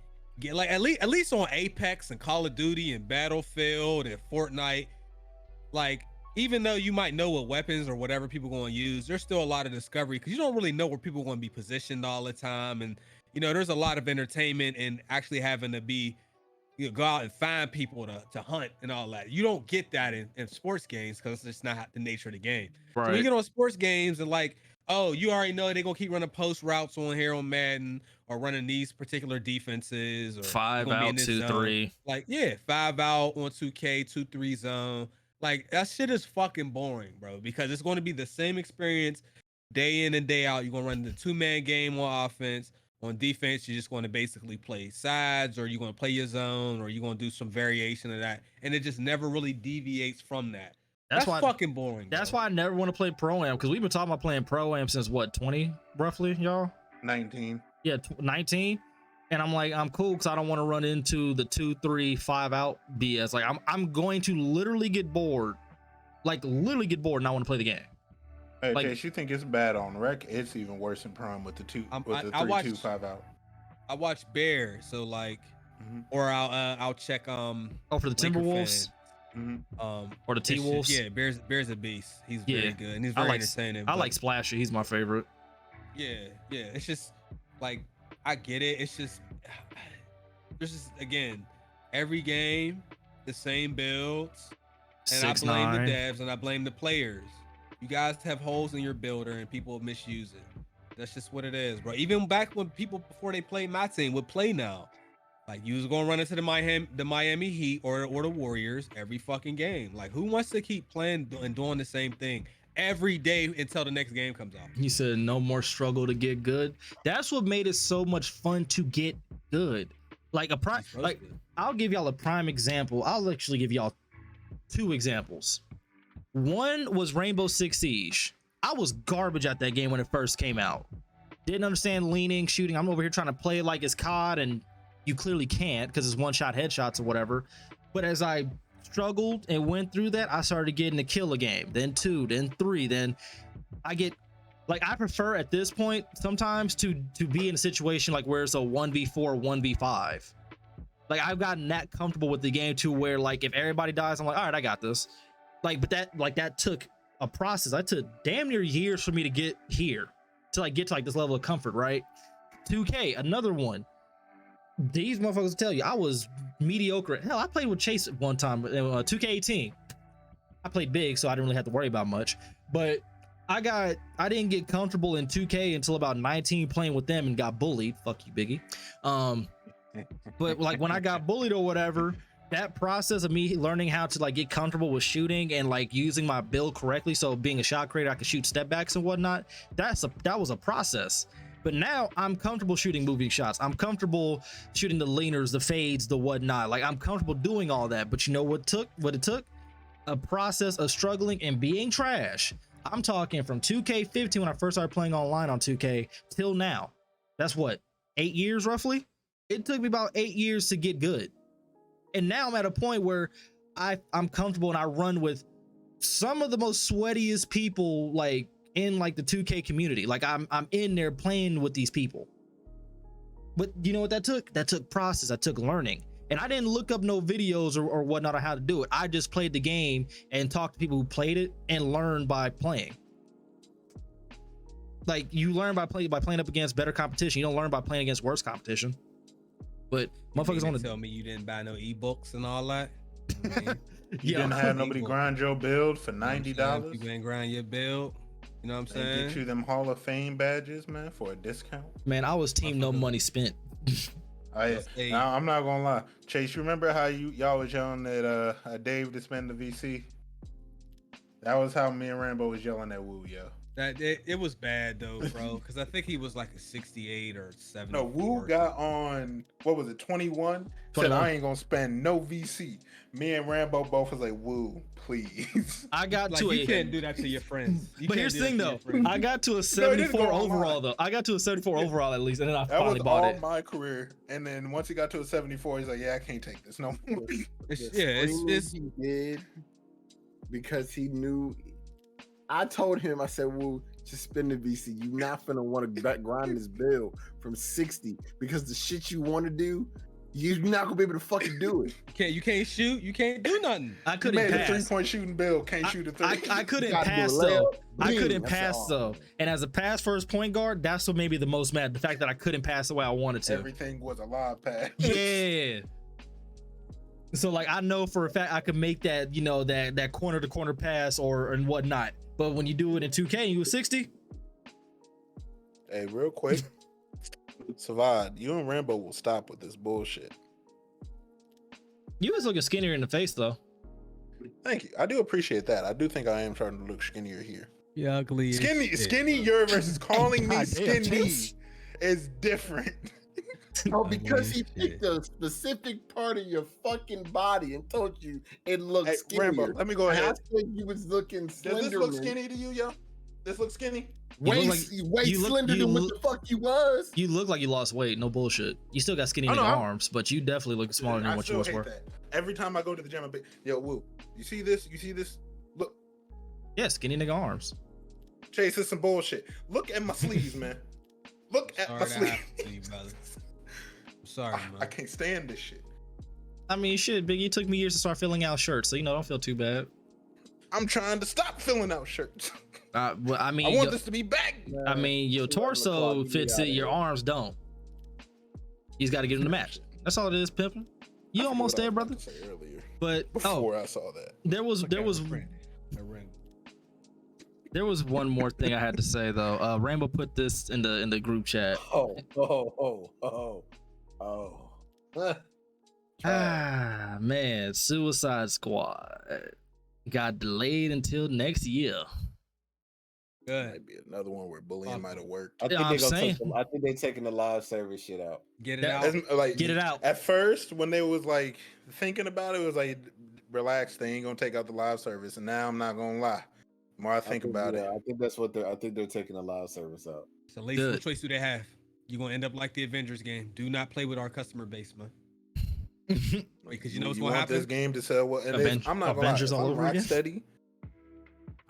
Like at least on Apex and Call of Duty and Battlefield and Fortnite, like even though you might know what weapons or whatever people are going to use, there's still a lot of discovery because you don't really know where people are going to be positioned all the time, and there's a lot of entertainment in actually having to be go out and find people to hunt and all that. You don't get that in sports games because it's just not the nature of the game. Right. So when you get on sports games and like, oh, you already know they're gonna keep running post routes on here on Madden or running these particular defenses, or 5 out 2-3. Like 5 out on 2K 2-3 zone. Like that shit is fucking boring, bro, because it's going to be the same experience day in and day out. You're gonna run the 2-man game on offense On defense, you just want to basically play sides, or you're going to play your zone, or you're going to do some variation of that, and it just never really deviates from that. That's why fucking boring. That's why I never want to play Pro-Am, because we've been talking about playing Pro-Am since what, 20 roughly, y'all? 19. Yeah, 19. And I'm like, I'm cool because I don't want to run into the 2, 3, 5 out BS. Like I'm going to literally get bored, and I want to play the game. Hey, like, Chase, you think it's bad on rec? It's even worse in Prime with the 3, 2, 5 out. I watch Bear, so like, or I'll check for the Timberwolves. Or the T-Wolves. Yeah, Bear's a beast. He's very good and he's very entertaining. I like Splasher. He's my favorite. Yeah. It's just like, I get it. It's just, there's just, again, every game, the same builds. And I blame the devs and I blame the players. You guys have holes in your builder and people misuse it. That's just what it is, bro. Even back when people, before they played my team, would play now. Like, you was gonna run into the Miami Heat or the Warriors every fucking game. Like, who wants to keep playing and doing the same thing every day until the next game comes out? He said no more struggle to get good. That's what made it so much fun to get good. Like I'll give y'all a prime example. I'll actually give y'all 2 examples. One was Rainbow Six Siege. I was garbage at that game when it first came out. Didn't understand leaning, shooting. I'm over here trying to play it like it's COD, and you clearly can't because it's one-shot headshots or whatever. But as I struggled and went through that, I started getting to kill a game, then 2, then 3, then I get, like, I prefer at this point sometimes to be in a situation like where it's a 1v4, 1v5. Like, I've gotten that comfortable with the game to where, like, if everybody dies, I'm like, all right, I got this. Like, but that took a process. I took damn near years for me to get here, to like get to like this level of comfort, right? 2K, another one. These motherfuckers tell you I was mediocre. Hell, I played with Chase at one time, 2K18. I played big, so I didn't really have to worry about much. But I didn't get comfortable in 2K until about 19 playing with them and got bullied. Fuck you, Biggie. But like when I got bullied or whatever, that process of me learning how to like get comfortable with shooting and like using my build correctly, so being a shot creator, I could shoot step backs and whatnot. That was a process. But now I'm comfortable shooting moving shots. I'm comfortable shooting the leaners, the fades, the whatnot. Like, I'm comfortable doing all that. But you know what it took? A process of struggling and being trash. I'm talking from 2K15 when I first started playing online on 2K till now. That's what, 8 years roughly? It took me about 8 years to get good. And now I'm at a point where I'm comfortable and I run with some of the most sweatiest people like in like the 2K community. Like I'm in there playing with these people. But you know what that took? That took process. I took learning. And I didn't look up no videos or whatnot on how to do it. I just played the game and talked to people who played it and learned by playing. Like, you learn by playing up against better competition. You don't learn by playing against worse competition. But motherfuckers want to tell me you didn't buy no ebooks and all that. I mean, you didn't have nobody grind your build for $90. You didn't grind your build. You know what I'm saying? Get you them Hall of Fame badges, man, for a discount. Man, I was team no money spent. Now, I'm not gonna lie, Chase. You remember how y'all was yelling that Dave to spend the VC? That was how me and Rambo was yelling at Woo, yo. That it was bad though, bro, because I think he was like a 68 or 70. No, Woo got on, what was it, 21? Said I ain't gonna spend no VC. Me and Rambo both was like, Woo, please. I got like, you can't do that to your friends. But here's the thing though, I got to a 74 overall though. I got to a 74 overall at least, and then I finally bought it. That was all my career, and then once he got to a 74, he's like, yeah, I can't take this no more. It's he did because he knew. I told him, I said, well, just spend the VC. You're not finna want to grind this build from 60 because the shit you want to do, you're not gonna be able to fucking do it. You can't shoot. You can't do nothing. I couldn't pass. A 3-point shooting build. Can't shoot a 3. I couldn't pass though. I couldn't pass though. And as a pass first point guard, that's what made me the most mad. The fact that I couldn't pass the way I wanted to. Everything was a live pass. Yeah. So like I know for a fact I could make that, you know, that corner to corner pass and whatnot. But when you do it in 2K and you were 60. Hey, real quick. Savad, you and Rambo will stop with this bullshit. You was looking skinnier in the face though. Thank you. I do appreciate that. I do think I am starting to look skinnier here. Yeah, ugly. Skinny, you're versus calling me skinny. is different. Oh, because he picked a specific part of your fucking body and told you it looks skinnier. Rambo, let me go ahead. I said you was looking slender. Does this look skinny to you, yo? This looks skinny? Way slender than what the fuck you was. You look like you lost weight. No bullshit. You still got skinny nigga arms, but you definitely look smaller than what you once were. Every time I go to the gym, I'm big. Yo, Woo, you see this? You see this? Look. Yeah, skinny nigga arms. Chase, this some bullshit. Look at my sleeves, man. Look at my sleeves. I'm sorry, man. I can't stand this shit. I mean, shit, Biggie, it took me years to start filling out shirts, so don't feel too bad. I'm trying to stop filling out shirts. Well, I mean, I want this to be back. I mean, your torso fits it, your arms don't. He's got to get them to match. That's all it is, pimping. You almost there, brother. But before I saw that, there was one more thing I had to say though. Rambo put this in the group chat. Man, Suicide Squad got delayed until next year. Good. Might be another one where bullying might have worked. I think they're taking the live service shit out. Get it out. Get it out. At first, when they was like thinking about it, it was like, relax, they ain't gonna take out the live service. And now I'm not gonna lie. The more I think about it, I think that's what I think they're taking the live service out. So, Lacey, what choice do they have? You're gonna end up like the Avengers game. Do not play with our customer base, man. Because you know what's gonna happen. This game to sell what? I'm not gonna lie. All over again. Steady.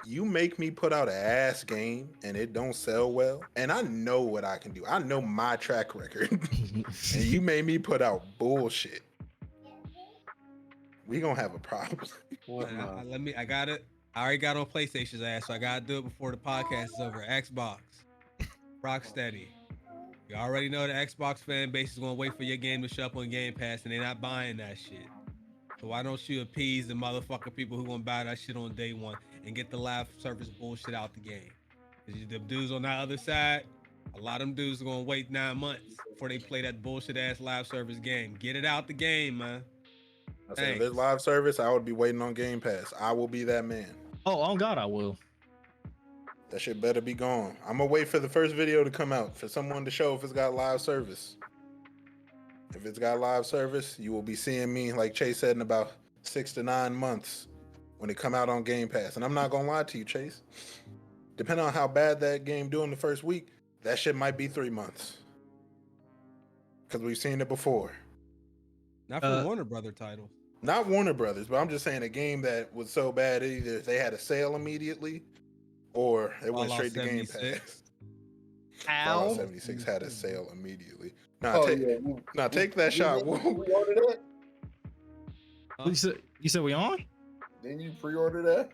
You make me put out an ass game and it don't sell well, and I know what I can do. I know my track record, and you made me put out bullshit. We gonna have a problem. I got it. I already got on PlayStation's ass, so I gotta do it before the podcast is over. Xbox, Rocksteady. You already know the Xbox fan base is gonna wait for your game to show up on Game Pass, and they're not buying that shit. So why don't you appease the motherfucking people who gonna buy that shit on day one and get the live service bullshit out the game? Cause the dudes on that other side, a lot of them dudes are gonna wait 9 months before they play that bullshit ass live service game. Get it out the game, man. I said, if it's live service, I would be waiting on Game Pass. I will be that man. Oh God, I will. That shit better be gone. I'm gonna wait for the first video to come out for someone to show if it's got live service. If it's got live service, you will be seeing me, like Chase said, in about 6 to 9 months when it come out on Game Pass. And I'm not gonna lie to you, Chase. Depending on how bad that game do in the first week, that shit might be 3 months. Because we've seen it before. Not for Warner Brother title. Not Warner Brothers, but I'm just saying a game that was so bad, either they had a sale immediately or it went straight to Game Pass. Fallout 76 had a sale immediately. Take that shot. Pre-order that? You said we on? Didn't you pre-order that?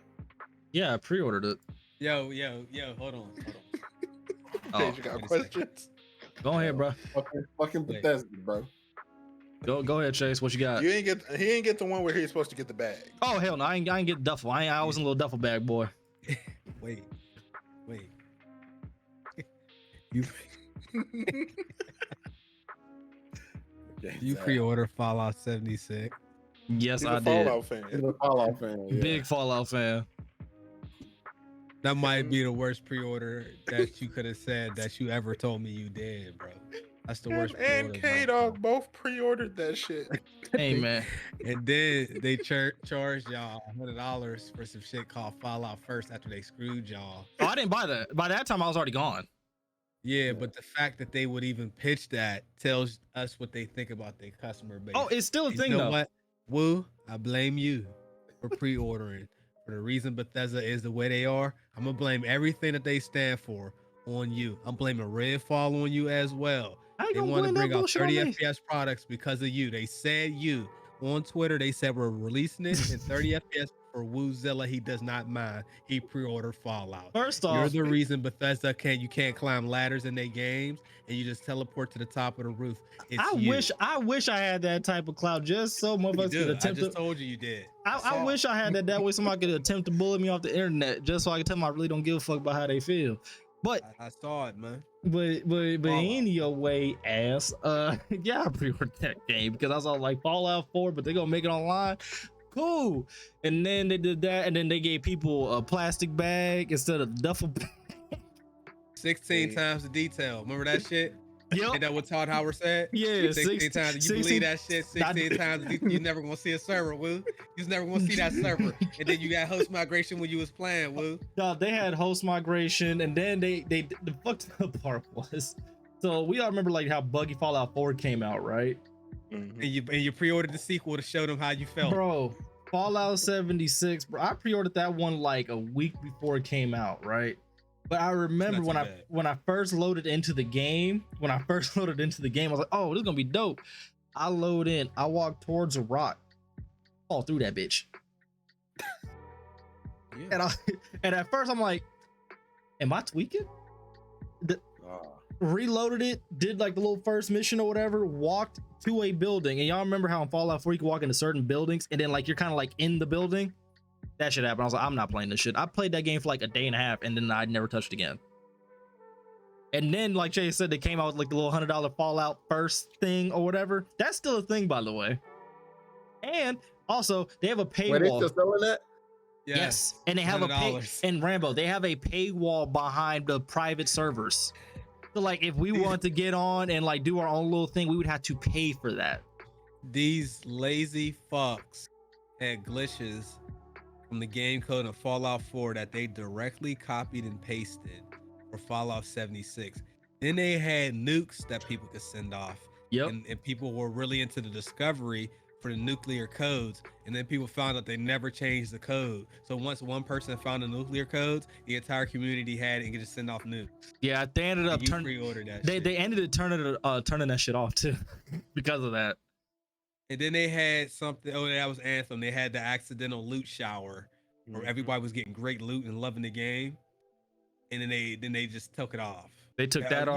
Yeah, I pre-ordered it. Yo, hold on. You got questions? Go ahead, bro. Fucking Bethesda, bro. Go ahead, Chase. What you got? He ain't get the one where he's supposed to get the bag. Oh hell no, I ain't get the duffel. I was a little duffel bag boy. Wait. You pre-order Fallout 76? Yes, I did. Fallout fan. He's a Fallout fan. Yeah. Big Fallout fan. That might be the worst pre-order that you could have said that you ever told me you did, bro. That's the worst. And K-Dog both pre-ordered that shit. Hey man. And then they charged y'all $100 for some shit called Fallout First after they screwed y'all. Oh, I didn't buy that. By that time, I was already gone. Yeah, but the fact that they would even pitch that tells us what they think about their customer base. Oh, it's still a thing, you know though. What? Woo, I blame you for pre-ordering. For the reason Bethesda is the way they are, I'm gonna blame everything that they stand for on you. I'm blaming Redfall on you as well. They want to bring out 30 FPS products because of you. They said you on Twitter. They said we're releasing it in 30 FPS for Woozilla. He does not mind. He pre-ordered Fallout. First off, you're the reason Bethesda can't climb ladders in their games and you just teleport to the top of the roof. I wish I had that type of clout just so motherfuckers could attempt. I just told you did. I wish I had that way somebody could attempt to bully me off the internet just so I could tell them I really don't give a fuck about how they feel. But I saw it, man. But anyway, ass. Yeah, I pre-ordered that game because I was all like Fallout 4, but they're gonna make it online. Cool. And then they did that, and then they gave people a plastic bag instead of duffel bag. 16 times the detail. Remember that shit? Yep. Ain't that what Todd Howard said? Yeah, 16 times. You believe that shit 16 times, you never gonna see a server, woo. You just never gonna see that server. And then you got host migration when you was playing, woo. No, they had host migration, and then they the fucked up part was, so we all remember like how buggy Fallout 4 came out, right? And you pre-ordered the sequel to show them how you felt. Bro, Fallout 76, bro. I pre-ordered that one like a week before it came out, right? But I remember when I first loaded into the game, I was like, oh, this is gonna be dope. I load in, I walk towards a rock, fall through that bitch. Yeah. And at first I'm like, am I tweaking? Reloaded it, did like the little first mission or whatever, walked to a building. And y'all remember how in Fallout 4 you can walk into certain buildings and then like you're kind of like in the building? That shit happened. I was like, I'm not playing this shit. I played that game for like a day and a half and then I never touched it again. And then, like Jay said, they came out with like the little $100 Fallout first thing or whatever. That's still a thing, by the way. And also, they have a paywall. Wait, they still selling that? Yes. And they have $100. And Rambo, they have a paywall behind the private servers. So like if we want to get on and like do our own little thing, we would have to pay for that. These lazy fucks had glitches from the game code of Fallout 4 that they directly copied and pasted for Fallout 76. Then they had nukes that people could send off. Yep. And people were really into the discovery for the nuclear codes. And then people found out they never changed the code. So once one person found the nuclear codes, the entire community had it and could just send off nukes. Yeah, they ended up pre-ordered that shit. They ended up turning that shit off too because of that. And then they had something. Oh, that was Anthem. They had the accidental loot shower where everybody was getting great loot and loving the game. And then they just took it off. They took that off.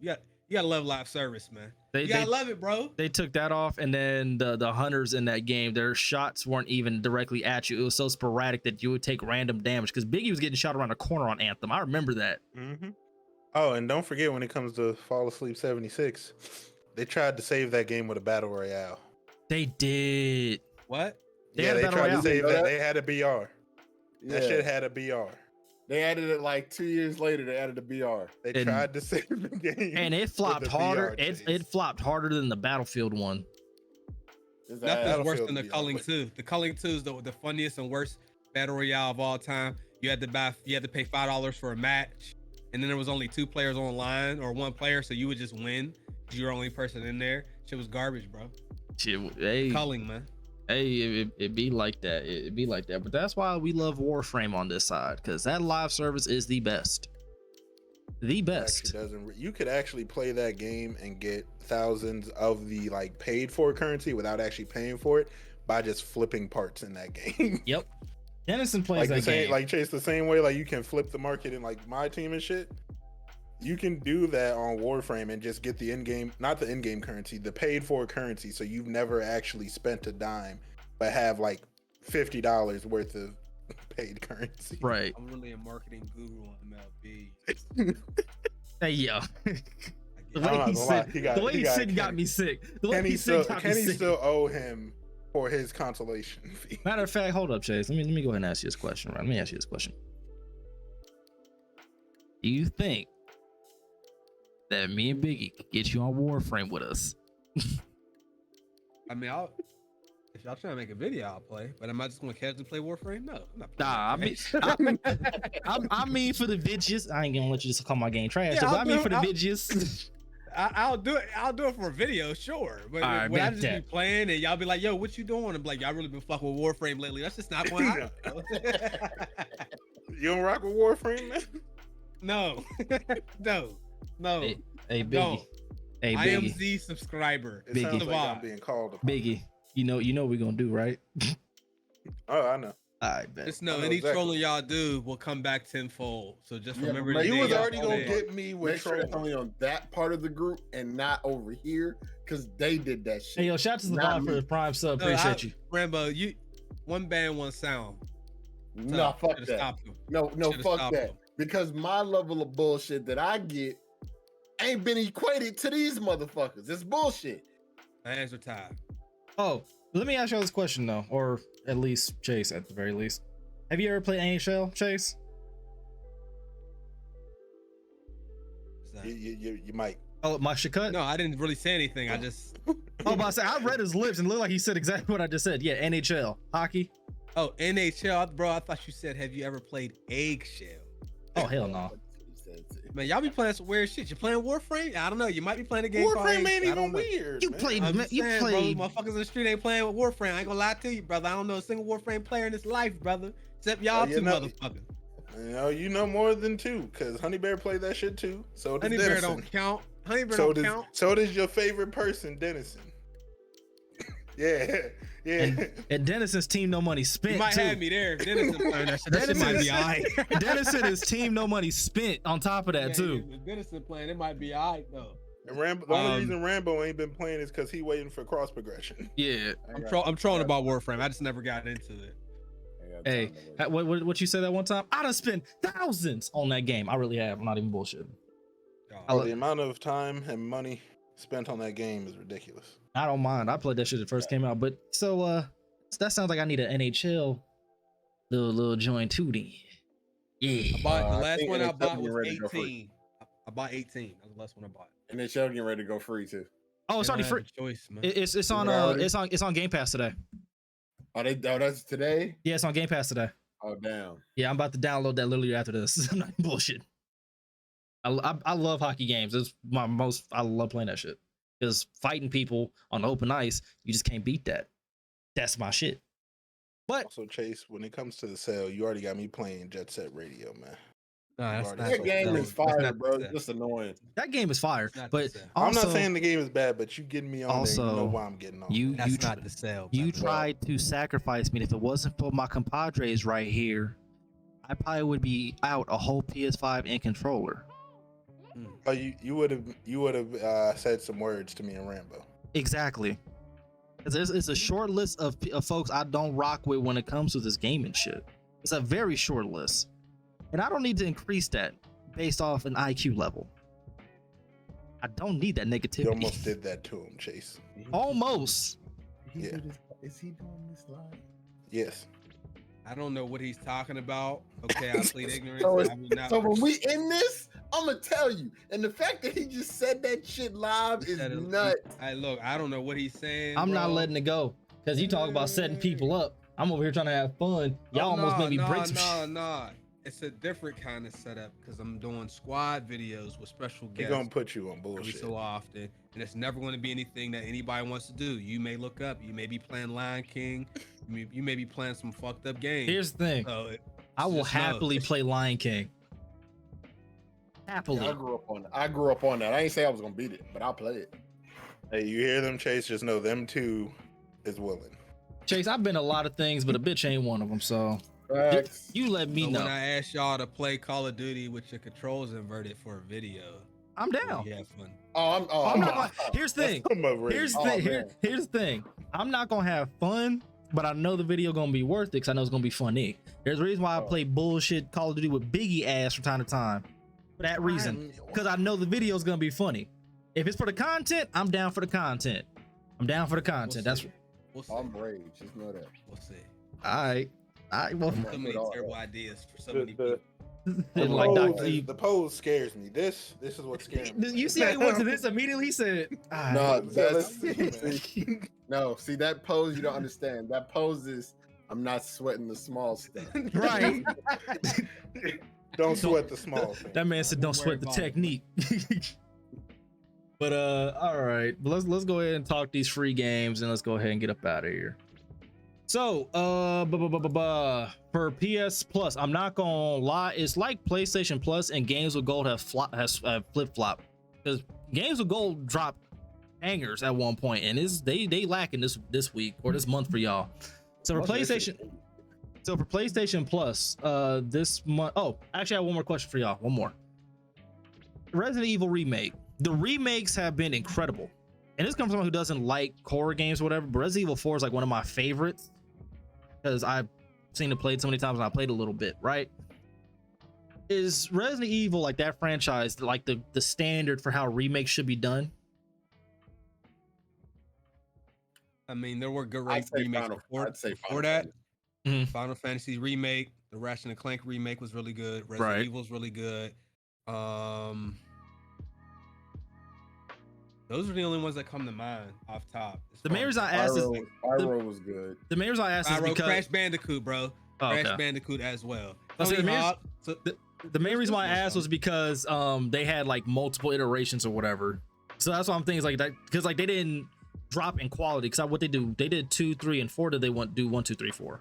You gotta love live service, man. You gotta love it, bro. They took that off, and then the hunters in that game, their shots weren't even directly at you. It was so sporadic that you would take random damage because Biggie was getting shot around the corner on Anthem. I remember that. Oh, and don't forget when it comes to Fall Asleep 76, they tried to save that game with a battle royale. They did. What? They tried to save that. They had a BR. That shit had a BR. They added it like 2 years later. They added a BR. They tried to save the game, and it flopped harder. It flopped harder than the Battlefield one. Nothing's worse than the Culling 2. The Culling 2 is the funniest and worst battle royale of all time. You had to pay $5 for a match, and then there was only 2 players online or 1 player, so you would just win. You're the only person in there. Shit was garbage, bro. Hey, Culling, man. Hey, it be like that. It be like that. But that's why we love Warframe on this side, because that live service is the best. The best. You could actually play that game and get thousands of the like paid for currency without actually paying for it by just flipping parts in that game. Yep. Dennison plays like that game. Like Chase, the same way like you can flip the market in like my team and shit. You can do that on Warframe and just get the in-game, not the in-game currency, the paid for currency. So you've never actually spent a dime, but have like $50 worth of paid currency. Right. I'm really a marketing guru on MLB. Hey, yo. The way he said got me sick. The way he said got me sick. Still owe him for his consolation fee. Matter of fact, hold up, Chase. Let me go ahead and ask you this question. Right? Let me ask you this question. Do you think that me and Biggie could get you on Warframe with us? I mean, if y'all trying to make a video, I'll play. But am I just going to casually play Warframe? No, I'm not playing. I mean for the vidges. I ain't gonna let you just call my game trash. Yeah, but I mean for the vidges. I'll do it. I'll do it for a video, sure. But right, when I just be playing and y'all be like, "Yo, what you doing?" I'm like, "Y'all really been fucking with Warframe lately." That's just not going on. You don't rock with Warframe, man? No. Hey, Biggie. No. Hey, Biggie. I am the subscriber. It sounds like I'm being called upon. Biggie, you know what we're gonna do, right? Oh, I know. All right, bet. Just know any trolling y'all do will come back tenfold. So just remember, you was already gonna get me with trolling only on that part of the group and not over here because they did that shit. Hey, yo, shout out to the bot for the prime sub. Appreciate you, Rambo. You one band, one sound. No, fuck that. No, fuck that. Because my level of bullshit that I get ain't been equated to these motherfuckers. It's bullshit. My hands are tied. Oh, let me ask y'all this question though, or at least Chase at the very least. Have you ever played NHL, Chase? You might. Oh, my shit cut? No, I didn't really say anything. I just. Oh, but I said I read his lips and it looked like he said exactly what I just said. Yeah, NHL, hockey. Oh, NHL, bro. I thought you said, have you ever played Eggshell? Oh, hell no. Man, y'all be playing some weird shit. You playing Warframe? I don't know. You might be playing a game. Warframe ain't even weird. You man. played. You played. Motherfuckers in the street ain't playing with Warframe. I ain't gonna lie to you, brother. I don't know a single Warframe player in this life, brother. Except y'all two motherfuckers. You know more than two, because Honey Bear played that shit too. So does Honey Dennison. Bear don't count. Honey Bear don't count. So does your favorite person, Dennison. Yeah. And Dennison's team no money spent. You might too. have me there. Dennison playing that shit. That shit might be alright. Dennison is team no money spent on top of that too. If Dennison playing, it might be alright though. And the only reason Rambo ain't been playing is because he waiting for cross progression. Yeah. I'm trolling about Warframe. I just never got into it. Hey, what you said that one time? I done spent thousands on that game. I really have. I'm not even bullshitting. The amount of time and money spent on that game is ridiculous. I don't mind. I played that shit when it first came out. But so that sounds like I need an NHL little joint too then. Yeah. I bought the last one I bought was 18. I bought 18. That was the last one I bought. And then Shell getting ready to go free too. Oh, it's already free. Choice, man. It's on Game Pass today. Oh, that's today? Yeah, it's on Game Pass today. Oh, damn. Yeah, I'm about to download that literally after this. I'm not bullshit. I love hockey games. It's I love playing that shit. Because fighting people on open ice, you just can't beat that. That's my shit. But also, Chase, when it comes to the sale, you already got me playing Jet Set Radio, man. No, that game is fire, bro. It's just annoying. That game is fire. But also, I'm not saying the game is bad, but you getting me on also, there. You know why I'm getting on. That's not the sale. You tried to sacrifice me. If it wasn't for my compadres right here, I probably would be out a whole PS5 and controller. Oh, you would have said some words to me and Rambo. Exactly. Because it's a short list of folks I don't rock with when it comes to this gaming shit. It's a very short list. And I don't need to increase that based off an IQ level. I don't need that negativity. You almost did that to him, Chase. Almost. Yeah. Is he doing this live? Yes. I don't know what he's talking about. Okay, I plead ignorance. So when we in this, I'm gonna tell you. And the fact that he just said that shit live is nuts. Look, I don't know what he's saying. I'm not letting it go. Because you talk about setting people up. I'm over here trying to have fun. Y'all almost made me break some shit. No. It's a different kind of setup because I'm doing squad videos with special guests. They're gonna put you on bullshit every so often, and it's never going to be anything that anybody wants to do. You may look up, you may be playing Lion King, you may be playing some fucked up games. Here's the thing, I will happily play Lion King. Happily. Yeah, I grew up on that. I ain't say I was gonna beat it, but I'll play it. Hey, you hear them, Chase? Just know them two is willing. Chase, I've been a lot of things, but a bitch ain't one of them. So you let me know. When I asked y'all to play Call of Duty with your controls inverted for a video, I'm down. Yeah, fun. I'm not. Here's the thing. Here's the thing. I'm not gonna have fun, but I know the video gonna be worth it because I know it's gonna be funny. There's a reason why I play bullshit Call of Duty with Biggie ass from time to time. For that reason, because I know the video is gonna be funny. If it's for the content, I'm down for the content. I'm down for the content. I'm brave. Just know that. We'll see. All right. Well, so many terrible ideas for so many people. The pose scares me. This is what scares me. You see how he went to this immediately? He said, "No, no. See that pose? You don't understand. That pose is I'm not sweating the small stuff. Right? Don't sweat the small thing. That man said, "Don't sweat the technique." But all right. Let's go ahead and talk these free games and let's go ahead and get up out of here. So, for PS Plus, I'm not gonna lie, it's like PlayStation Plus and Games with Gold has flip-flop, because Games with Gold dropped hangers at one point, and they lacking this week or this month for y'all. So for PlayStation Plus, this month. Oh, actually, I have one more question for y'all. One more. Resident Evil remake. The remakes have been incredible, and this comes from someone who doesn't like horror games or whatever. But Resident Evil 4 is like one of my favorites, because I've seen it played so many times and I played a little bit, right? Is Resident Evil, like that franchise, like the standard for how remakes should be done? I mean, there were good remakes before that. Mm-hmm. Final Fantasy remake, the Ratchet and Clank remake was really good. Resident Evil's really good. Those are the only ones that come to mind off top. The main reason I asked is Spyro was good. the main reason I asked is because Crash Bandicoot, bro. Crash Bandicoot as well. The main reason why I asked was because they had like multiple iterations or whatever. So that's why I'm thinking is like that, because like they didn't drop in quality. Because what they did 2, 3, and 4. Did they do 1, 2, 3, 4?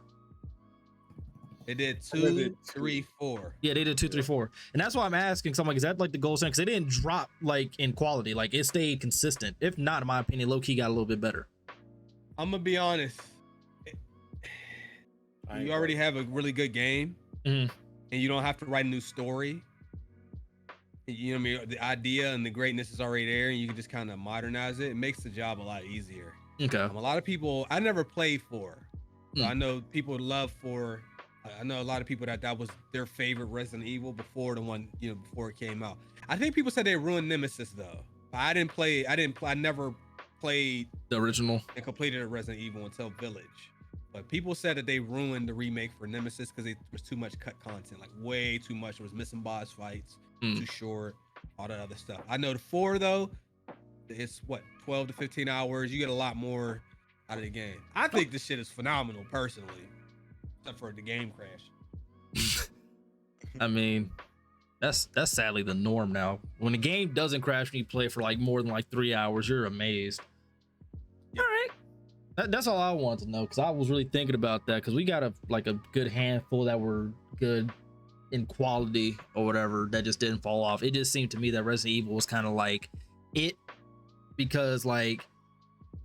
They did 2, 3, 4. Yeah, they did 2, 3, 4, and that's why I'm asking. So I'm like, is that like the gold standard? Because they didn't drop like in quality, like it stayed consistent. If not, in my opinion, low key got a little bit better. I'm gonna be honest. You already have a really good game, and you don't have to write a new story. You know what I mean? The idea and the greatness is already there, and you can just kind of modernize it. It makes the job a lot easier. Okay. A lot of people, I never played 4. So I know people love 4. I know a lot of people that was their favorite Resident Evil before the one, before it came out. I think people said they ruined Nemesis though. I never played the original and completed a Resident Evil until Village. But people said that they ruined the remake for Nemesis because there was too much cut content, like way too much. It was missing boss fights, too short, all that other stuff. I know the 4 though, it's 12 to 15 hours. You get a lot more out of the game. I think this shit is phenomenal personally. Except for the game crash. I mean, that's sadly the norm now. When the game doesn't crash when you play for like more than like 3 hours, you're amazed. All right, that's all I wanted to know, because I was really thinking about that, because we got a good handful that were good in quality or whatever that just didn't fall off. It just seemed to me that Resident Evil was kind of like it, because like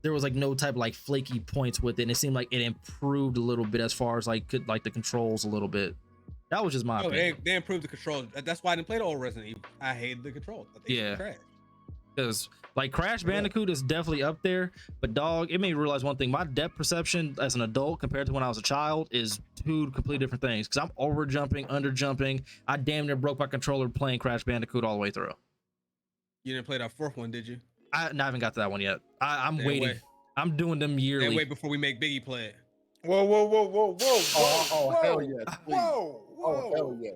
there was like no type of like flaky points with it, and it seemed like it improved a little bit as far as like the controls a little bit. That was just my opinion. They improved the controls. That's why I didn't play the old Resident Evil. I hated the controls. Yeah, because like Crash Bandicoot is definitely up there, but dog, it made me realize one thing: my depth perception as an adult compared to when I was a child is 2 completely different things. Because I'm over jumping, under jumping. I damn near broke my controller playing Crash Bandicoot all the way through. You didn't play that 4th one, did you? I haven't got to that one yet. I'm waiting. Wait. I'm doing them yearly. Can't wait before we make Biggie play it. Whoa. Hell yes. Please. Whoa. Oh, hell yes.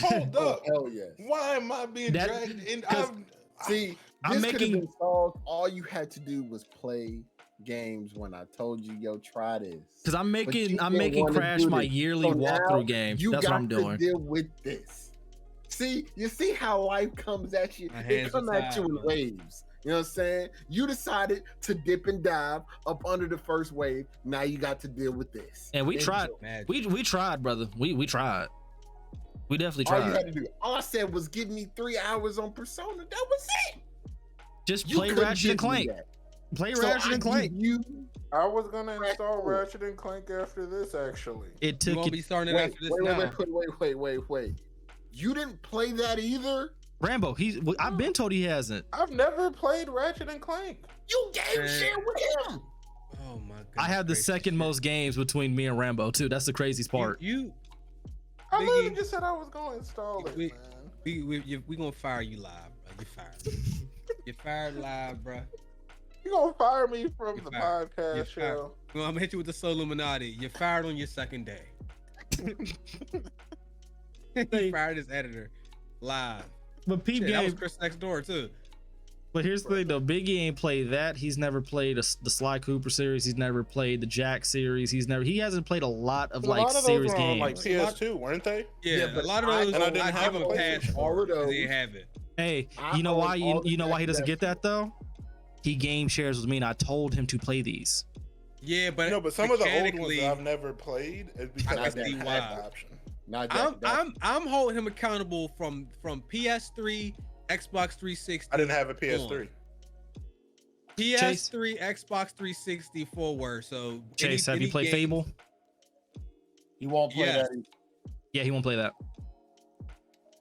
Hold up. Hell yes. Why am I being dragged in? See, I'm making solved. All you had to do was play games when I told you, yo, try this. Because I'm making Crash my yearly walkthrough game. That's what I'm doing. You got to deal with this. See, you see how life comes at you. It comes at you in waves. You know what I'm saying? You decided to dip and dive up under the first wave. Now you got to deal with this. And we tried. We tried, brother. We tried. We definitely tried. All you had to do. All I said was give me 3 hours on Persona. That was it. Just play Ratchet and Clank. Play Ratchet and Clank. I was gonna install Ratchet and Clank after this. Actually, it took. You won't be starting it after this now. Wait. You didn't play that either? Rambo, I've been told he hasn't. I've never played Ratchet and Clank. You game share with him. Oh my god. I have the second most games between me and Rambo too. That's the craziest part. I literally just said I was gonna install it, man. We gonna fire you live, bro. You're fired. You're fired live, bro. You gonna fire me from the podcast show? Well, I'm gonna hit you with the Soul Illuminati. You're fired on your second day. You fired his editor live. But Pete that was Chris next door too. But here's the thing though, Biggie ain't played that. He's never played the Sly Cooper series. He's never played the Jack series. He hasn't played a lot of like series games. Like PS2, weren't they? Yeah, but a lot of those. And I didn't have him a pass. All of those. They have it. Hey, you know why? You know why he doesn't get that though? He game shares with me, and I told him to play these. Yeah, but no, but some of the old ones that I've never played is because I didn't have the option. I'm holding him accountable from PS3, Xbox 360. I didn't have a PS3. PS3, Xbox 360 forward. So Chase, have you played Fable? He won't play that. Yeah, he won't play that.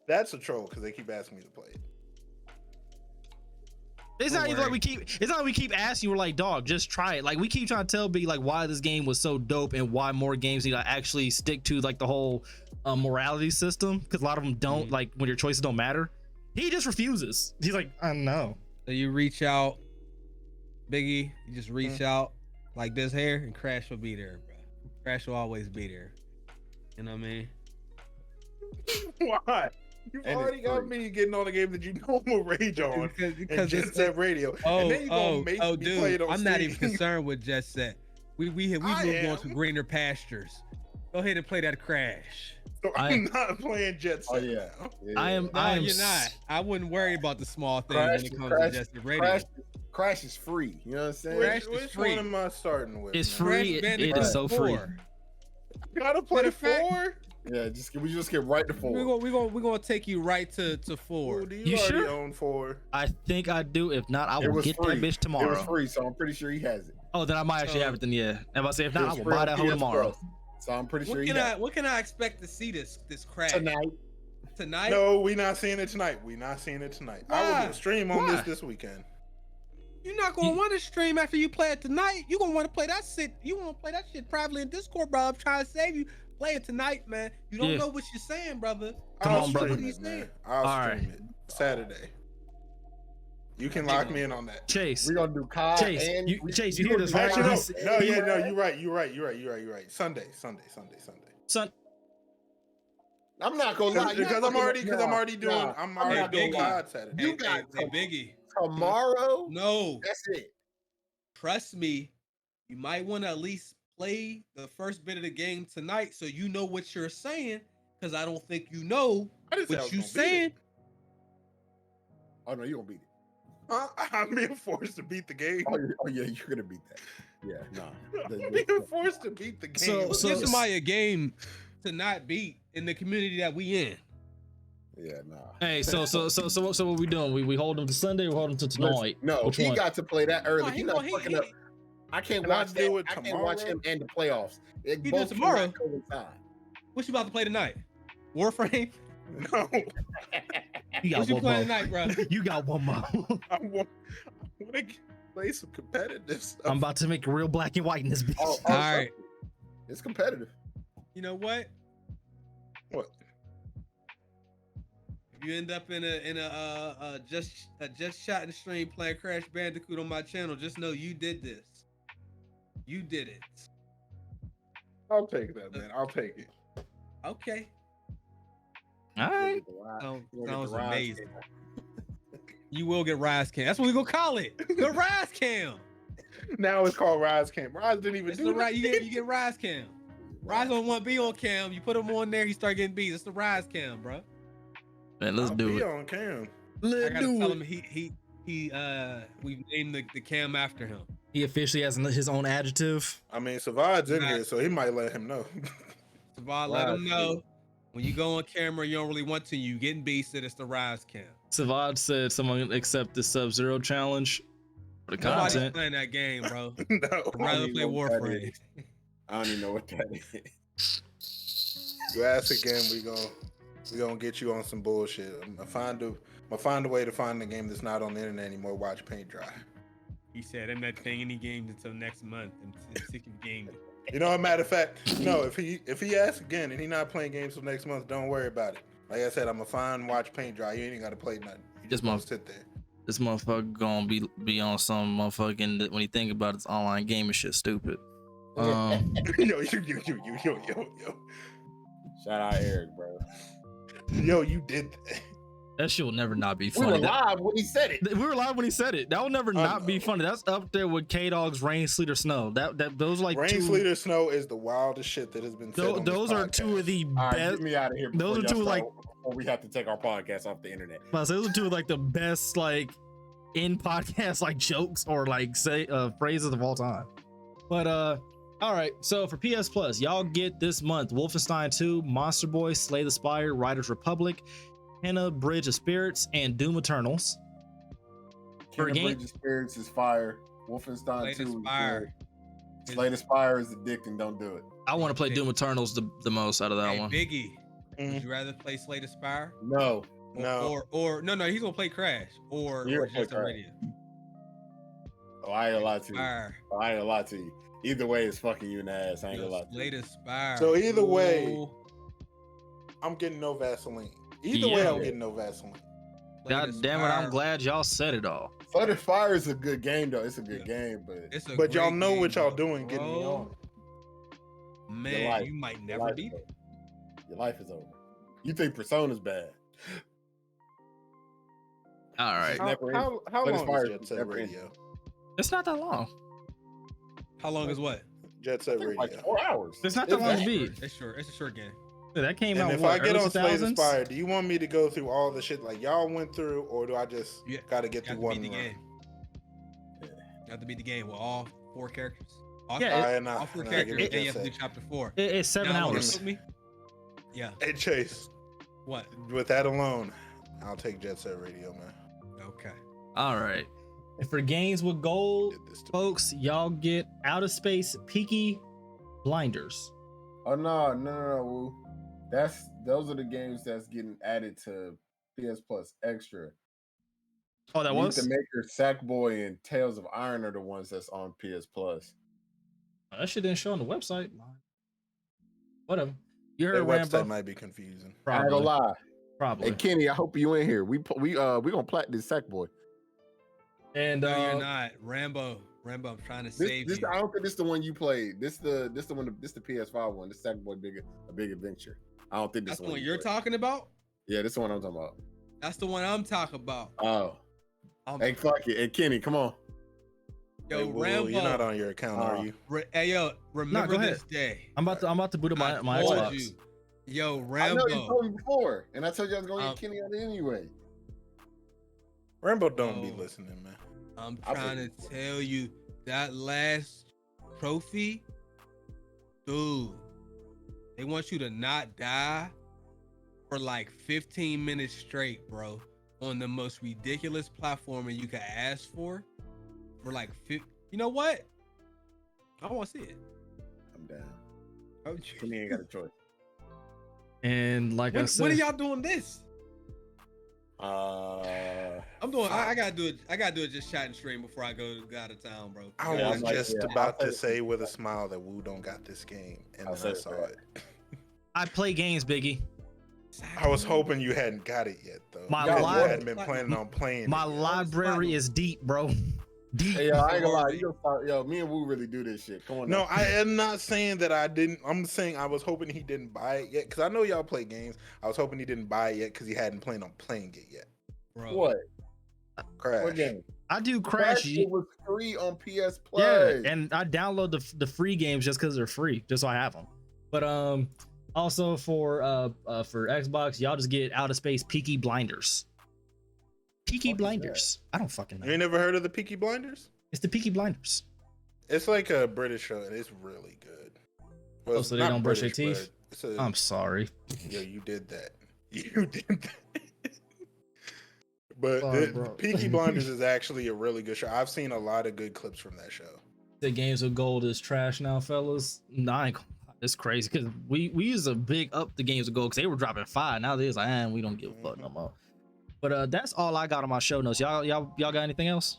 That's a troll because they keep asking me to play it. It's not even like we keep asking. We're like, dog, just try it. Like we keep trying to tell B like why this game was so dope and why more games need to actually stick to like the whole morality system, because a lot of them don't like when your choices don't matter. He just refuses. He's like, I don't know. So you reach out, Biggie. You just reach out like this here, and Crash will be there, bro. Crash will always be there. You know what I mean? Why? You've already got me getting on a game that you know I'm gonna rage on because Jet Set Radio. Oh, and then you gonna make me dude, play it on I'm not even Steam. concerned with Jet Set. We moved on to greener pastures. Go ahead and play that Crash. So I'm not playing Jet Set. Oh yeah. I am. You're not. I wouldn't worry about the small things when it comes to Jet Set Radio. Crash is free. You know what I'm saying? Which one am I starting with? It's free. It is so free. Gotta play 4. Yeah, we just get right to 4. We're gonna take you right to 4. Ooh, do you already sure? own 4? I think I do. If not, I will get that bitch tomorrow. It was free, so I'm pretty sure he has it. Oh, then I might actually have it. Then yeah. If I say if not, I will buy that whole tomorrow. So I'm pretty sure. What can I expect to see this Crash tonight? No, we not seeing it tonight. Why? I will stream on this weekend. You're not gonna want to stream after you play it tonight. You're gonna want to play that shit. You want to play that shit privately in Discord, bro. I'm trying to save you. Play it tonight, man. You don't know what you're saying, brother. Come on, brother. I'll stream it Saturday. You can lock me in on that. Chase. We're gonna do COD Chase, and you hear this, right? Actually, no, you're right. Sunday. I'm not gonna lie because I'm already doing COD Saturday. You got Biggie tomorrow. No, that's it. Trust me, you might want to at least play the first bit of the game tonight so you know what you're saying. Because I don't think you know what you're saying. Oh no, you're gonna beat it. I'm being forced to beat the game. Oh yeah, you're gonna beat that. Yeah, no. I'm being forced to beat the game. So give somebody a game to not beat in the community that we in. Yeah, nah. Hey, so what we doing? We hold them to Sunday. We hold them to tonight. No, which he one? got to play that early. He not fucking up. I can't watch that. I can't watch him and the playoffs. He do tomorrow. What you about to play tonight? Warframe? No. What you playing tonight, bro? You got one more. I want to play some competitive stuff. I'm about to make it real black and white in this bitch. All right. It's competitive. You know what? What? If you end up in a just shot and stream playing Crash Bandicoot on my channel, just know you did this. You did it. I'll take that, man. I'll take it. Okay. All right. Sounds amazing. You will get Rise Cam. That's what we gonna call it. The Rise Cam. Now it's called Rise Cam. Rise didn't even do right. You get Rise Cam. Rise don't want to be on cam. You put him on there, he start getting beat. It's the Rise Cam, bro. Man, let's do it. On cam. I gotta tell him we've named the cam after him. He officially has his own adjective. I mean, Savard's in here, so he might let him know. Savad, let him know. When you go on camera, you don't really want to. You getting beasted. It's the Rise Cam. Savad said someone accept the Sub-Zero challenge for the Nobody's content. playing that game, bro. No. I'd rather play Warframe. I don't even know what that is. You ask again, we gonna get you on some bullshit. I'm gonna find a way to find the game that's not on the internet anymore. Watch paint dry. He said, "I'm not playing any games until next month. I'm sick of gaming." You know, a matter of fact, no. If he asks again and he not playing games till next month, don't worry about it. Like I said, I'm watch paint dry. You ain't got to play nothing. You just gonna sit there. This motherfucker gonna be on some motherfucking, when you think about it's online gaming shit stupid. Yo. Shout out Eric, bro. Yo, you did that. That shit will never not be funny. We were live when he said it. We were live when he said it. That will never not be funny. That's up there with K-Dog's Rain, Sleet, or Snow. Those like Rain, Sleet, or Snow is the wildest shit that has been said. Those are two of the best. Get me out of here. Those are two like. Before we have to take our podcast off the internet. Those are two of like the best like in podcast like jokes or like say phrases of all time. But all right. So for PS Plus, y'all get this month Wolfenstein 2, Monster Boy, Slay the Spire, Riders Republic, Henna Bridge of Spirits, and Doom Eternals. Henna Bridge of Spirits is fire. Wolfenstein 2 is good. Slay the Spire is addicting. Don't do it. I want to play Doom Eternals the most out of that one. Biggie, would you rather play Slay the Spire? No. Or no, he's gonna play Crash or just a radio. Oh, I ain't gonna lie to you. Either way, it's fucking you in the ass. I ain't gonna lie to you. Slay the Spire. So either way, I'm getting no Vaseline. Either way, I'm getting no Vaseline. God damn it! I'm glad y'all said it all. Slay the Spire is a good game, though. It's a good game, but y'all know what y'all doing getting me on. Man, you might never beat it. Your life is over. You think Persona's bad? All right. How long is Jet Set Radio? It's not that long. How long is what? Jet Set Radio. Like 4 hours. It's not that long to beat. It's short. It's a short game. That came And out. if what, I get early on Slays 2000s? Inspired, do you want me to go through all the shit like y'all went through, or do I just gotta get through one run? game? You have to beat the game with all 4 characters. All 4 characters, and you have to do chapter 4. It's 7 hours. Yeah. Hey Chase. What? With that alone, I'll take Jet Set Radio, man. Okay. All right. And for games with gold, folks, y'all get Outer Space Peaky Blinders. Oh no, Woo. Those are the games that's getting added to PS Plus Extra. Oh, that was? The Maker, Sackboy, and Tales of Iron are the ones that's on PS Plus. Oh, that shit didn't show on the website. Whatever. You heard Their Rambo. website might be confusing. Probably. I ain't gonna lie. Probably. Hey Kenny, I hope you in here. We gonna plat this Sackboy. And no, you're not. Rambo, I'm trying to save you. I don't think this is the one you played. This the PS5 one. This Sackboy Big Adventure. I don't think that's the one you're talking about. Yeah, this is the one I'm talking about. That's the one I'm talking about. Oh. Hey, fuck it. Hey, Kenny, come on. Yo, hey, Rambo, you're not on your account, are you? Hey, yo, remember this day. I'm about to boot up my Xbox. Yo, Rambo. I know you told me before, and I told you I was going to get Kenny on it anyway. Rambo don't be listening, man. I'm trying to tell you that last trophy, dude. They want you to not die for like 15 minutes straight, bro, on the most ridiculous platform you could ask for like, you know what? I want to see it. I'm down. Kenny ain't got a choice. And like I said, when are y'all doing this? I'm doing. I gotta do it. I gotta do it just chat and stream before I go out of town, bro. I was just about to say with a smile that Woo don't got this game, and then I saw it. I play games, Biggie. I was hoping you hadn't got it yet, though. You hadn't been planning on playing. My library is deep, bro. Deep. Hey, yo, I ain't gonna lie. Yo, me and Woo really do this shit. Come on. No, I am not saying that I didn't. I'm saying I was hoping he didn't buy it yet, because I know y'all play games. I was hoping he didn't buy it yet because he hadn't planned on playing it yet. Bro. What? Crash. What game? I do Crash. It was free on PS Plus. Yeah, and I download the free games just because they're free, just so I have them. But also for Xbox, y'all just get Outer Space Peaky Blinders. Peaky Blinders. I don't fucking know. You ain't never heard of the Peaky Blinders? It's the Peaky Blinders. It's like a British show, and it's really good. Well, so they don't brush their teeth? I'm sorry. Yo, you did that. You did that. But Peaky Blinders is actually a really good show. I've seen a lot of good clips from that show. The games of gold is trash now, fellas. Nah, it's crazy because we used to big up the games of gold because they were dropping 5. Now there's like, we don't give a fuck no more. But that's all I got on my show notes. Y'all got anything else?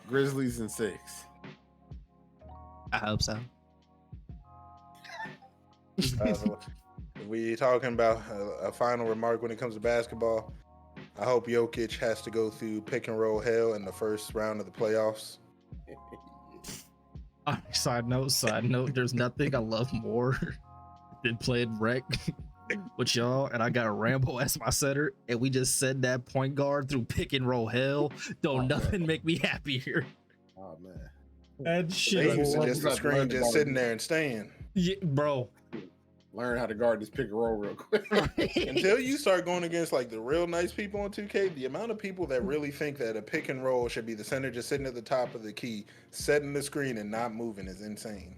Grizzlies in 6. I hope so. We talking about a final remark when it comes to basketball. I hope Jokic has to go through pick and roll hell in the first round of the playoffs. Side note, there's nothing I love more than playing rec with y'all, and I got a Rambo as my center, and we just send that point guard through pick and roll hell. Don't nothing make me happier. Oh man, that shit. Just the screen just sitting there and staying. Yeah, bro. Learn how to guard this pick and roll real quick. Until you start going against like the real nice people on 2K, the amount of people that really think that a pick and roll should be the center just sitting at the top of the key, setting the screen and not moving is insane.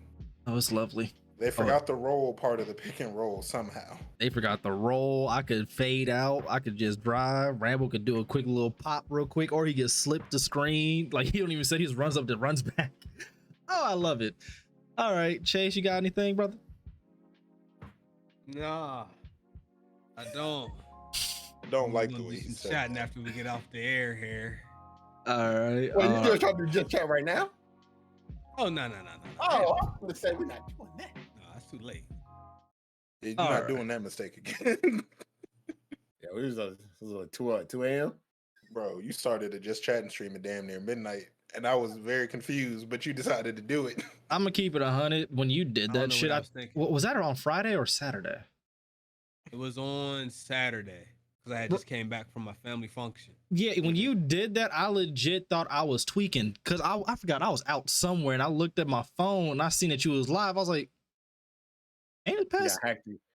Oh, it's lovely. They forgot the roll part of the pick and roll somehow. They forgot the roll. I could fade out. I could just drive. Rambo could do a quick little pop real quick, or he could slip the screen. Like he don't even say he just runs up and runs back. Oh, I love it. All right, Chase, you got anything, brother? Nah, I don't. Don't like the way he's chatting after we get off the air here. All right. Well, you just talking to just chat right now? Oh no. Oh, I'm gonna say we're not doing that. No, that's too late. You're not doing that mistake again. Yeah, it was like 2 a.m. Bro, you started to just chat and stream at damn near midnight, and I was very confused. But you decided to do it. I'm gonna keep it 100. When you did that shit, was that on Friday or Saturday? It was on Saturday because I had just came back from my family function. Yeah, when you did that, I legit thought I was tweaking because I forgot I was out somewhere and I looked at my phone and I seen that you was live. I was like, ain't it past?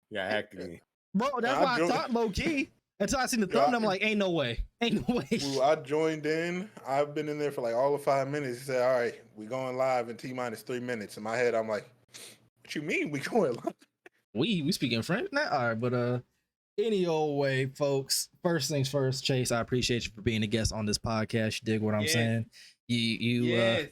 Yeah, I hacked it. Bro, that's why I thought low key. Until I seen the thumbnail, I'm like, ain't no way. Ain't no way. Well, I joined in. I've been in there for like all of 5 minutes. He said, all right, we going live in T-minus 3 minutes. In my head, I'm like, what you mean we going live? We speaking French now? All right, but any old way, folks. First things first, Chase, I appreciate you for being a guest on this podcast. You dig what I'm saying? You know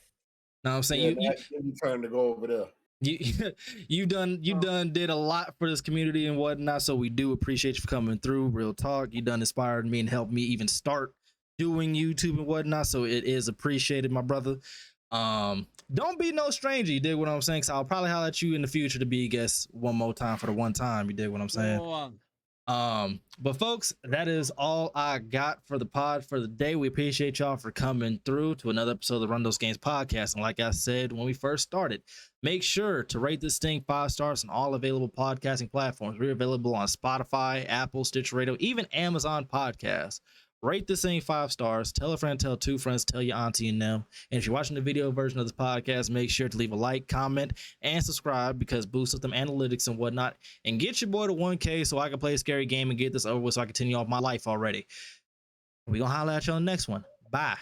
what I'm saying? You trying to go over there. You did a lot for this community and whatnot, so we do appreciate you for coming through. Real talk, you done inspired me and helped me even start doing YouTube and whatnot, so it is appreciated, my brother. Don't be no stranger, you dig what I'm saying? So I'll probably holler at you in the future to be a guest one more time for the one time, you dig what I'm saying? But folks, that is all I got for the pod for the day. We appreciate y'all for coming through to another episode of the Run Those Games podcast. And like I said when we first started, make sure to rate this thing 5 stars on all available podcasting platforms. We're available on Spotify, Apple, Stitcher Radio, even Amazon Podcasts. Rate this thing 5 stars. Tell a friend, tell 2 friends, tell your auntie and them. And if you're watching the video version of this podcast, make sure to leave a like, comment, and subscribe because boosts up them analytics and whatnot. And get your boy to 1K so I can play a scary game and get this over with so I can continue off my life already. We're going to holler at you on the next one. Bye.